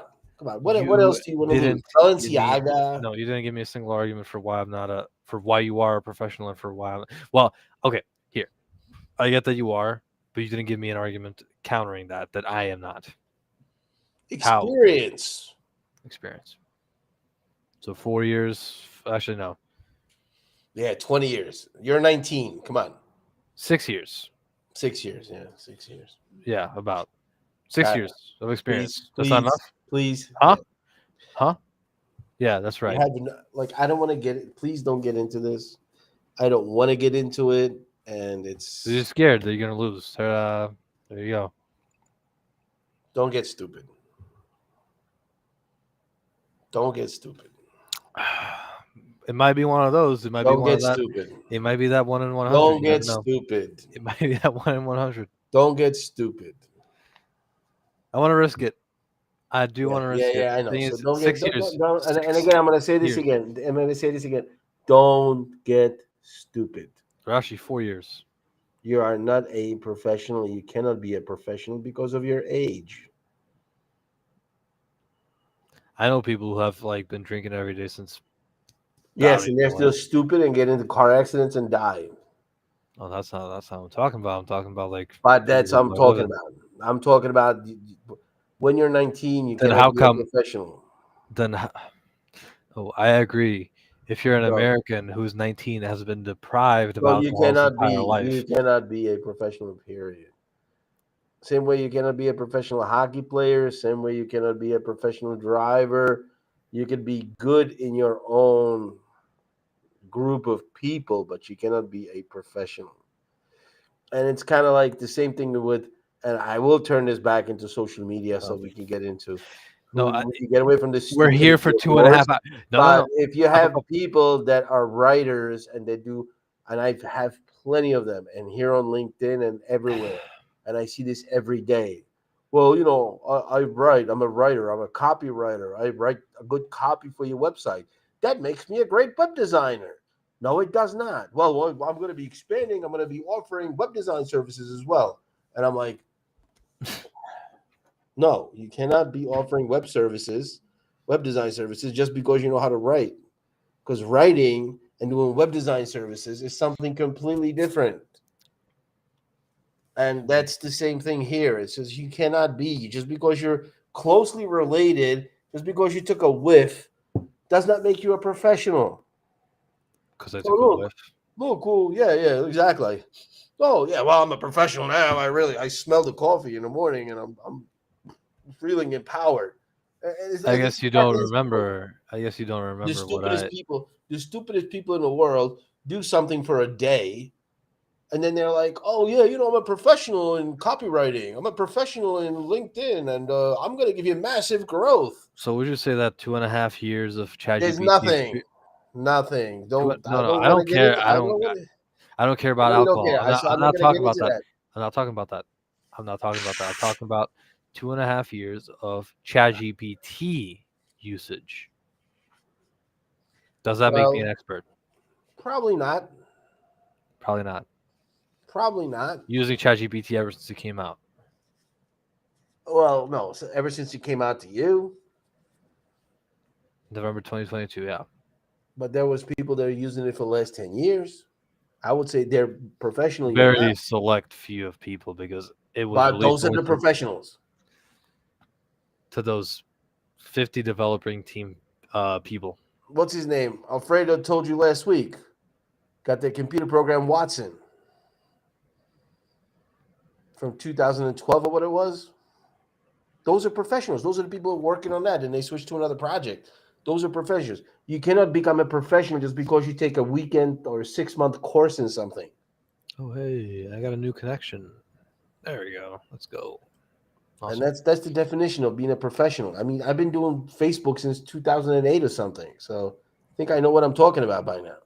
What You else do you want to lose? didn't give me. Balenciaga. No, you didn't give me a single argument for why I'm not a. For why you are a professional and for why I'm. Well, okay. Here, I get that you are, but you didn't give me an argument countering that I am not. How Experience. experience? So 4 years. Actually, no, Yeah, 20 years. You're 19. Come on. 6 years. 6 years. Yeah, 6 years. Yeah, about 6 years of Please, experience. That's not please, enough, please. huh? Yeah. Huh? Yeah, that's You right. have like I don't want to get it. Please don't get into this. I don't want to get into it, and You're it's just scared that you're gonna lose. There you go. don't get stupid. Don't get stupid. It might be one of those. It might be Don't one of get that. stupid. It might be that 1 in 100. Don't You get never know. stupid. It might be that 1 in 100. Don't get stupid. I want to risk it. I do Yeah, want to yeah, risk it. yeah. I know. Thing So is, don't get 6 years. don't and Six again, I'm gonna say this years. again. I'm gonna say this again. Don't get stupid. Or actually, 4 years. You are not a professional. You cannot be a professional because of your age. I know people who have like been drinking every day since. I don't Yes, even and they're know still when. stupid and get into car accidents and die. Oh, that's not what I'm talking about. I'm talking about like But people that's what who I'm are talking living. about. I'm talking about when you're 19, you Then cannot how be a come? professional. Then oh, I agree. If you're an So, American who's 19 has been deprived of so you alcohol his cannot entire be you life, cannot be a professional. Period. Same way you cannot be a professional hockey player. Same way you cannot be a professional driver. You could be good in your own group of people, but you cannot be a professional. And it's kind of like the same thing with. And I will turn this back into social media so um, we can get into no, I, we can get away from this we're here stupidity for of two and a yours. half hours. No, no, But no. if you Up, have up, up. people that are writers and they do, and I have plenty of them, and here on LinkedIn and everywhere, and I see this every day. Well, I write. I'm a writer. I'm a copywriter. I write a good copy for your website. That makes me a great web designer. No, it does not. Well, I'm going to be expanding. I'm going to be offering web design services as well. And I'm like, no, you cannot be offering web design services just because you know how to write. Because writing and doing web design services is something completely different. And that's the same thing here. It says you cannot be just because you're closely related, just because you took a whiff, does not make you a professional. Because I Oh, took a whiff. look, cool. Yeah, exactly. Oh, yeah. Well, I'm a professional now. I smell the coffee in the morning, and I'm feeling empowered. I It's guess you don't exactly the same point. remember. I guess you don't remember what I. The stupidest people in the world do something for a day, and then they're like, "Oh yeah, I'm a professional in copywriting. I'm a professional in LinkedIn, and I'm going to give you massive growth." So would you say that 2.5 years of There's ChatGPT nothing, nothing. No, I no, don't I want to don't get care. into. I don't want to. I don't care I about really don't alcohol. care. I'm I'm not not going to talking get about into that. that. I'm not talking about that. I'm not talking about that. I'm talking about 2.5 years of ChatGPT usage. Does that make me an Well, expert? probably not. Probably not. Probably not. Using ChatGPT ever since it came out. Well, no. So ever since it came out to you, November 2022, yeah. but there was people that are using it for the last 10 years. I would say they're professionally not, Very select few of people because it was but released those are only the professionals. to those 50 developing team people. What's his name? Alfredo told you last week. Got their computer program Watson from 2012 or what it was. Those are professionals. Those are the people working on that, and they switch to another project. Those are professionals. You cannot become a professional just because you take a weekend or a 6-month course in something. Oh, hey, I got a new connection. There we go. Let's go. Awesome. And that's the definition of being a professional. I mean, I've been doing Facebook since 2008 or something, so I think I know what I'm talking about by now.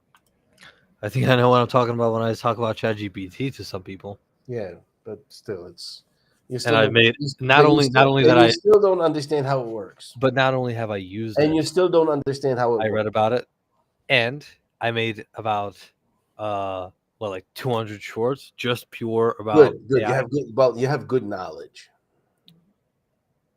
I think I know what I'm talking about when I talk about ChatGPT to some people. Yeah, but still, it's you And still I don't, made you- not but you only still, that and you I, still don't understand how it works, but not only have I used and it, you still don't understand how it I works. read about it, and I made about like 200 shorts, just pure about Good, good. You AI. have good. Well, you have good knowledge.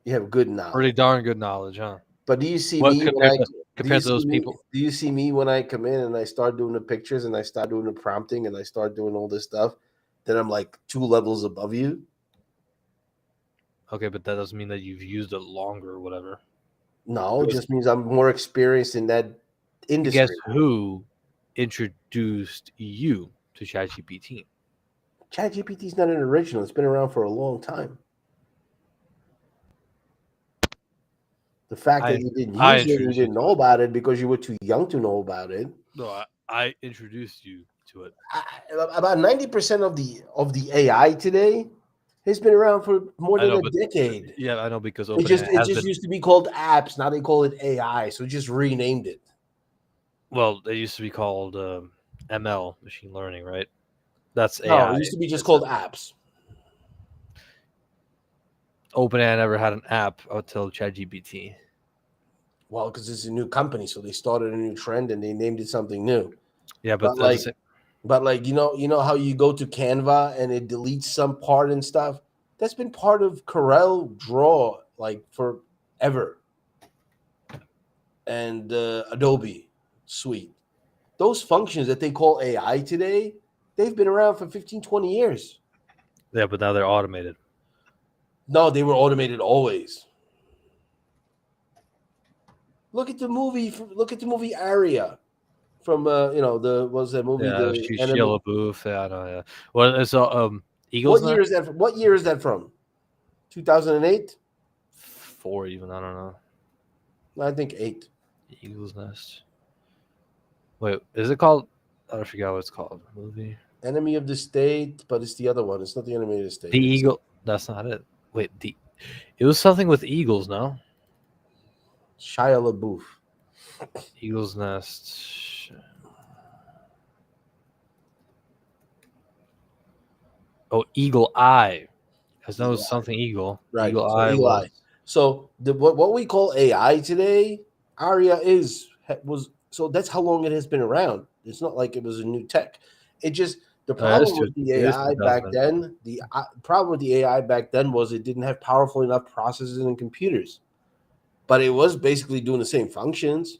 You have good knowledge. Pretty darn good knowledge, huh? But do you see What me when I do you compared to see those me people? do you see me when I come in and I start doing the pictures and I start doing the prompting and I start doing all this stuff? Then I'm like 2 levels above you. Okay, but that doesn't mean that you've used it longer or whatever. No, it Because just means I'm more experienced in that guess industry. who introduced you to ChatGPT? ChatGPT is not an original. It's been around for a long time. The fact that you didn't I use it and you introduced you didn't to know it. about it because you were too young to know about it. No, I introduced you to it. About 90% of the AI today has been around for more I than know, a but decade. yeah, I know because It just OpenAI it has just been. used to be called apps. Now they call it AI. So just renamed it. Well, they used to be called ML, machine learning, right? That's No, AI. it used to be just It's a, called apps. OpenAI never had an app until ChatGPT. Well, because it's a new company, so they started a new trend and they named it something new. Yeah, but But like, you know how you go to Canva and it deletes some part and stuff. That's been part of Corel Draw like forever, and Adobe Suite. Those functions that they call AI today, they've been around for 15, 20 years. yeah, but now they're automated. No, they were automated always. Look at the movie. Look at the movie Aria from the was that movie Yeah, the Shia enemy. LaBeouf. Yeah, I know. Yeah. Well, it's Eagles What now. year is that? What year is that from? 2008. 4 even. I don't know. I think 8. Eagles Nest. Wait, is it called? I forgot what it's called. Movie. Enemy of the State, but it's the other one. It's not the Enemy of the State. The It's Eagle. That's not it. Wait, it was something with Eagles. No, Shia LaBeouf. Eagles Nest. Oh, Eagle Eye. Because that Eagle was Eye. something Eagle. Right. Eagle So Eye Eagle was. Eye. So what we call AI today, Aria was so that's how long it has been around. It's not like it was a new tech. It just the problem with the It is AI back 2000. then, the problem with the AI back then was it didn't have powerful enough processors and computers, but it was basically doing the same functions.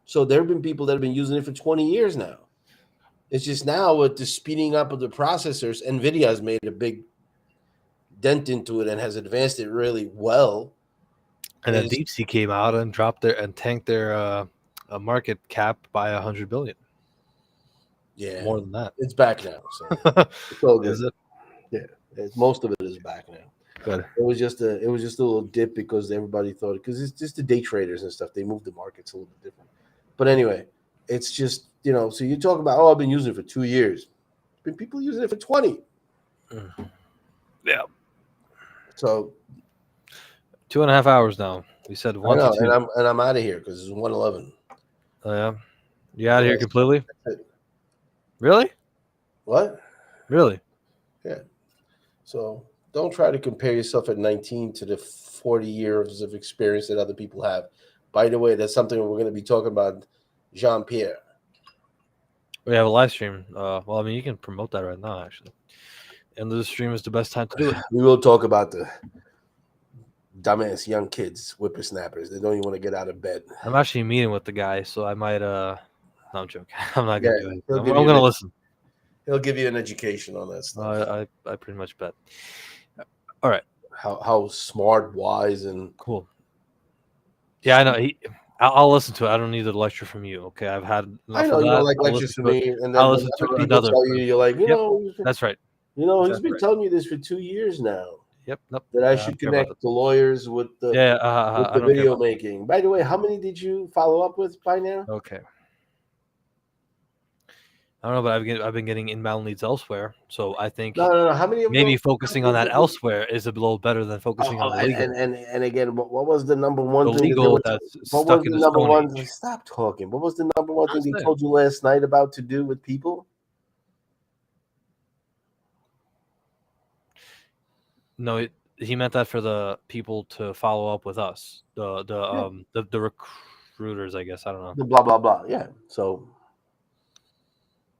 So there have been people that have been using it for 20 years now. It's just now with the speeding up of the processors, NVIDIA has made a big dent into it and has advanced it really well. And then Is DeepSeek came out and dropped their and tanked their market cap by 100 billion. yeah, More than that. it's back now. So it's all good. Is it Most of it is back now. good? It was just a little dip because everybody thought because it's just the day traders and stuff. They move the markets a little bit different. But anyway, it's just So you talk about I've been using it for 2 years. Been people using it for 20. Yeah. So 2.5 hours now. We said I 1 to know, 2. and I'm out of here because it's 1:11. Oh yeah. You out of here Yes. completely? That's it. Really? What? Really? Yeah. So don't try to compare yourself at 19 to the 40 years of experience that other people have. By the way, that's something we're going to be talking about, Jean Pierre. We have a live stream. Well, I mean, you can promote that right now, actually. End of the stream is the best time to do it. We will talk about the dumbass young kids, whippersnappers. They don't even want to get out of bed. I'm actually meeting with the guy, so I might. No, I'm joking. I'm not gonna do it. he'll I'm give you gonna an- listen. He'll give you an education on that stuff. I pretty much bet. All right. How smart, wise, and Cool. Yeah, I know. I'll listen to it. I don't need a lecture from you. Okay, I've had I enough know of you don't that. like I'll lectures listen from to it. me, and then I'll when listen to other people another tell you, person. you're like, Yep, that's right. he's Exactly been right. telling you this for 2 years now Yep. Nope. that I I should don't care about that. connect the lawyers Yeah. with I the don't care video about making. By the way, how many did you follow up with by now? that. Okay. I don't know, but I've been getting inbound leads elsewhere. So I think No. How many of maybe those? focusing on that elsewhere is a little better than focusing on the legal. And again, what was the number one The thing that they legal were? that's What was stuck in the the number Stone one? Age. Stop talking. What was the number one thing That's they it. told you last night about to do with people? No, he meant that for the people to follow up with us. Yeah. The recruiters, I guess. I don't know. The blah blah blah. Yeah. So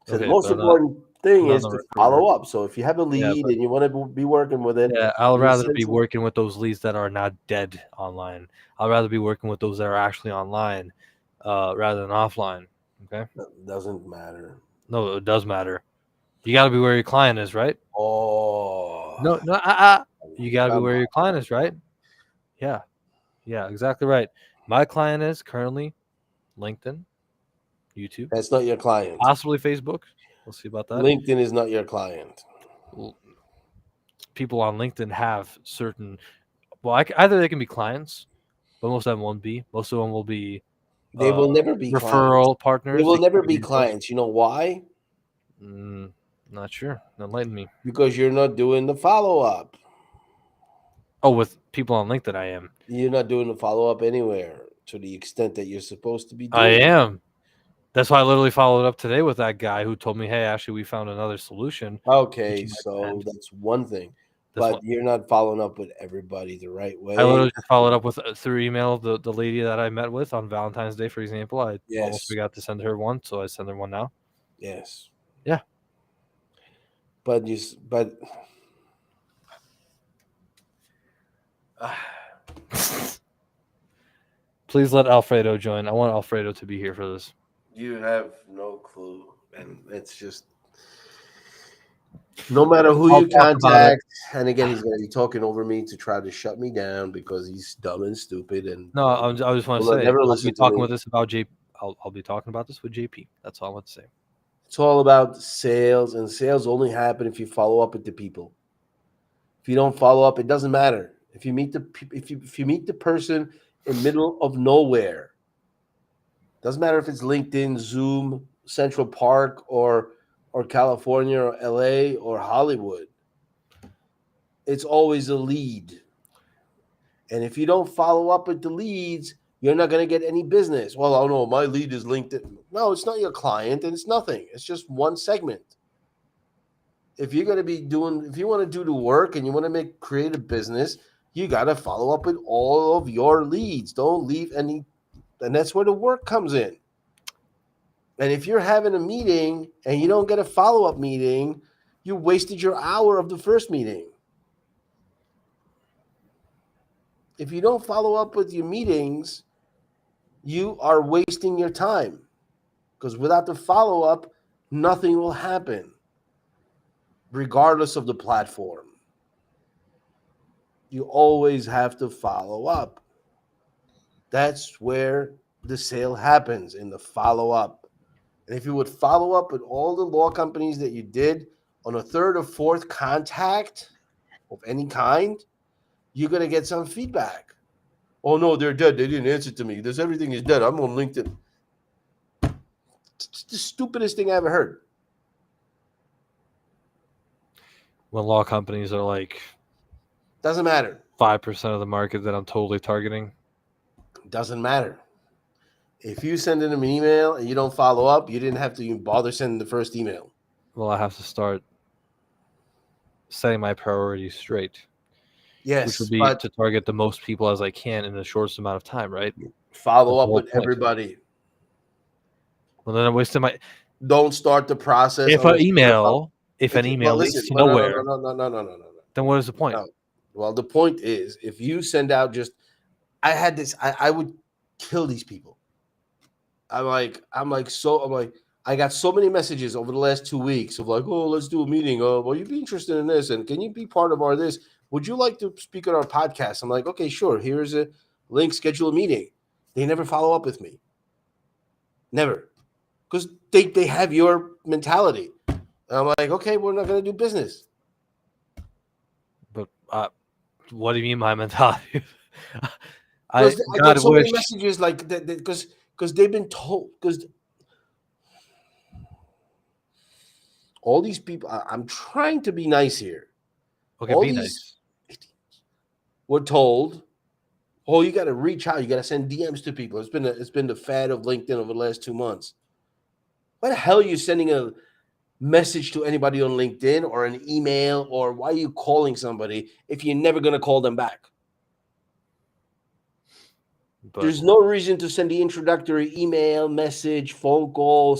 the Okay, most but important thing I'm not is the to recruiter. follow up. So if you have a Yeah, lead but and you want to be working with it, yeah, I'll and you rather send be some, working with those leads that are not dead online. I'll rather be working with those that are actually online, rather than offline. Okay. doesn't matter. No, it does matter. You got to be where your client is, right? Oh, No. You got to be come where on. your client is, right? Yeah. Yeah, exactly right. My client is currently LinkedIn, YouTube, That's not your client. possibly Facebook. We'll see about that. LinkedIn is not your client. Well, people on LinkedIn have certain. Well, either they can be clients, but most of them won't be. Most of them will be They will never be clients. referral They partners. will They can never give be you referrals. clients. You know why? Not sure. Enlighten me. Because you're not doing the follow up. Oh, with people on LinkedIn, I am. You're not doing the follow up anywhere to the extent that you're supposed to be I doing. am. That's why I literally followed up today with that guy who told me, "Hey, actually, we found another solution, which Okay, you might so send." that's one thing. That's But what you're not following up with everybody the right I way. literally just followed up with through email the lady that I met with on Valentine's Day, for example. I almost Yes, forgot to send her one, so I send her one now. yes. Yeah. But Please let Alfredo join. I want Alfredo to be here for this. you have no clue, and it's just no matter who I'll you talk about it. contact. And again, he's going to be talking over me to try to shut me down because he's dumb and stupid and No, I just want to will say never I'll be listen to talking me. with this about JP. I'll be talking about this with JP. That's all I want to say. It's all about sales, and sales only happen if you follow up with the people. If you don't follow up, it doesn't matter. If you meet the person in middle of nowhere, doesn't matter if it's LinkedIn, Zoom, Central Park, or California, or LA, or Hollywood. It's always a lead. And if you don't follow up with the leads, you're not going to get any business. Well, oh no, my lead is LinkedIn. No, it's not your client, and it's nothing. It's just one segment. If you're going to be doing, if you want to do the work and you want to create a business, you got to follow up with all of your leads. Don't leave any, and that's where the work comes in. And if you're having a meeting and you don't get a follow up meeting, you wasted your hour of the first meeting. If you don't follow up with your meetings, you are wasting your time because without the follow up, nothing will happen, regardless of the platform. You always have to follow up. That's where the sale happens, in the follow up. And if you would follow up with all the law companies that you did on a third or fourth contact of any kind, you're going to get some feedback. Oh, no, they're dead. They didn't answer to me. Everything is dead. I'm on LinkedIn. It's the stupidest thing I ever heard. When law companies are like Doesn't matter. 5% of the market that I'm totally targeting. Doesn't matter. If you send in an email and you don't follow up, you didn't have to even bother sending the first email. Well, I have to start setting my priorities straight, which would Yes, be but to target the most people as I can in the shortest amount of time, right? follow That's the up whole with point. everybody. Well, then I'm wasting my. Don't start the process If an unless you're gonna email, if an well, email leads listen, to no, no, no, nowhere, no, no, no, no, no, no, no, then what is the point? no. Well, the point is, if you send out just, I had this, I would kill these people. I got so many messages over the last 2 weeks of like, oh, let's do a meeting. Oh, well, you'd be interested in this, and can you be part of our this? Would you like to speak on our podcast? I'm like, okay, sure. Here's a link. Schedule a meeting. They never follow up with me. Never. Because they have your mentality. And I'm like, okay, we're not going to do business. But what do you mean my mentality? Because I God get so many wish. messages like that because they've been told, because all these people, I'm trying to be nice here. Okay, All be these nice. were told, oh, you got to reach out, you got to send DMs to people. It's been the fad of LinkedIn over the last 2 months. Why the hell are you sending a message to anybody on LinkedIn or an email, or why are you calling somebody if you're never going to call them back? But There's no reason to send the introductory email, message, phone call.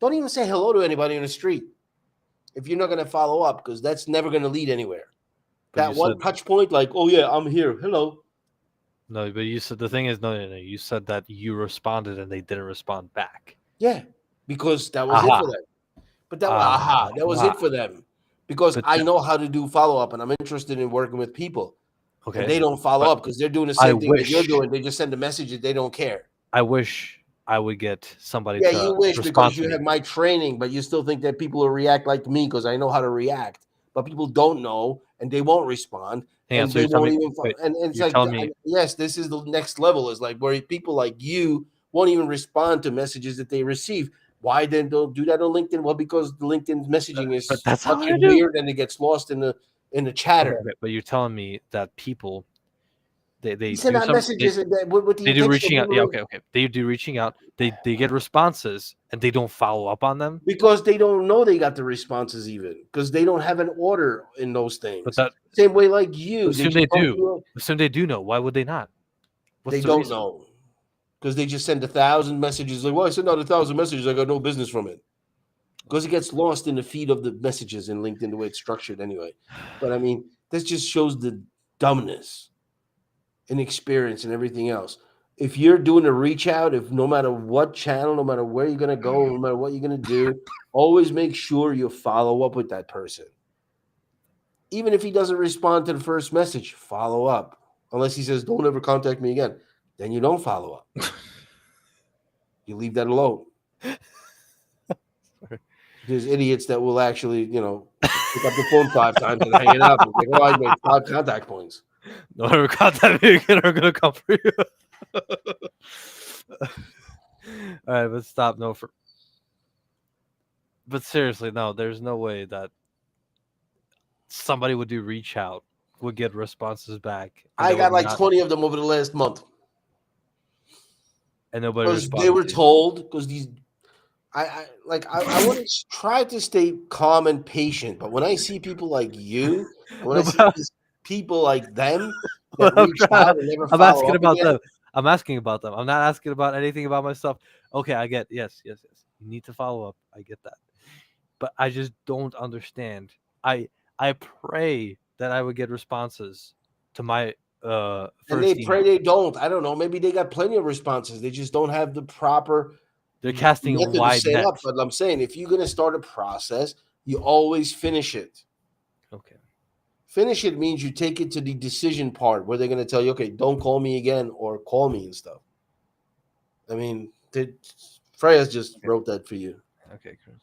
Don't even say hello to anybody on the street if you're not going to follow up, because that's never going to lead anywhere. you That one said touch point, like, oh yeah, I'm here, hello. no. But you said the thing is no. You said that you responded and they didn't respond back. Yeah, because that was it Aha. for them. But that was it for them. Because But I know how to do follow up, and I'm interested in working with people. And okay. they don't follow But up because they're doing the I same thing that you're wish. doing. They just send a message that they don't care. I wish I would get somebody Yeah, to you wish respond because to you me. have my training, but you still think that people will react like me because I know how to react. But people don't know, and they won't respond, Hang on. and So they you're telling won't me. even. Wait. And it's You're like, telling me. yes, this is the next level. Is like where people like you won't even respond to messages that they receive. Why then don't do that on LinkedIn? Well, because the LinkedIn messaging But is that's how I fucking do. weird, and it gets lost in the Okay, chatter. okay, but you're telling me that people they You send do out some messages and with the they do intention of reaching out. Yeah, people. okay, okay. They do reaching out. They get responses and they don't follow up on them. Because they don't know they got the responses even because they don't have an order in those But things. that Same way like you, they assume just they come do. through. Assume they do know. Why would they not? What's They the don't reason? know because they just send 1,000 messages. Like, well, I sent out 1,000 messages. I got no business from it because it gets lost in the feed of the messages in LinkedIn the way it's structured anyway. But I mean, this just shows the dumbness, inexperience, and everything else. If you're doing a reach out, if no matter what channel, no matter where you're gonna go, no matter what you're gonna do, always make sure you follow up with that person. Even if he doesn't respond to the first message, follow up. Unless he says, don't ever contact me again. Then you don't follow up. You leave that alone. There's idiots that will actually, pick up the phone 5 times and hang it up. It's like, oh, I made 5 contact points. No one ever contact me again. Are gonna come for you. All right, but stop. No, but seriously, no. There's no way that somebody would do reach out, would get responses back, and I they would got like not, 20 of them over the last month and nobody because they responded were to you. told, because I want to try to stay calm and patient. But when I see people like you, and when I No, see these people like them that but I'm reach trying. out and never I'm follow asking up about again, them. I'm asking about them. I'm not asking about anything about myself. Okay, I get. Yes, yes, yes. You need to follow up. I get that. But I just don't understand. I pray that I would get responses to my and they first pray email. they don't. I don't know. Maybe they got plenty of responses. They just don't have the proper They're casting a method to wide set net. up. But I'm saying, if you're going to start a process, you always finish it. Okay. Finish it means you take it to the decision part where they're going to tell you, okay, don't call me again or call me and stuff. I mean, Freya's just Okay. wrote that for you. Okay. Chris.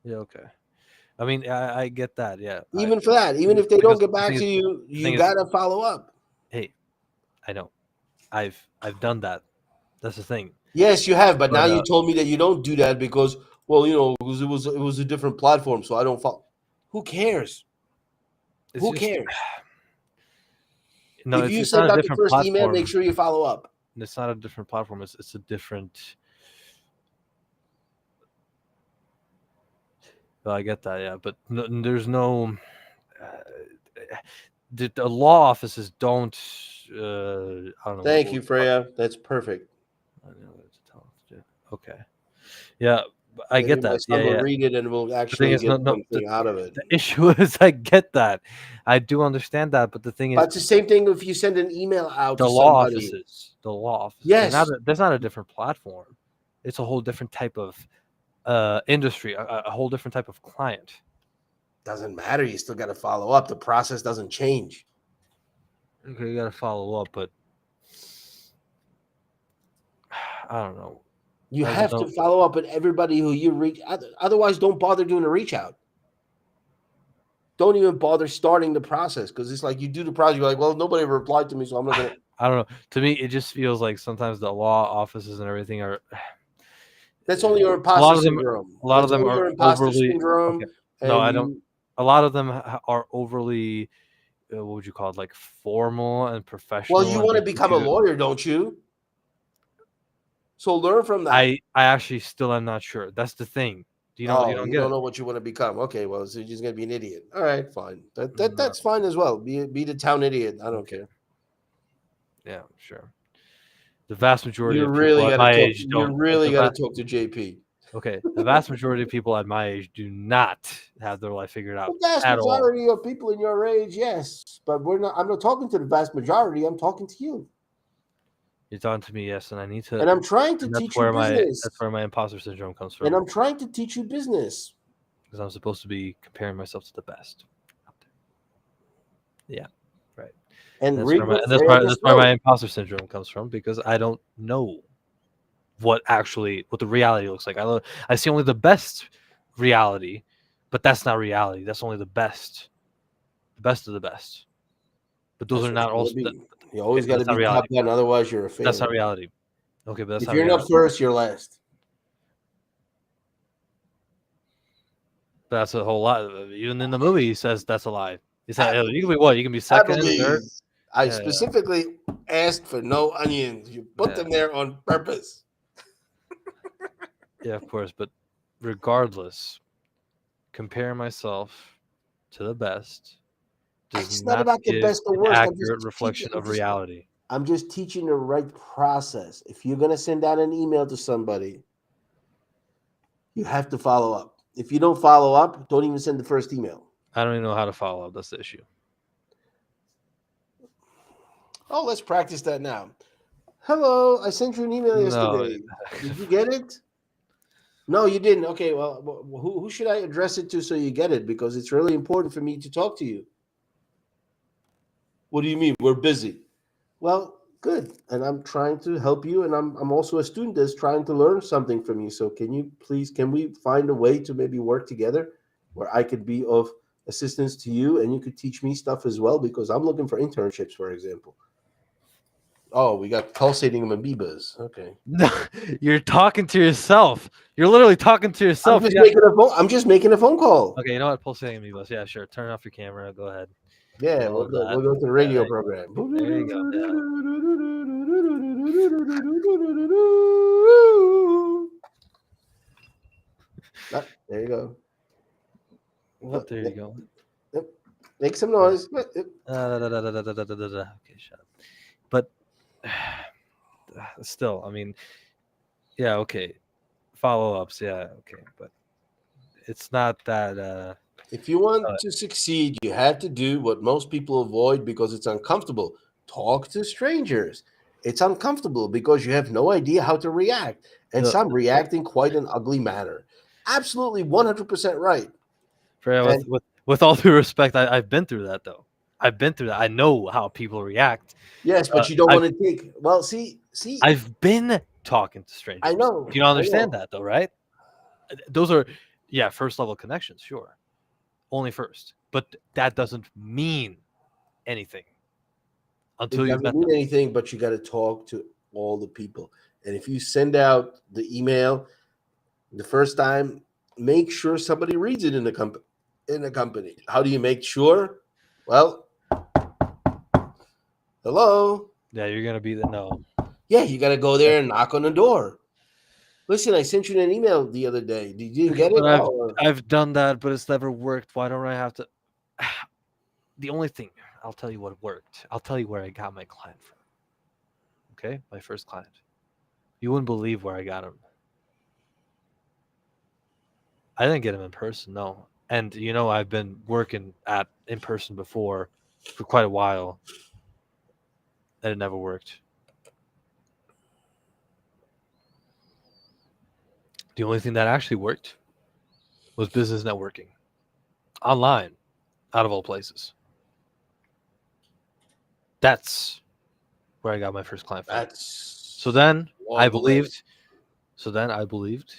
Yeah. Okay. I mean, I get that. Yeah. Even for that, even if they don't Because get the back thing to is, you, the thing you is, got to follow up. hey, I know, I've done that. That's the thing. Yes, you have, but now But you told me that you don't do that because, well, because it was a different platform, so I don't follow. Who cares? it's Who just cares? no. If It's you it's not send a out the different first email, make platform. sure you follow up. It's not a different platform. It's a different. Well, I get that. Yeah, but there's no. The law offices don't. I don't know Thank what you, Freya. That's perfect. I don't know what to tell them to do. Okay. Yeah, I Maybe get my that. Yeah, son will yeah. read it and we'll The thing actually is, get no. something out of it. The issue is, I get that. I do understand that, but the thing But is, it's the same thing if you send an email out the to law somebody. offices, the law offices, Yes, there's not a different platform. It's a whole different type of industry, a whole different type of client. Doesn't matter. You still got to follow up. The process doesn't change. Okay, you got to follow up, but I don't know. You I just have to don't. follow up with everybody who you reach. Otherwise, don't bother doing a reach out. Don't even bother starting the process because it's like you do the process. You're like, well, nobody replied to me, so I'm not going to. I don't know. To me, it just feels like sometimes the law offices and everything are. That's only your A imposter lot of them. syndrome. A lot of That's them only are your imposter overly. syndrome. Okay. No, And I don't. A lot of them are overly. What would you call it? Like formal and well, professional, you and want they to teach become a you. lawyer, don't you? So learn from that. I actually still am not sure. That's the thing. You Oh, don't you get don't it. know what you want to become. Okay, well, so you're just gonna be an idiot. All right, fine. No. That's fine as well. Be the town idiot. I don't care. Yeah, sure. The vast majority You of people really at got to my talk. age You don't. really got to talk to JP. Okay, the vast majority of people at my age do not have their life figured out The vast at all. majority of people in your age, yes, but we're not. I'm not talking to the vast majority. I'm talking to you, You're talking to me, yes, and I need to. and I'm trying to And that's teach you where business. my imposter syndrome comes And from I'm trying to teach you business. because I'm supposed to be comparing myself to the best out there. Yeah, right. And That's where read my what and Freya that's just where my wrote. imposter syndrome comes from because I don't know what the reality looks like. I see only the best reality, but that's not reality. That's only the best of the best. But those That's are what not you got also to that, be. You okay. always But got to that's not be top reality. gun. Otherwise, you're a That's not failure. reality. Okay, but that's If not you're reality. not first, you're last. But that's a whole lot. Even in the movie, he says that's a lie. He said you can be Applebee's. what? You can be second, third. Applebee's. I Yeah, specifically asked for no onions. You put yeah, them there on purpose. yeah, of course. But regardless, compare myself to the best does It's not not about the give best or an worst. accurate reflection of reality. I'm just teaching the right process. If you're gonna send out an email to somebody, you have to follow up. If you don't follow up, don't even send the first email. I don't even know how to follow up. That's the issue. Oh, let's practice that now. Hello, I sent you an email No, yesterday. Did you get it? No, you didn't. Okay, well, who should I address it to so you get it? Because it's really important for me to talk to you. What do you mean? We're busy. Well, good. And I'm trying to help you, and I'm also a student that's trying to learn something from you. So can we find a way to maybe work together where I could be of assistance to you and you could teach me stuff as well? Because I'm looking for internships, for example. Oh, we got pulsating amoebas. Okay. no, you're talking to yourself. You're literally talking to yourself. Yeah. I'm just making a phone call. Okay, you know what? Pulsating amoebas. Yeah, sure. Turn off your camera. Go ahead. Yeah, Do all of that. we'll go to the Yeah, radio program. there you go. Yeah. Ah, there you go. What? There you go. Yep. Make some noise. Okay, shut up. But still, I mean, yeah, okay. Follow ups, yeah, okay, but it's not that. If you want to succeed, you have to do what most people avoid because it's uncomfortable. Talk to strangers. It's uncomfortable because you have no idea how to react, and The, some react in quite an ugly manner. Absolutely 100% right. for And with all due respect, I've been through that though. I've been through that. I know how people react. yes, but you don't I've want to take. Well, see, I've been talking to I strangers. know, You don't I understand know. that though, right? Those are yeah, first level connections, sure. Only first. But that doesn't mean anything It until you've doesn't met mean them. anything, but you got to talk to all the people. And if you send out the email the first time, make sure somebody reads it in the company. In the company, how do you make sure? Well, hello. Yeah, you're gonna be the no. Yeah, you got to go there and knock on the door. Listen, I sent you an email the other day. Did you Okay, get it? but Oh, I've done that, but it's never worked. Why don't I have to? The only thing I'll tell you what worked. I'll tell you where I got my client from. Okay, my first client. You wouldn't believe where I got him. I didn't get him in person, no. And you know, I've been working at in person before for quite a while, and it never worked. The only thing that actually worked was business networking. online, out of all places. That's where I got my first client from. That's So then I along the way. believed. So then I believed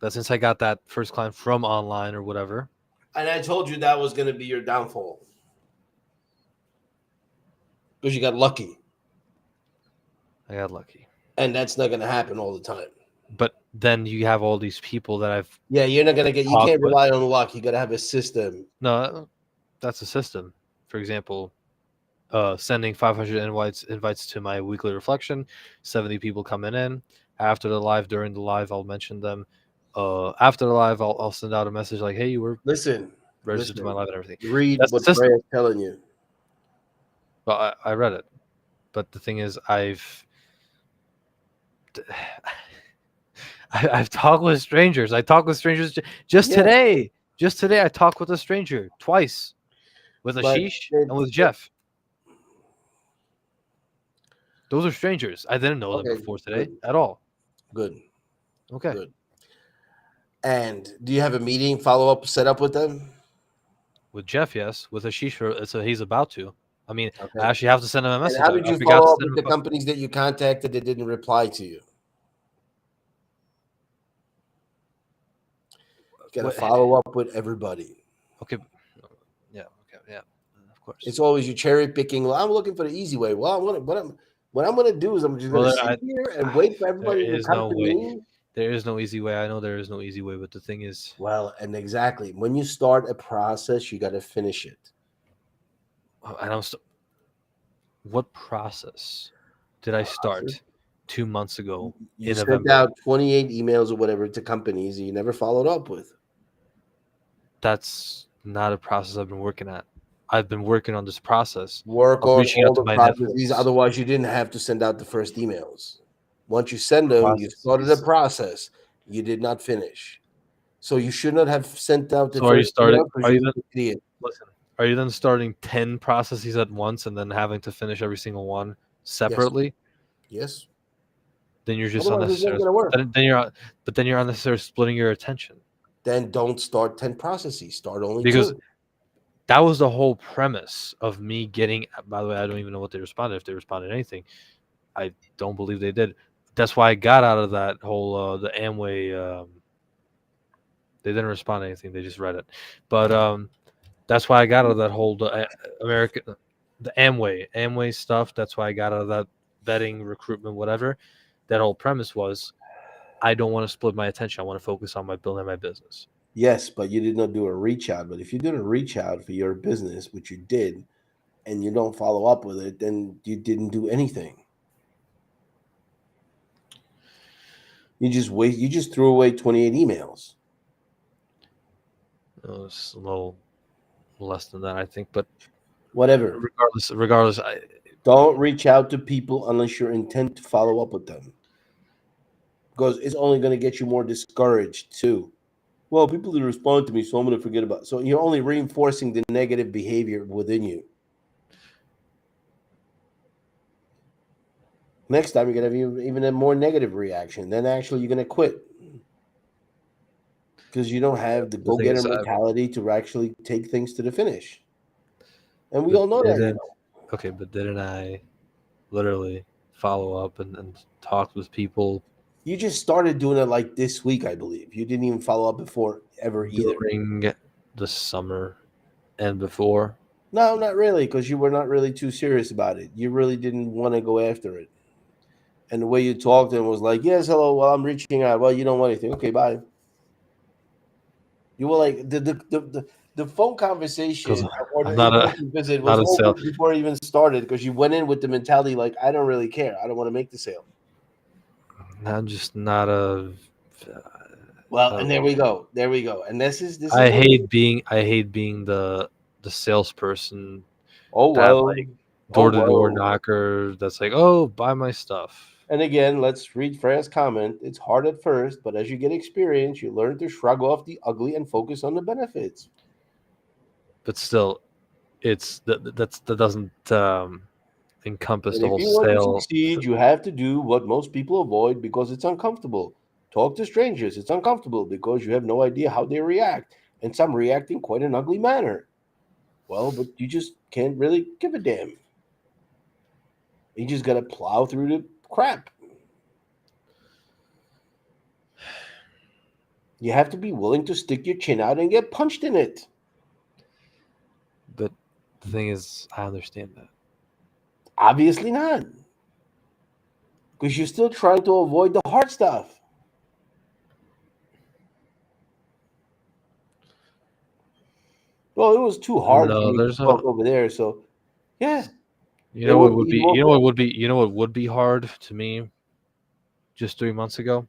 that since I got that first client from online or whatever, And I told you that was going to be your downfall because you got lucky, I got lucky. and that's not going to happen all the time. But then you have all these people that I've Yeah, you're not going to get. You talked can't with. rely on luck. You got to have a system. No, that's a system. For example, sending 500 invites to my weekly reflection. 70 people coming in. After the live, during the live, I'll mention them. After the live, I'll send out a message like, "Hey, you were Listen, registered to my listen. live and everything." Read That's the what system. Freya's telling you. Well, I read it, but the thing is, I've talked with strangers. I talked with strangers just Yeah, today. Just today, I talked with a stranger twice, with but Ashish and with Jeff. Those are strangers. I didn't know them okay, before today good, at all. good, Okay. good. And do you have a meeting follow up set up with them? With Jeff, yes. With Ashish, he's about to. I mean, I Okay. actually have to send him a And message. how I, did I you forgot to follow up send with him a the fucking. companies that you contacted that didn't reply to you? You got to What? follow up with everybody. Okay. Yeah. Okay. Yeah. Of course. It's always you cherry picking. Well, I'm looking for the easy way. Well, what I'm gonna do is I'm just Well, gonna sit here and wait for there everybody to is come no to way. me. There is no easy way. I know there is no easy way, but the thing is, Well, and exactly when you start a process, you got to finish it. and what process did I start 2 months ago You in sent November? out 28 emails or whatever to companies that you never followed up with. That's not a process I've been working at. I've been working on this process Work of on reaching out all to the my processes. networks. Otherwise, you didn't have to send out the first emails. Once you send them, you started a Processes. process. You did not finish. So you should not have sent out the So are you first starting? email because Are you you're then an idiot. listen? Are you then starting 10 processes at once and then having to finish every single one Yes. separately? Yes. Then you're just Otherwise, it's never unnecessary. going to work. Then you're unnecessarily splitting your attention Then don't start 10 processes. Start only because two. that was the whole premise of me getting. By the way, I don't even know what they responded. If they responded to anything, I don't believe they did. That's why I got out of that whole the Amway. They didn't respond to anything. They just read it, but that's why I got out of that whole American, the Amway stuff. That's why I got out of that betting, recruitment, whatever. That whole premise was I don't want to split my attention. I want to focus on my building my business. Yes, but you did not do a reach out. But if you did a reach out for your business, which you did, and you don't follow up with it, then you didn't do anything. You just wait. You just threw away 28 emails. It's a little less than that, I think. But Whatever. regardless, Don't reach out to people unless you're intent to follow up with them, because it's only going to get you more discouraged too. Well, people didn't respond to me, so I'm going to forget about it. So you're only reinforcing the negative behavior within you. Next time, you're going to have even a more negative reaction. Then actually, you're going to quit because you don't have the the thing go-getter is, mentality to actually take things to the finish. And we but all know that, didn't okay, but didn't I literally follow up and talk with people You just started doing it like this week, I believe. You didn't even follow up before ever either. during the summer and before? No, not really, because you were not really too serious about it. You really didn't want to go after it. And the way you talked to him was like, yes, hello, well, I'm reaching out. Well, you don't want anything. Okay, bye. You were like, the phone Because conversation or I'm the not a in-person visit was not a over sale. before it even started because you went in with the mentality like, I don't really care. I don't want to make the sale. I'm just not a. Well, Uh, and there we go. There we go. And this is I what hate being the salesperson oh that well. like Oh door to door well. knocker. That's like, oh, buy my stuff. And again, let's read Freya's comment. It's hard at first, but as you get experience, you learn to shrug off the ugly and focus on the benefits. But still, that doesn't encompass And the if whole you want to sale. succeed, you have to do what most people avoid because it's uncomfortable. Talk to strangers. It's uncomfortable because you have no idea how they react. and some react in quite an ugly manner. Well, but you just can't really give a damn. You just got to plow through the crap. You have to be willing to stick your chin out and get punched in it. But the thing is, I understand that. Obviously not. Because you're still trying to avoid the hard stuff. Well, it was too hard for No, me to there's a. talk over there. So, yeah, You it know what would would be be? more You know fun. what would be? You know what would be hard to me? Just 3 months ago.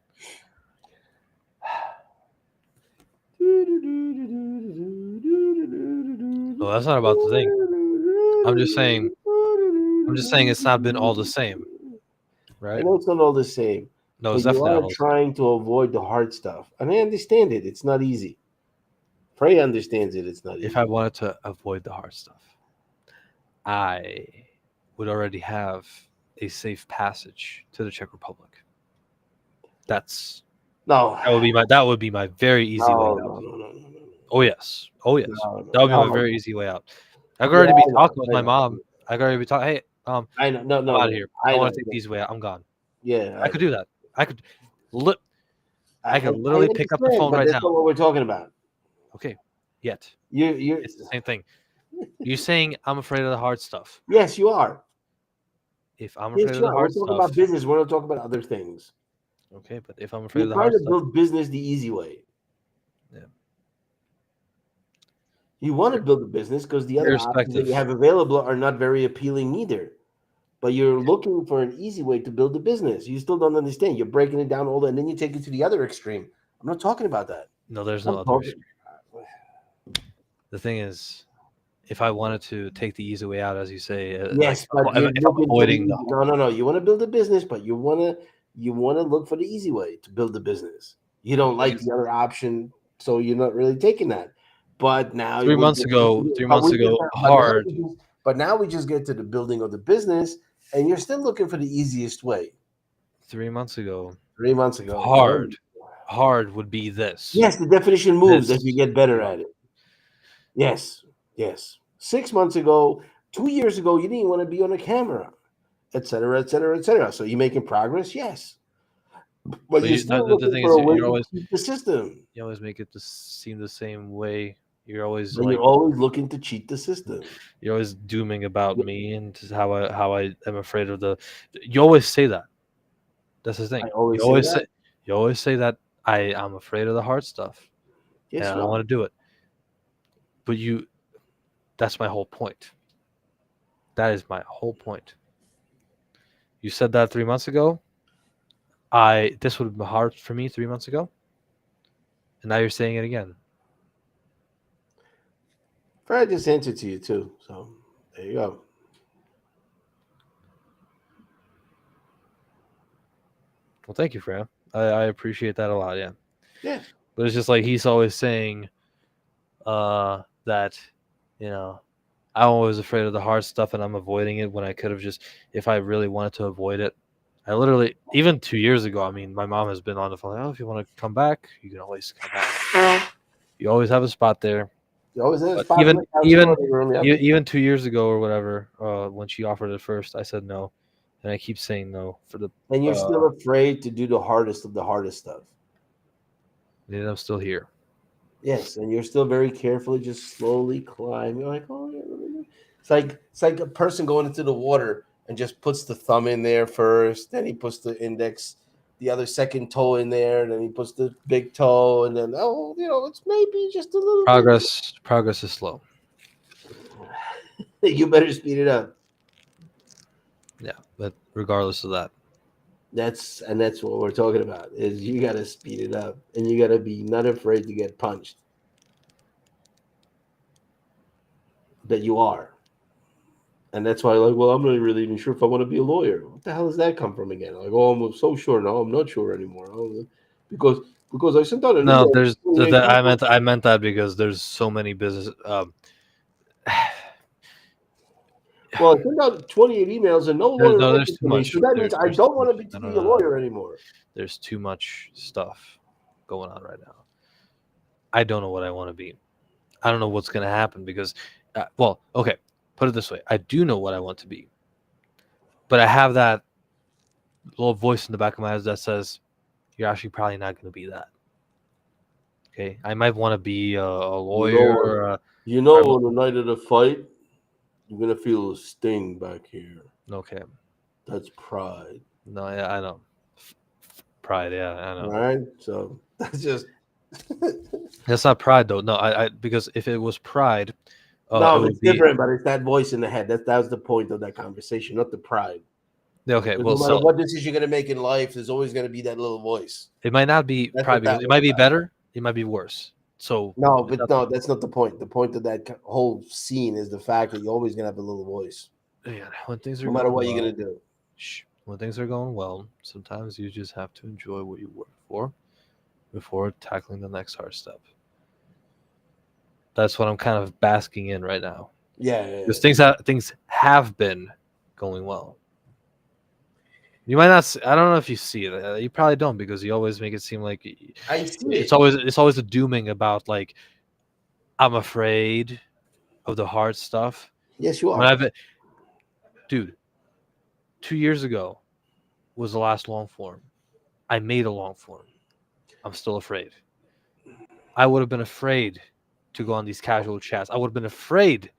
No, that's not about the thing. I'm just saying. I'm just saying it's not been all the same, I right? know it's not all the same, No, it's but you definitely are not all the same. trying to avoid the hard stuff. And I understand it. It's not easy. Frey understands it. It's not If I easy. wanted to avoid the hard stuff, I would already have a safe passage to the Czech Republic. That's No, that would be my very easy way no, out. no, no, no, no, no, Oh yes, oh yes, no, that would be no, my no. very easy way out. I could Yeah, already be I know, talking with I my know, mom. I could already be talking. Hey, I know. No, I'm no, out of no. here. I I want know. to take Yeah, these way out. I'm gone. yeah, I I could know. do that. I could, li- I, I could I literally pick up the understand, phone but right that's now. not what we're talking about. Okay, yet You're. it's the same thing. You're saying I'm afraid of the hard stuff. Yes, you are. If I'm afraid Yes, of you the are. We're hard talking about stuff, business. We're not talking about other things. okay. But if I'm afraid You're of the trying hard to stuff, build business the easy way. yeah. You want to build a business because the other options that you Irrespective, have available are not very appealing either. But you're looking for an easy way to build a business. You still don't understand. You're breaking it down all, and then you take it to the other extreme. I'm not talking about that. no, there's no I'm other talking. extreme. The thing is, if I wanted to take the easy way out, as you say, like Yes, but you're if I'm looking for the avoiding the easy. No, no, no. You want to build a business, but you want to look for the easy way to build the business. You don't like yes, the other option, so you're not really taking that. But now three we months just, ago, three but months we just, ago, but now hard. we just get to the building of the business, and you're still looking for the easiest way. 3 months ago, 3 months ago, well, hard, hard would be this, yes, the definition moves as you this. get better No, at it. Yes, yes. 6 months ago, 2 years ago, you didn't want to be on a camera, et cetera, et cetera, et cetera. So you making progress? Yes. But but you're you, still the looking thing for is, a way you're to always cheat the system. you always make it to seem the same way. You're always But you're like always looking to cheat the system. you're always dooming about Yeah, me and just how I am afraid of the. You always say that. That's the I thing. You always say always say that. you always say that I'm afraid of the hard stuff and Yes, I you don't are. want to do it. But that's my whole point. That is my whole point. You said that 3 months ago. This would have been hard for me 3 months ago, and now you're saying it again. Fred just answered to you too. So there you go. Well, thank you, Fran. I appreciate that a lot. Yeah, Yeah. but it's just like he's always saying that you know I'm always afraid of the hard stuff and I'm avoiding it when I could have just if I really wanted to avoid it. I literally even 2 years ago. I mean, my mom has been on the phone. Like, oh, if you want to come back, you can always come back. You always have a spot there. You always have a But spot in even the couch in the even living room. Yep. even 2 years ago or whatever, when she offered it first, I said no, and I keep saying no for the. And you're Uh, still afraid to do the hardest of the hardest stuff. and I'm still here. Yes, and you're still very carefully just slowly climb. You're like, oh, yeah. It's like a person going into the water and just puts the thumb in there first, then he puts the index, the other second toe in there, then he puts the big toe, and then it's maybe just a little Progress is slow. bit. You better speed it up. Yeah, but regardless of that, That's what we're talking about. Is you got to speed it up, and you got to be not afraid to get punched. That you are. And that's why, like, well, I'm not really even sure if I want to be a lawyer. What the hell does that come from again? Like, oh, I'm so sure now. I'm not sure anymore. Oh, because because I sent out an no, email. there's To 28 people. I meant that because there's so many business. Well, I sent out 28 emails and no lawyer No, there's answered too to me. So much. that means I There's too don't want much. to be to No, no, be a no, no. lawyer anymore. There's too much stuff going on right now. I don't know what I want to be. I don't know what's going to happen because, well, okay, put it this way. I do know what I want to be, but I have that little voice in the back of my head that says, you're actually probably not going to be that. Okay. I might want to be a You know lawyer. what? Or You know, I'm- on the night of the fight, you're gonna feel a sting back here. okay. That's pride, No, yeah, I know. Pride. Yeah, I know. right? So that's just That's not pride, though. No, I because if it was pride, it no, would it's be different. But it's that voice in the head. That was the point of that conversation, not the pride. yeah, okay. Because Well, no matter so what decision you're gonna make in life, there's always gonna be that little voice. it might not be That's pride what because that it was might be about. better. It might be worse. So No, it's but not, no, that's not the point. The point of that whole scene is the fact that you're always gonna have a little voice, yeah, when things are no matter going what you're well. gonna do. When things are going well, sometimes you just have to enjoy what you work for before tackling the next hard step. That's what I'm kind of basking in right now. Yeah. Because things have been going well. You might not. I don't know if you see it. You probably don't because you always make it seem like I see it's it. always a dooming about like I'm afraid of the hard stuff. Yes, you When are. dude, 2 years ago was the last long form. I made a long form. I'm still afraid. I would have been afraid to go on these casual chats. I would have been afraid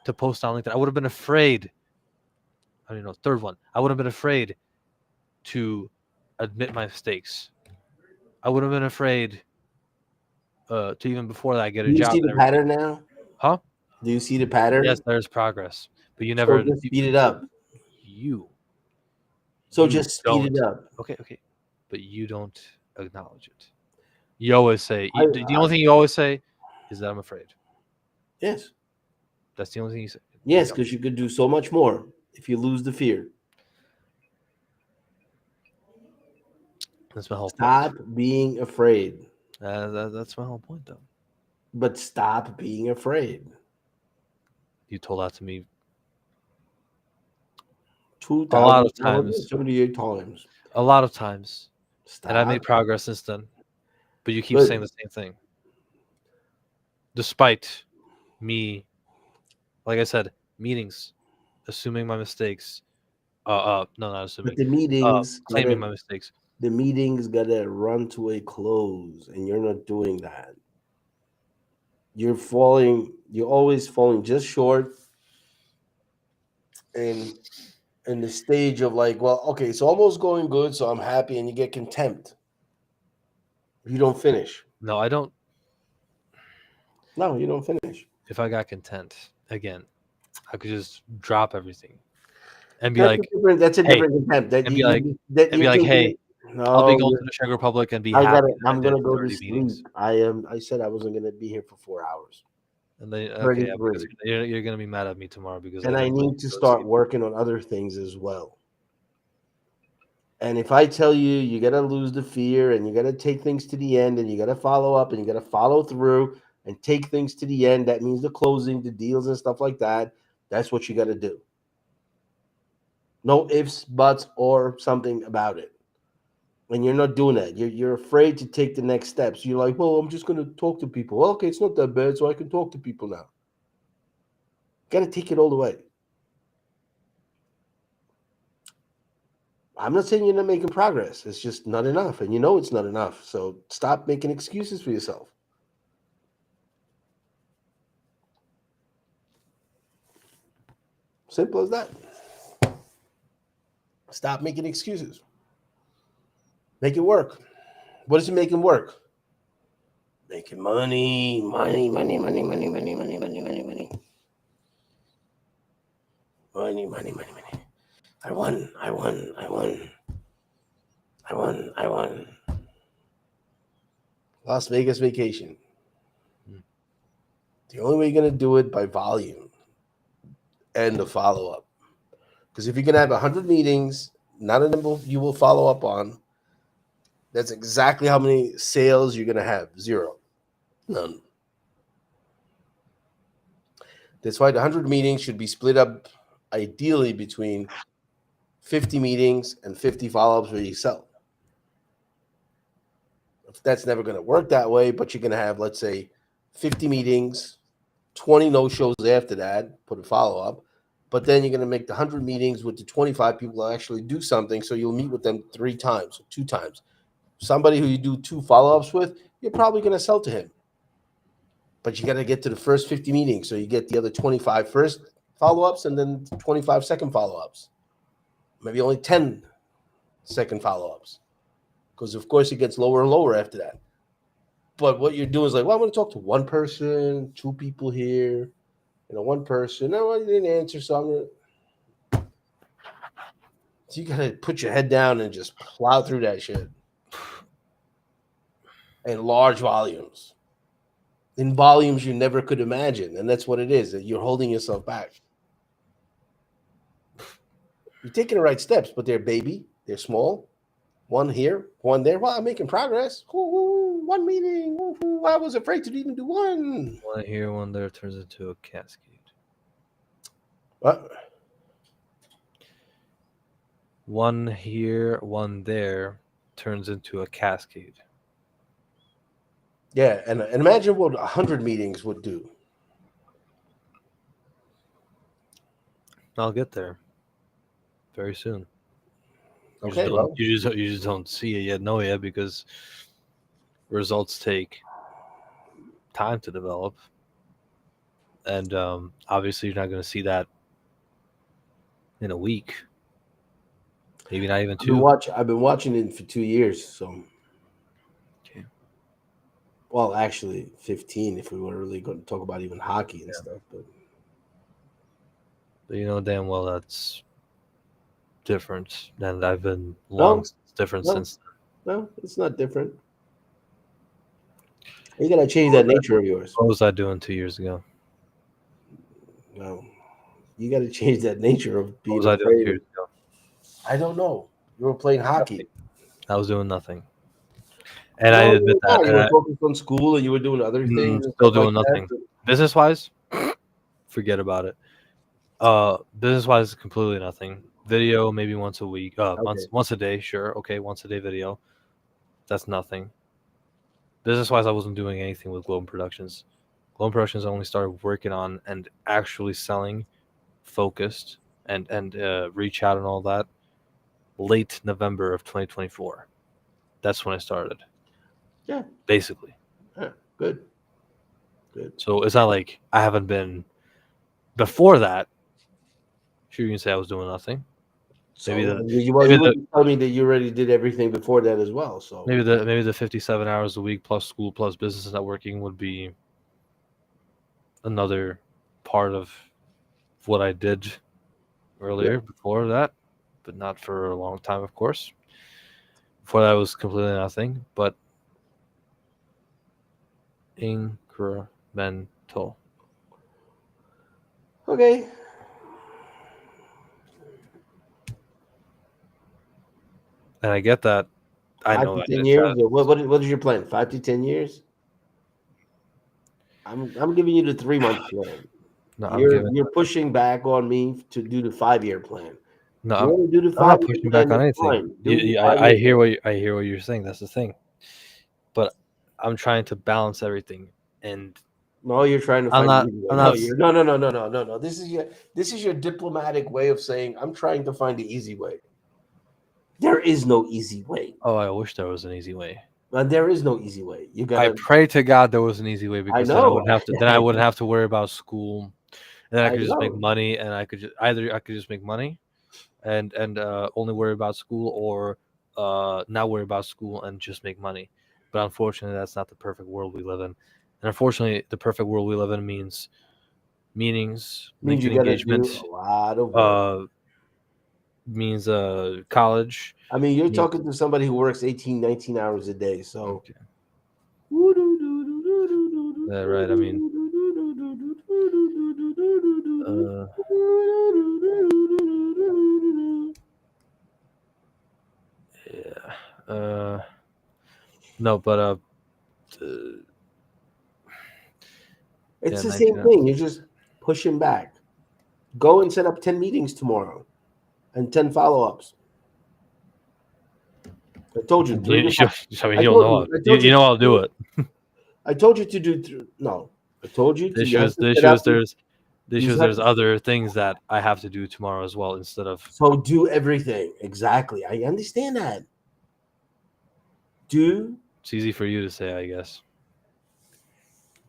to post on LinkedIn. I would have been afraid. I don't know. Third one. I would have been afraid to admit my mistakes. I would have been afraid to even before that I get Do a you job see and the everything. pattern now? Huh? Do you see the pattern? Yes, there's progress, but you So never. just speed it up. You So you just speed don't. it up. Okay, but you don't acknowledge it. You always say I, the only thing you always say is that I'm afraid. yes, That's the only thing you say. yes, because you could do so much more if you lose the fear. That's my whole point. Stop being afraid, That's my whole point, though. but stop being afraid. You told that to me a lot of times. 2,478 times. A lot of times, and I Stop. made progress since then. But you keep But saying the same thing, despite me. Like I said, meetings, assuming my mistakes. No, not but assuming. Claiming my mistakes. the meetings gotta run to a close, and you're not doing that. You're falling. You're always falling just short, and in the stage of like, well, okay, it's almost going good, so I'm happy, and you get contempt. You don't finish. No, I don't. No, you don't finish. If I got content again, I could just drop everything and be That's like, a different. That's a hey, different contempt. That and be like, that and be you're like, thinking. hey, I'll be No, going to the Czech Republic and be I happy gotta. that I'm I did gonna go to 30 meetings. sleep. I am. I said I wasn't gonna be here for 4 hours. And then okay, yeah, 33. because you're gonna be mad at me tomorrow because And I I didn't go need to to start sleep. working on other things as well. And if I tell you, you got to lose the fear and you got to take things to the end and you got to follow up and you got to follow through and take things to the end, that means the closing, the deals, and stuff like that. That's what you got to do. No ifs, buts, or something about it. And you're not doing that. You're afraid to take the next steps. You're like, well, I'm just going to talk to people. Well, okay, it's not that bad, so I can talk to people now. Got to take it all the way. I'm not saying you're not making progress. It's just not enough. And you know it's not enough. So stop making excuses for yourself. Simple as that. Stop making excuses. Make it work. What is it making work? Making money, money, money, money, money, money, money, money, money, money. Money, money, money, money. I won. Las Vegas vacation. The only way you're going to do it by volume and the follow-up. Because if you're going to have 100 meetings, none of them you will follow up on, that's exactly how many sales you're going to have. 0. None. That's why the 100 meetings should be split up ideally between 50 meetings and 50 follow-ups where you sell. if that's never going to work that way, but you're going to have, let's say, 50 meetings, 20 no-shows after that, put a follow-up, but then you're going to make the 100 meetings with the 25 people that actually do something, so you'll meet with them 3 times or 2 times. Somebody who you do 2 follow-ups with, you're probably going to sell to him. But you got to get to the first 50 meetings, so you get the other 25 first follow-ups and then 25 second follow-ups. Maybe only 10 second follow-ups. Because, of course, it gets lower and lower after that. But what you're doing is like, well, I'm going to talk to one person, 2 people here, one person. No, I didn't answer, so I'm going to. So you got to put your head down and just plow through that shit in large volumes. In volumes you never could imagine. And that's what it is, that you're holding yourself back. You're taking the right steps, but they're baby. They're small. One here, one there. Well, I'm making progress. Ooh, 1 meeting. Ooh, I was afraid to even do one. One here, one there turns into a cascade. What? One here, one there turns into a cascade. Yeah, and imagine what 100 meetings would do. I'll get there very soon. Okay, You just don't see it yet, know yet, because results take time to develop, and obviously you're not going to see that in a week, maybe not even 2. I've been watching it for 2 years, so. Okay. Well, actually, 15 if we were really going to talk about even hockey and stuff. But you know damn well that's different, and I've been different since. No, it's not different. You got to change that nature of yours. What was I doing 2 years ago? No, you got to change that nature of being What was I doing 2 afraid. years ago? I don't know. You were playing hockey. I was doing nothing, and I admit that. You were focused on school, and you were doing other things. Still doing nothing. Business wise, forget about it. Business wise, completely nothing. Video maybe once a week, once a day, sure, okay, once a day video. That's nothing. Business wise, I wasn't doing anything with Global Productions. Global Productions I only started working on and actually selling, focused and reach out and all that late November of 2024. That's when I started. Yeah, basically. Yeah, good. So it's not like I haven't been before that. Sure, you can say I was doing nothing. So you wouldn't tell me that you already did everything before that as well. So maybe the 57 hours a week plus school plus business networking would be another part of what I did earlier before that, but not for a long time, of course. Before that was completely nothing, but incremental. Okay. And I get that. I 5 know. to 10 years. What is your plan? 5 to 10 years. I'm giving you the 3-month plan. No, you're pushing back on me to do the 5-year plan. No, I'm not pushing back on anything. I hear what you're saying. That's the thing. But I'm trying to balance everything, and no, you're trying to find I'm not. No. This is your diplomatic way of saying I'm trying to find the easy way. There is no easy way. Oh, I wish there was an easy way. But there is no easy way. I pray to God there was an easy way, because I then I wouldn't have to worry about school, and then I could just make money, and I could just make money, and only worry about school, or not worry about school and just make money. But unfortunately, that's not the perfect world we live in, and unfortunately, the perfect world we live in means meetings, LinkedIn engagement, a lot of work. Means college. I mean, you're talking to somebody who works 18, 19 hours a day. So, okay. Yeah, right. I mean, no, but it's the same thing. You're just pushing back. Go and set up 10 meetings tomorrow and 10 follow-ups. I told you three You, to five. I mean, I you don't told know you. how I told you you. know I'll do it. I told you to do. No, I told you The to. You issue have is to the set issue up. is there's the You issue is have there's to. other things that I have to do tomorrow as well instead of. So do everything exactly. I understand that. Do It's easy for you to say, I guess.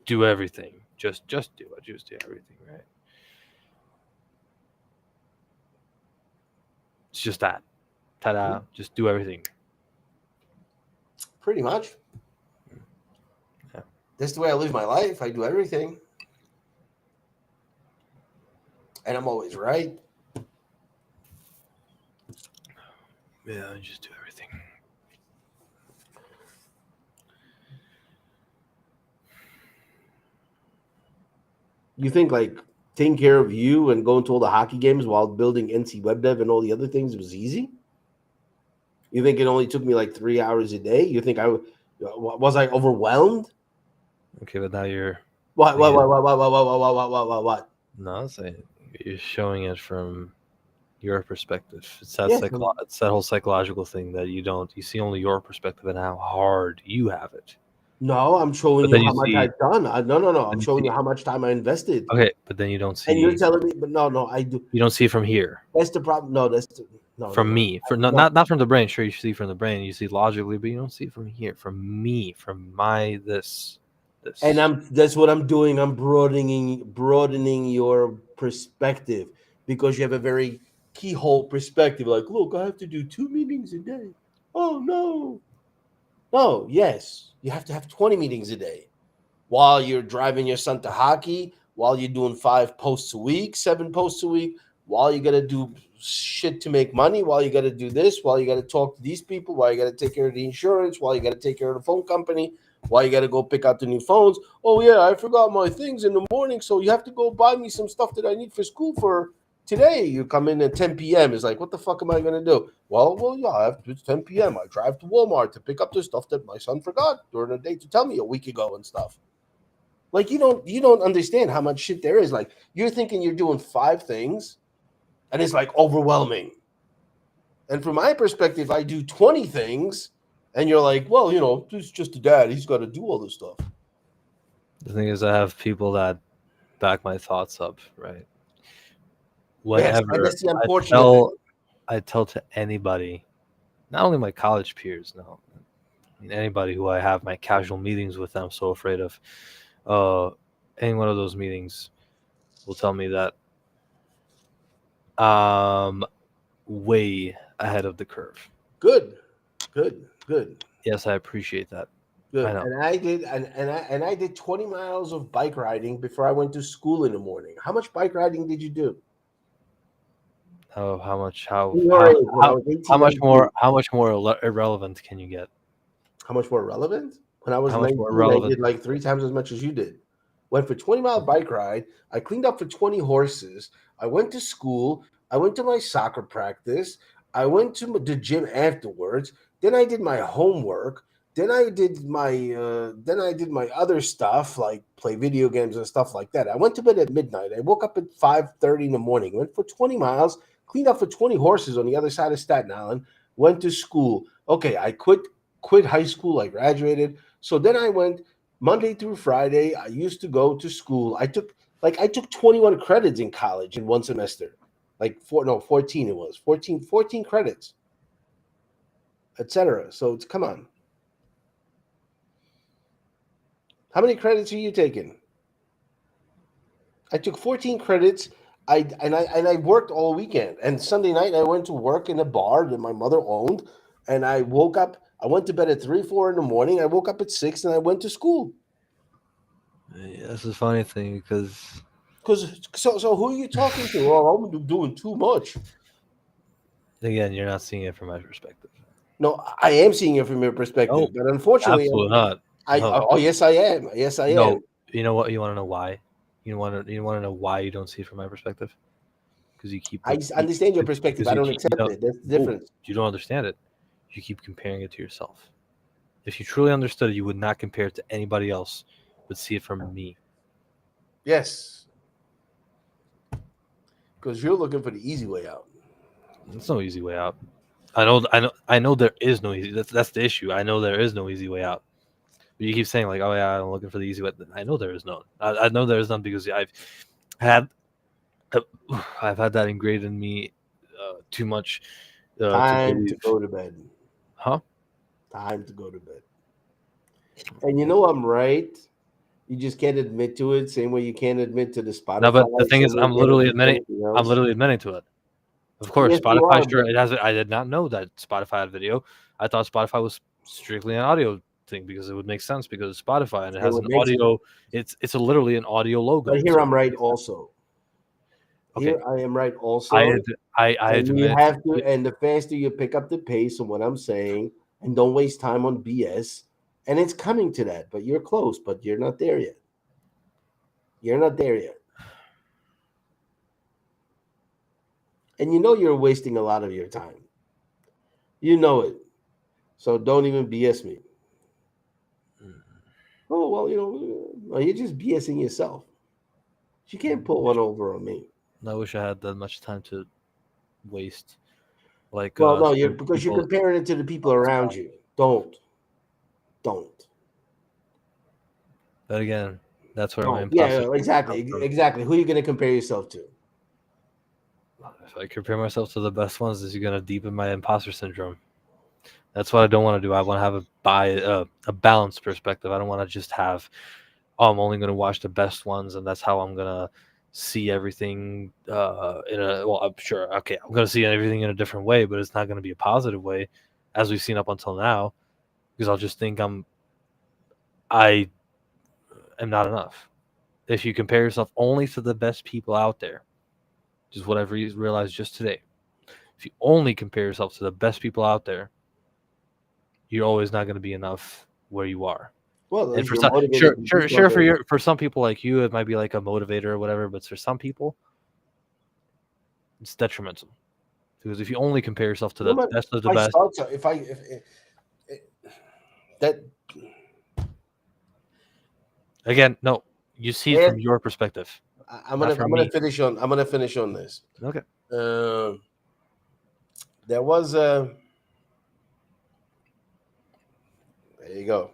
Do everything. Just do it. Just do everything, right? It's just that. Ta-da! Just do everything. pretty much. Yeah. That's the way I live my life. I do everything, and I'm always right. Yeah, just do everything. You think like taking care of you and going to all the hockey games while building NC Web Dev and all the other things was easy? You think it only took me like 3 hours a day? You think was I overwhelmed? Okay, but now you're What? What? again. What? What? What? What? What? What? What? What? What? What? No, I'm saying you're showing it from your perspective. It's that Yes. it's that whole psychological thing that you see only your perspective and how hard you have it. No, I'm showing But you then you how much see, I've done. No. I'm then you showing see you how much time I invested, okay, but then you don't and you're see telling me, but no, I do. you don't see from here. That's the problem. No, no, From me, for no. not from the brain. Sure, you see from the brain, you see logically, but you don't see it from here. From me, from my this. And that's what I'm doing. I'm broadening your perspective because you have a very keyhole perspective. Like, look, I have to do 2 meetings a day. Oh no. No, yes. You have to have 20 meetings a day while you're driving your son to hockey, while you're doing 5 posts a week, 7 posts a week, while you gotta do shit to make money, while you gotta do this, while you gotta talk to these people, while you gotta take care of the insurance, while you gotta take care of the phone company, while you gotta go pick out the new phones. Oh yeah, I forgot my things in the morning, so you have to go buy me some stuff that I need for school for today. You come in at 10 p.m. It's like, what the fuck am I gonna do? Well, yeah, it's 10 p.m. I drive to Walmart to pick up the stuff that my son forgot during the day to tell me a week ago and stuff. Like you don't understand how much shit there is. Like you're thinking you're doing 5 things, and it's like overwhelming. And from my perspective, I do 20 things, and you're like, well, he's just a dad. He's got to do all this stuff. The thing is, I have people that back my thoughts up, right? Yes, and Whenever that's the unfortunate thing. I tell to anybody, not only my college peers, no, I mean, anybody who I have my casual meetings with, I'm so afraid of. Any one of those meetings will tell me that way ahead of the curve. Good, good. Yes, I appreciate that. I Good. know. And I did 20 miles of bike riding before I went to school in the morning. How much bike riding did you do? How much In your age, when I was 18, how much more irrelevant can you get? how much more relevant? When I was How much more 19, I relevant? did like 3 times as much as you did. Went for 20-mile bike ride. I cleaned up for 20 horses. I went to school. I went to my soccer practice. I went to the gym afterwards. Then I did my homework. Then I did my other stuff like play video games and stuff like that. I went to bed at midnight. I woke up at 5:30 in the morning. Went for 20 miles. Cleaned up for 20 horses on the other side of Staten Island. Went to school. Okay, I quit high school. I graduated. So then I went Monday through Friday. I used to go to school. I took 21 credits in college in one semester. Like 14 it was. 14 credits, etc. So it's come on. How many credits are you taking? I took 14 credits. I worked all weekend. And Sunday night I went to work in a bar that my mother owned. And I woke up. I went to bed at 3, 4 in the morning. I woke up at 6 and I went to school. Yeah, that's the funny thing because So who are you talking to? Oh, I'm doing too much. again, you're not seeing it from my perspective. No, I am seeing it from your perspective, No, but unfortunately, absolutely not. No, yes, I am. Yes, I am. no. You know what? You want to know why? You want to know why you don't see it from my perspective? Because you keep I understand your perspective. because I you don't keep accept it. That's the difference. you don't understand it. You keep comparing it to yourself. If you truly understood it, you would not compare it to anybody else, but see it from me. Yes, because you're looking for the easy way out. It's no easy way out. I know there is no easy. That's the issue. I know there is no easy way out. But you keep saying like, oh yeah, I'm looking for the easy way. I know there is none. I know there is none because had I've had that ingrained in me too much to Time to believe. go to bed. Huh? Time to go to bed. And you know I'm right. You just can't admit to it. Same way you can't admit to the No, but the Spotify. thing Same is, way you can't admit to anything I'm else. literally admitting to it. Of course, Yes, you Spotify. are. Sure, But it has. I did not know that Spotify had video. I thought Spotify was strictly an audio thing because it would make sense because it's Spotify and it it has would an make sense. audio. Literally an audio But logo. here So I'm right also. okay, Here I am right I also. had I had And to you admit. have to, and the faster you pick up the pace of what I'm saying, and don't waste time on BS. And it's coming to that, but you're close, but you're not there yet. You're not there yet. And you know you're wasting a lot of your time. You know it. So don't even BS me. Oh, well, no, you're just BSing yourself. You can't pull one over on me. I wish I had that much time to waste. Like Well, no, you're certain because you're people. comparing it to the people around you. Don't. Don't. But again, that's where my Don't. Yeah, imposter syndrome exactly. comes from. Exactly. Who are you going to compare yourself to? If I compare myself to the best ones, this is gonna deepen my imposter syndrome. That's what I don't want to do. I want to have a balanced perspective. I don't want to just have, oh, I'm only going to watch the best ones, and that's how I'm gonna see everything. In a well, I'm sure. Okay, I'm gonna see everything in a different way, but it's not going to be a positive way, as we've seen up until now, because I'll just think I am not enough. If you compare yourself only to the best people out there, which is what I've realized just today. If you only compare yourself to the best people out there, you're always not going to be enough where you are. Well, at And least for you're some, motivated to do sure, something. for some people like you, it might be like a motivator or whatever. But for some people, it's detrimental because if you only compare yourself to No, the but best of if the I best, start, so if that, again, no, you see it from and your perspective, I'm not gonna from me. finish on this. Okay. Um, there was a. There you go.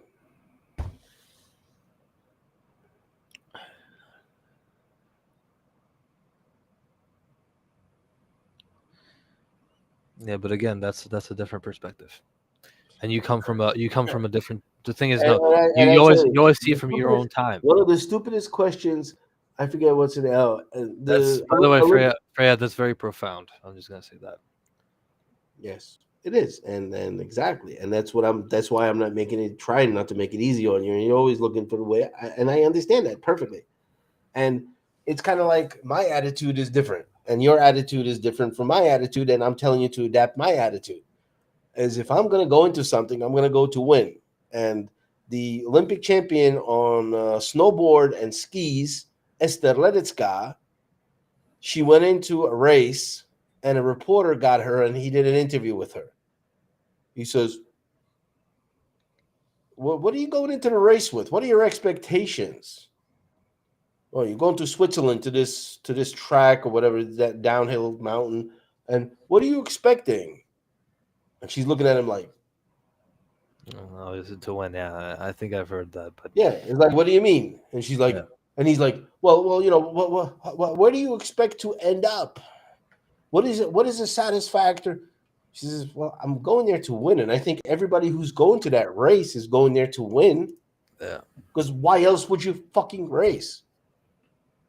Yeah, but again, that's a different perspective, and you come from a different. The thing is, And, no, and I tell you always see the it from your own stupidest, time. one of the stupidest questions. I forget what's in That's the by the way, Olympic. Freya, that's very profound. I'm just gonna say that. Yes, it is, and exactly, and that's what I'm. That's why I'm not making it. Trying not to make it easy on you. And you're always looking for the way, and I understand that perfectly. And it's kind of like my attitude is different, and your attitude is different from my attitude, and I'm telling you to adapt my attitude. As if I'm going to go into something, I'm going to go to win. And the Olympic champion on snowboard and skis, Esther Ledecka, she went into a race, and a reporter got her, and he did an interview with her. He says, what are you going into the race with? What are your expectations? Oh, you're going to Switzerland to this track or whatever, that downhill mountain. And what are you expecting? And she's looking at him like, Oh, is it to win? Yeah, I think I've heard that, but yeah. It's like, what do you mean? And she's yeah. like, and he's like, well, where do you expect to end up? What is it? What is a satisfactory? She says, well, I'm going there to win. And I think everybody who's going to that race is going there to win. Yeah. Because why else would you fucking race?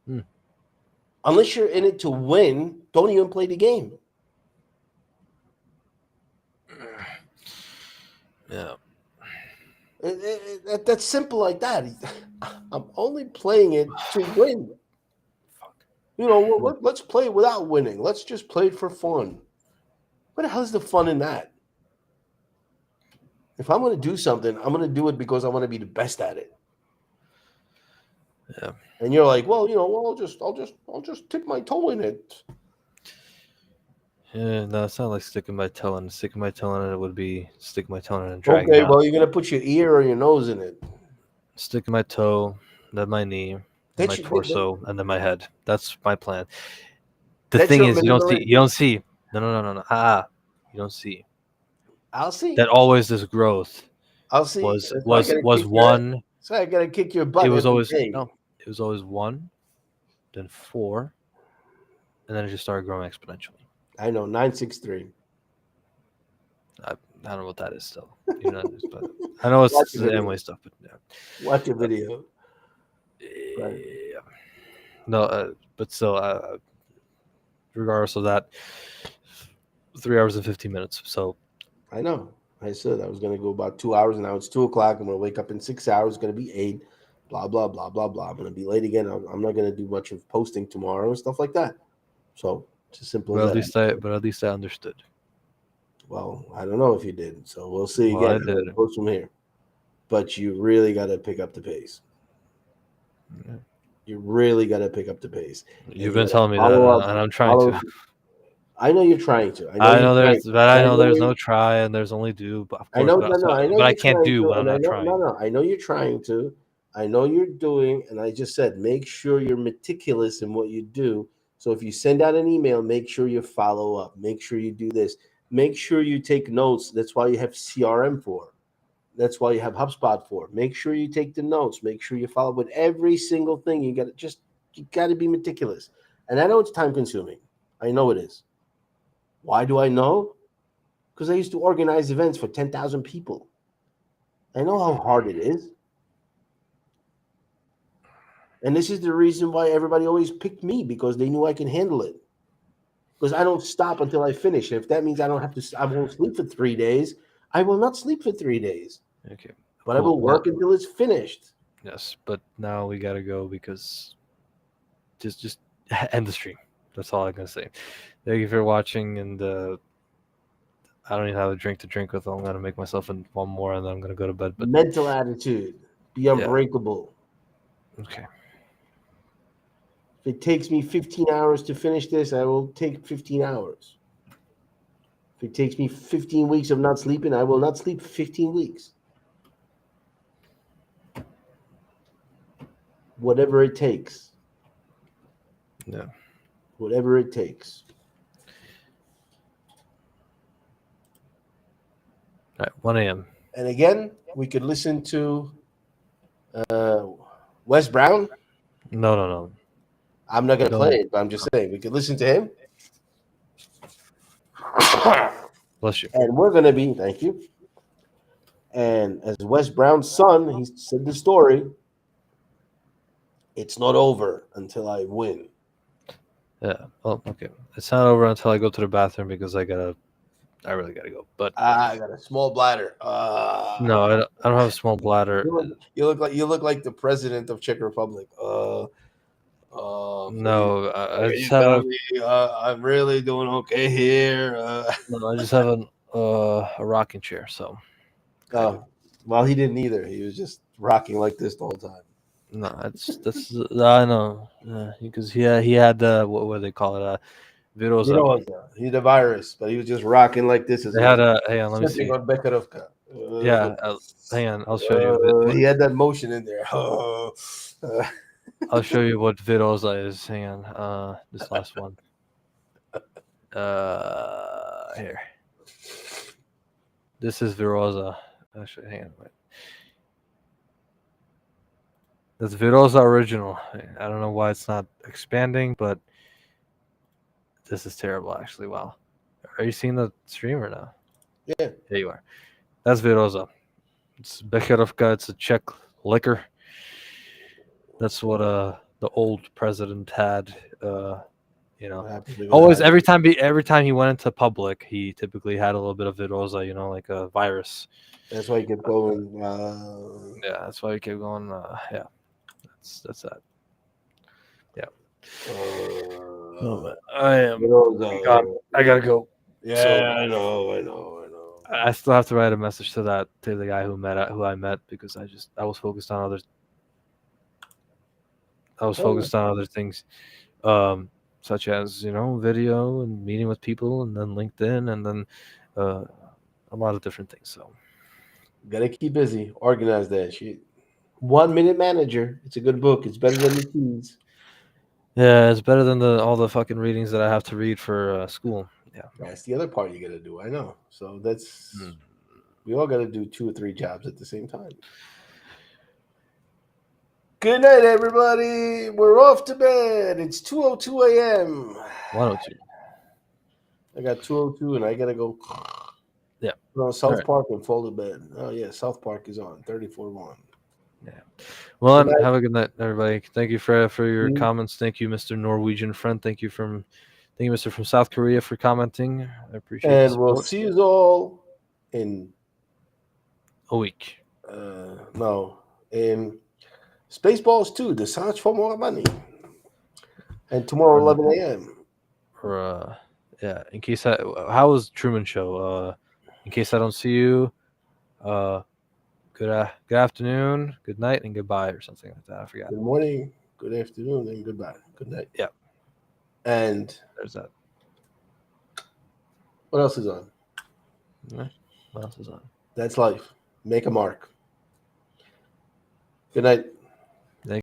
Hmm. Unless you're in it to win, don't even play the game. Yeah. That's simple like that. I'm only playing it to win. Let's play without winning. Let's just play it for fun. What the hell is the fun in that? If I'm going to do something, I'm going to do it because I want to be the best at it. Yeah. And you're like, well, I'll just tip my toe in it. Yeah, no, it's not like sticking my toe in. Sticking my toe in it would be sticking my toe in it and dragging Okay, it out. well, you're going to put your ear or your nose in it. Sticking my toe, then my knee, then my torso, and then my head. That's my plan. The That's thing your is, minimum. you don't see. No. You don't see. I'll see. that always this growth I'll see. was That's why I was gotta was kick your. one. That's why I gotta kick your It butt was every always day. no. It was always 1, then 4, and then it just started growing exponentially. I know 963. I don't know what that is still. You know, but I know Watch it's the the video. Amway stuff, but yeah. Watch your video. Right. Yeah. No, but still, regardless of that, 3 hours and 15 minutes. So I know. I said I was gonna go about 2 hours, and now it's 2 o'clock. I'm gonna wake up in 6 hours. It's gonna be 8. Blah blah blah blah blah. I'm gonna be late again. I'm not gonna do much of posting tomorrow and stuff like that. So it's as simple as that. but at least I understood. Well, I don't know if you did. So we'll see Well, I again how did. it goes from here. But you really got to pick up the pace. Yeah. You really got to pick up the pace. And You've you been gotta telling me that, follow up. and I'm trying Follow. to. I know you're trying to. I know I you're know trying there's, to. but And I I know know there's you. no try and there's only do. But of I course, know. No, no. I know but I you're can't trying do to, when I'm and I not know. No, trying. no. I know you're trying to. I know you're doing, and I just said, make sure you're meticulous in what you do. So if you send out an email, make sure you follow up. Make sure you do this. Make sure you take notes. That's why you have CRM for. That's why you have HubSpot for. Make sure you take the notes. Make sure you follow with every single thing. You got to be meticulous. And I know it's time consuming. I know it is. Why do I know? Because I used to organize events for 10,000 people. I know how hard it is. And this is the reason why everybody always picked me, because they knew I can handle it. Because I don't stop until I finish. And if that means I won't sleep for 3 days, I will not sleep for 3 days. Okay, But I cool. will Well, work until it's finished. yes, but now we gotta go because just end the stream. That's all I'm gonna say. Thank you for watching, and I don't even have a drink to drink with. I'm gonna make myself one more, and then I'm gonna go to bed. But Mental attitude. Be unbreakable. okay, If it takes me 15 hours to finish this, I will take 15 hours. If it takes me 15 weeks of not sleeping, I will not sleep 15 weeks. Whatever it takes. yeah. Whatever it takes. All right, 1 a.m. And again, we could listen to Wes Brown. No. I'm not going to No. play it, but I'm just saying we could listen to him. Bless you. And we're going to be, thank you. And as Wes Brown's son, he said the story. It's not over until I win. Yeah. Well, okay. It's not over until I go to the bathroom because I really gotta go. But I got a small bladder. no, I don't have a small bladder. You look like the president of Czech Republic. No, I please just have tell a me, I'm really doing okay here. no, I just have a rocking chair. So Well, he didn't either. He was just rocking like this the whole time. no, that's I know because he had the what do they call it virus. You know, he had a virus, but he was just rocking like this as They well. had a hang on, let me Sitting see. on Bekarovka. Yeah, hang on, I'll show you. He had that motion in there. I'll show you what Viroza is. Hang on, this last one. Here. This is Viroza. Actually, hang on. Wait. That's Viroza original. I don't know why it's not expanding, but this is terrible. Actually, wow. Are you seeing the stream or no? Yeah. There you are. That's Viroza. It's Becherovka. It's a Czech liquor. That's what the old president had. You know, always every time he went into public, he typically had a little bit of Viroza. You know, like a virus. That's why he kept going. Yeah, that's why he kept going. Yeah, that's that. Yeah. I am. I gotta go. Yeah, So, I know. I still have to write a message to the guy who I met because I was focused on other. I was focused on other things, such as video and meeting with people, and then LinkedIn, and then a lot of different things. So Gotta keep busy. Organize that shit. 1 Minute Manager. It's a good book. It's better than the keys. yeah, it's better than all the fucking readings that I have to read for school. Yeah. That's the other part you got to do. I know. So that's Hmm. we all got to do 2 or 3 jobs at the same time. Good night, everybody. We're off to bed. It's 2:02 a.m. 102. I got 2:02, and I gotta go. Yeah. No, South All right. Park and fall to bed. Oh yeah, South Park is on 34-1. Well, Good night. have a good night, everybody. Thank you for your Mm. comments. Thank you, Mr. Norwegian friend. Thank you, Mr. from South Korea, for commenting. I appreciate the And we'll support. see you all in A week. in Spaceballs 2, The Search for More Money. And tomorrow, 11 a.m. Or yeah. In case how was Truman Show? In case I don't see you, good afternoon, good night, and goodbye, or something like that. I forgot. Good morning, good afternoon, and goodbye. Good night. Yeah. And There's that. what else is on? Yeah. What else is on? That's life. Make a mark. Good night.